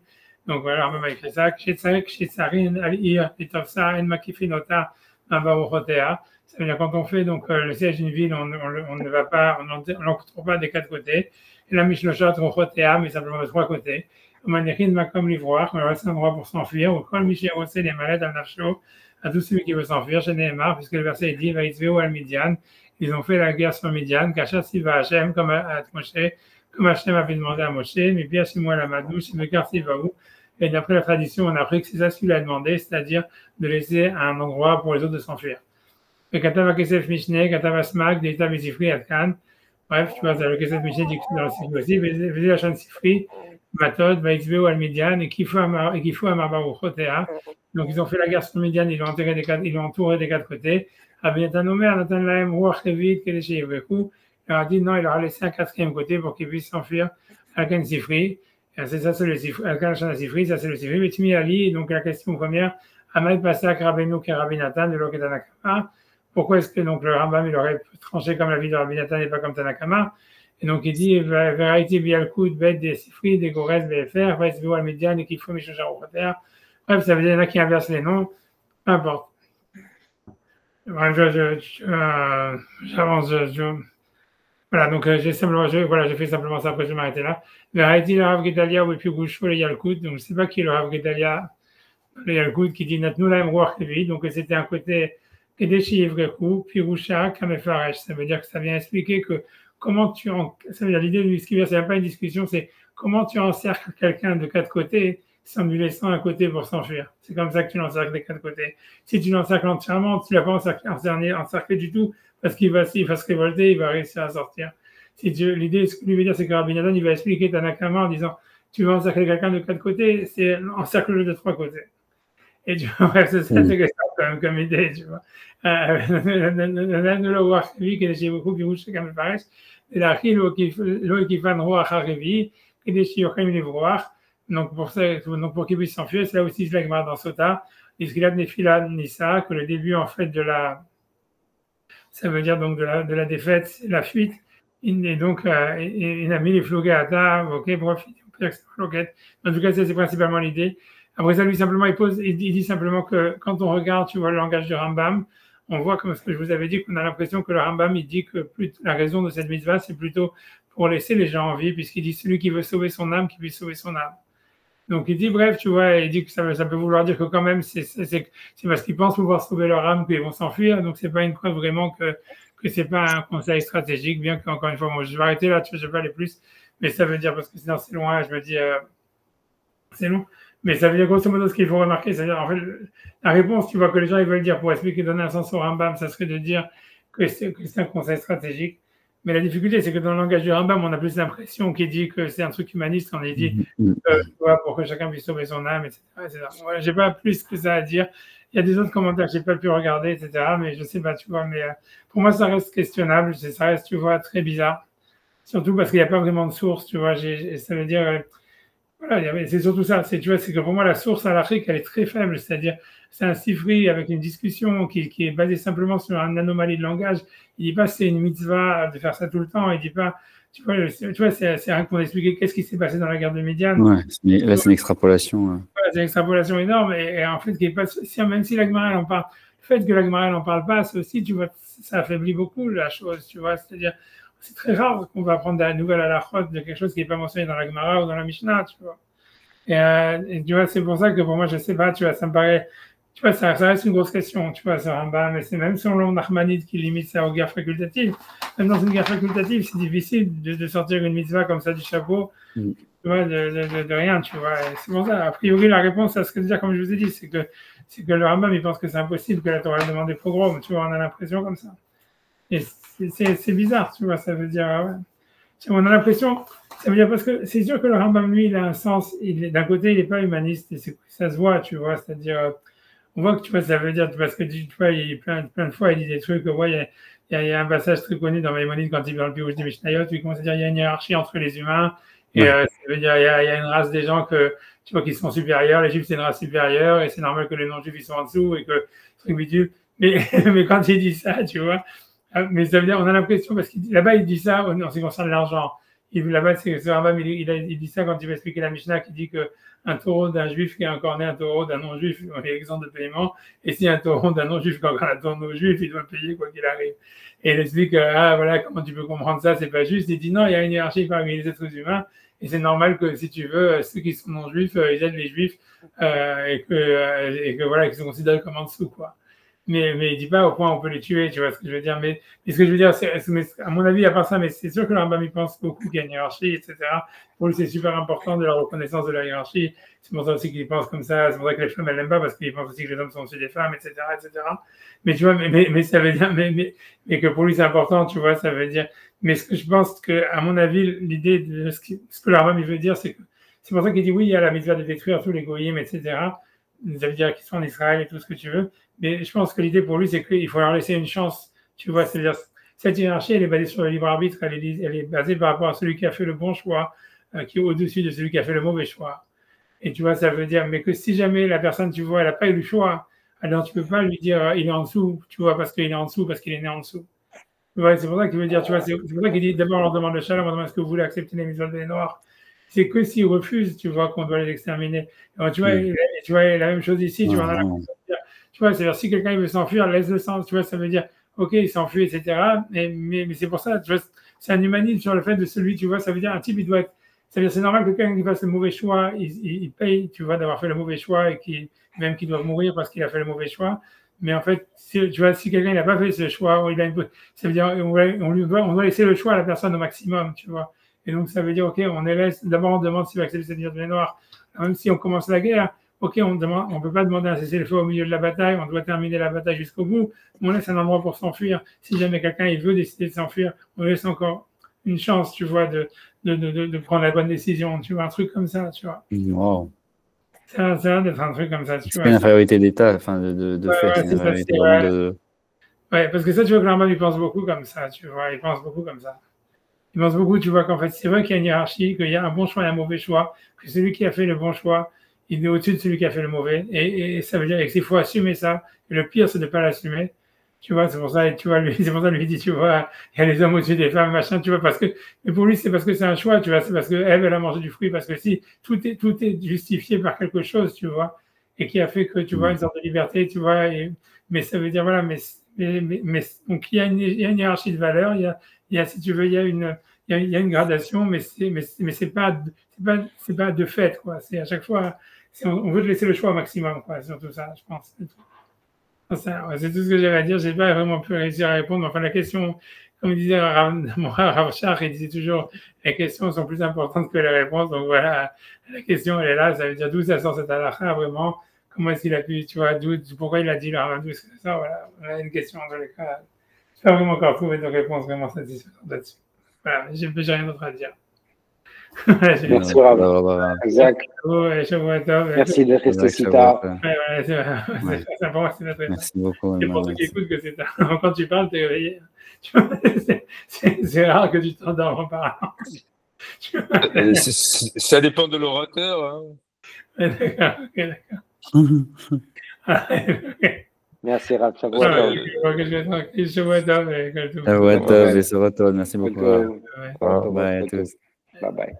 Donc voilà, Rambam a écrit ça. Kshetzarin, Al-Ir, Litovsa, En Makifinota, Mabaruchotea. Ça veut dire quand on fait donc le siège d'une ville, on ne va pas, on n'entoure pas des quatre côtés. Et la Mishloshat, Rochotea, mais simplement de trois côtés. Manichin, Makom, Livroir, on reste un endroit pour s'enfuir. Ou Kol Mishérosse, les malades, Al-Nafsho, à tout celui qui veut s'enfuir, chez Nehemar, puisque le verset dit, Vaïtzveu Al-Midian. Ils ont fait la guerre sur Midian, Kacha Siva Hachem, comme à Moshe, comme Hachem avait demandé à Moshe, mais bien chez moi la Madouche, le Gar Sivaou. Et d'après la tradition, on a appris que c'est ça ce qu'il a demandé, c'est-à-dire de laisser un endroit pour les autres de s'enfuir. Le Katava Kesef Mishneh, Katava Smak, Deita Bezifri, Atkan. Bref, tu vois, le Kesef Mishneh dit dans le Sifri aussi, Vézé la chaîne Sifri, Matod, Vaïtzveu al Midian, et Kifu Amar Baruch Chotea. Donc ils ont fait la guerre sur Midian, ils l'ont entouré des quatre côtés. Abiatan Omer, Nathan Lahem, Ruach Levit, Kedeshi Yevrechu. Il leur a dit non, il leur a laissé un quatrième côté pour qu'ils puissent s'enfuir. Alkan Sifri. C'est ça, c'est le Sifri. Alkan Shana Sifri, ça c'est le Sifri. Mais Tmi Ali, donc la question première, Amad Pasak Rabbeinu Rabbi Nathan de Loketanakama. Pourquoi est-ce que donc le Rambam il aurait tranché comme la vie de Rabbi Nathan et pas comme Tanakama? Et donc il dit Veraiti Bialkout, Bet des Sifri, des Gores, BFR, Vaisvou al Midian et Kifo Mishocharochoter. Bref, ça veut dire qu'il y en a qui inversent les noms. Peu importe. J'avance. Voilà, donc j'ai fait simplement ça, après je vais m'arrêter là. Le Haïti, le Rav Gedalia, ou puis Gouchou, le Yalkout, donc je ne sais pas qui est le Rav Gedalia, le Yalkout, qui dit Natnou la Mrouach Levi, donc c'était un côté Kedeshi Yevrekou, puis Roucha, Kamefaresh. Ça veut dire que ça vient expliquer que comment ça veut dire l'idée du Skivir, c'est pas une discussion, c'est comment tu encercles quelqu'un de quatre côtés sans lui laissant un côté pour s'enfuir. C'est comme ça que tu l'encercles des quatre côtés. Si tu l'encercles entièrement, tu ne l'as pas encerclé du tout, parce qu'il va se révolter, il va réussir à sortir. L'idée, ce que lui veut dire, c'est que Rabbi Nathan, il va expliquer Tanakama en disant, tu vas encercler quelqu'un de quatre côtés, c'est encercle-le de trois côtés. Et tu vois, bref, c'est ça quand même comme idée, tu vois. Ne le voir lui, qui est chez beaucoup, qui bouge comme il paraît, et la l'eau qui va en roi à Harevi, qui est chez Yochem Livroir. Donc pour qu'il puisse s'enfuir, c'est là aussi je l'agma dans Sota, Isgilat Nefila Nissa, que le début en fait ça veut dire donc de la défaite, c'est la fuite. Et donc il a mis les floguettes, ok, bref, on peut dire que c'est floguettes. En tout cas, ça c'est principalement l'idée. Après ça, lui simplement il dit simplement que quand on regarde, tu vois, le langage du Rambam, on voit comme ce que je vous avais dit, qu'on a l'impression que le Rambam il dit que la raison de cette mitzvah, c'est plutôt pour laisser les gens en vie, puisqu'il dit celui qui veut sauver son âme, qui puisse sauver son âme. Donc il dit, bref, tu vois, il dit que ça peut vouloir dire que quand même, c'est parce qu'ils pensent pouvoir sauver leur âme qu'ils vont s'enfuir. Donc c'est pas une preuve vraiment que c'est pas un conseil stratégique, bien qu'encore une fois, bon, je vais arrêter là, tu vois, je vais pas aller plus. Mais ça veut dire, parce que sinon c'est loin, je me dis, c'est long. Mais ça veut dire grosso modo ce qu'il faut remarquer, c'est-à-dire en fait, la réponse, tu vois, que les gens ils veulent dire pour expliquer, donner un sens au Rambam, ça serait de dire que c'est un conseil stratégique. Mais la difficulté, c'est que dans le langage du Rambam, on a plus l'impression qu'il dit que c'est un truc humaniste, on est dit, pour que chacun puisse sauver son âme, etc. Voilà, j'ai pas plus que ça à dire. Il y a des autres commentaires que j'ai pas pu regarder, etc. Mais je sais pas, tu vois, mais pour moi, ça reste questionnable, ça reste, tu vois, très bizarre. Surtout parce qu'il n'y a pas vraiment de source, tu vois, ça veut dire, voilà, c'est surtout ça, tu vois, c'est que pour moi, la source à l'Afrique, elle est très faible, c'est-à-dire, c'est un sifri avec une discussion qui est basée simplement sur une anomalie de langage. Il dit pas c'est une mitzvah de faire ça tout le temps. Il dit pas, tu vois, c'est rien pour expliquer qu'est-ce qui s'est passé dans la guerre de Midian. Ouais, là, c'est une extrapolation. Voilà, c'est une extrapolation énorme. Et en fait, même si la Gemara en parle, le fait que la Gemara n'en parle pas, c'est aussi, tu vois, ça affaiblit beaucoup la chose, tu vois. C'est-à-dire, c'est très rare qu'on va apprendre des nouvelles à la chôte de quelque chose qui n'est pas mentionné dans la Gemara ou dans la Mishnah, tu vois. Et tu vois, c'est pour ça que pour moi, je sais pas, tu vois, ça me paraît tu vois, ça reste une grosse question, tu vois, ce Rambam, mais c'est même selon Nachmanide qui limite ça aux guerres facultatives. Même dans une guerre facultative, c'est difficile de sortir une mitzvah comme ça du chapeau, tu vois, de rien, tu vois. Et c'est pour ça, a priori, la réponse à ce que dire, comme je vous ai dit, c'est que le Rambam, il pense que c'est impossible que la Torah demande des pogroms, tu vois, on a l'impression comme ça. Et c'est bizarre, tu vois, ça veut dire, ouais. On a l'impression, ça veut dire parce que c'est sûr que le Rambam, lui, il a un sens, d'un côté, il n'est pas humaniste, et ça se voit, tu vois, c'est-à-dire, on voit que, tu vois, ça veut dire, parce que, tu vois, plein de fois, il dit des trucs, ouais, il y a un passage très connu dans Maïmonide quand il parle le Pirouche des Mishnayot, où il commence à dire, il y a une hiérarchie entre les humains, et ça veut dire, il y a une race des gens que, tu vois, qui sont supérieurs, les Juifs, c'est une race supérieure, et c'est normal que les non-Juifs, ils sont en dessous, et que, truc bidule. Mais quand il dit ça, tu vois, mais ça veut dire, on a l'impression, parce que là-bas, il dit ça en ce qui concerne l'argent. Là-bas, ce Rambam, il dit ça quand il va expliquer la Mishnah, qui dit qu'un taureau d'un juif qui a encore né un taureau d'un non-juif, on est exempt de paiement. Et si un taureau d'un non-juif qui a encore un taureau non-juif, il doit payer quoi qu'il arrive. Et il explique, voilà, comment tu peux comprendre ça, c'est pas juste. Il dit non, il y a une hiérarchie parmi les êtres humains. Et c'est normal que, si tu veux, ceux qui sont non-juifs, ils aident les juifs, et que voilà, qu'ils sont considérés comme en dessous, quoi. Mais il dit pas au point où on peut les tuer, tu vois ce que je veux dire. Mais ce que je veux dire, c'est, à mon avis, à part ça, mais c'est sûr que le Rambam, il pense beaucoup qu'il y a une hiérarchie, etc. Pour lui, c'est super important de la reconnaissance de la hiérarchie. C'est pour ça aussi qu'il pense comme ça. C'est pour ça que les femmes, elles l'aiment pas, parce qu'il pense aussi que les hommes sont au-dessus des femmes, etc., etc. Mais tu vois, mais ça veut dire, mais que pour lui, c'est important, tu vois, ça veut dire. Mais ce que je pense que, à mon avis, l'idée de ce que le Rambam, il veut dire, c'est que, c'est pour ça qu'il dit oui, il y a la mitzvah de détruire tous les goyim, etc. Ça veut dire qu'ils sont en Israël et tout ce que tu veux. Mais je pense que l'idée pour lui, c'est qu'il faut leur laisser une chance. Tu vois, c'est-à-dire, cette hiérarchie, elle est basée sur le libre arbitre, elle est basée par rapport à celui qui a fait le bon choix, qui est au-dessus de celui qui a fait le mauvais choix. Et tu vois, ça veut dire, mais que si jamais la personne, tu vois, elle n'a pas eu le choix, alors tu peux pas lui dire, il est en dessous, tu vois, parce qu'il est en dessous, parce qu'il est né en dessous. Ouais, c'est pour ça qu'il veut dire, tu vois, c'est pour ça qu'il dit, d'abord, on leur demande le shalom, on leur demande est-ce que vous voulez accepter les mitzvot des Noirs. C'est que s'ils refusent, tu vois, qu'on doit les exterminer. Alors, tu vois, la même chose ici, tu vois, tu vois, c'est-à-dire, si quelqu'un veut s'enfuir, laisse-le sens, tu vois, ça veut dire, ok, il s'enfuit, etc. Mais c'est pour ça, tu vois, c'est un humanisme sur le fait de celui, tu vois, ça veut dire, un type, il doit être, ça veut dire, c'est normal que quelqu'un qui fasse le mauvais choix, il paye, tu vois, d'avoir fait le mauvais choix et même qu'il doit mourir parce qu'il a fait le mauvais choix. Mais en fait, tu vois, si quelqu'un n'a pas fait ce choix, ça veut dire, on doit laisser le choix à la personne au maximum, tu vois. Et donc, ça veut dire, ok, d'abord, on demande s'il va accepter cette mitzvah noire. Même si on commence la guerre, ok, on peut pas demander un cessez-le-feu au milieu de la bataille, on doit terminer la bataille jusqu'au bout. On laisse un endroit pour s'enfuir. Si jamais quelqu'un il veut décider de s'enfuir, on laisse encore une chance, tu vois, de prendre la bonne décision, tu vois, un truc comme ça, tu vois. Wow. Ça va d'être un truc comme ça, tu vois. C'est une infériorité d'État, enfin, de fait, c'est une infériorité vraiment de... Ouais, parce que ça, tu vois, que Rambam, il pense beaucoup comme ça, tu vois, il pense beaucoup comme ça. Il pense beaucoup, tu vois, qu'en fait, c'est vrai qu'il y a une hiérarchie, qu'il y a un bon choix et un mauvais choix, que celui qui a fait le bon choix, il est au-dessus de celui qui a fait le mauvais. Et ça veut dire qu'il faut assumer ça. Et le pire, c'est de ne pas l'assumer. Tu vois, c'est pour ça, tu vois, c'est pour ça, lui, il dit, tu vois, il y a les hommes au-dessus des femmes, machin, tu vois, mais pour lui, c'est parce que c'est un choix, tu vois, c'est parce que Ève, elle a mangé du fruit, parce que si, tout est justifié par quelque chose, tu vois, et qui a fait que, tu vois, une sorte de liberté, tu vois, mais ça veut dire, voilà, donc il y a une hiérarchie de valeurs, il y a, si tu veux, il y a une gradation, mais c'est pas de fait, quoi. C'est à chaque fois, on veut te laisser le choix au maximum, quoi, surtout ça, je pense. C'est tout ce que j'avais à dire. J'ai pas vraiment pu réussir à répondre. Enfin, la question, comme disait mon Rav Shach, il disait toujours, les questions sont plus importantes que les réponses. Donc voilà, la question, elle est là. Ça veut dire d'où ça sort cette halakha, vraiment. Comment est-ce qu'il a pu, tu vois, pourquoi il a dit le Rav, d'où ça, voilà. On a une question dans les cas. Je n'ai pas vraiment encore trouvé de réponse vraiment satisfaisante là-dessus. Voilà, j'ai rien d'autre à dire. Merci, Rav. Exact. Merci d'être resté si tard. C'est pour moi, c'est très Merci beaucoup. Et pour ceux qui écoutent que c'est tard. Quand tu parles, tu es réveillé. C'est rare que tu t'endormes en parlant. Ça dépend de l'orateur. Hein. D'accord. Merci, Rav. Merci beaucoup. Bye bye.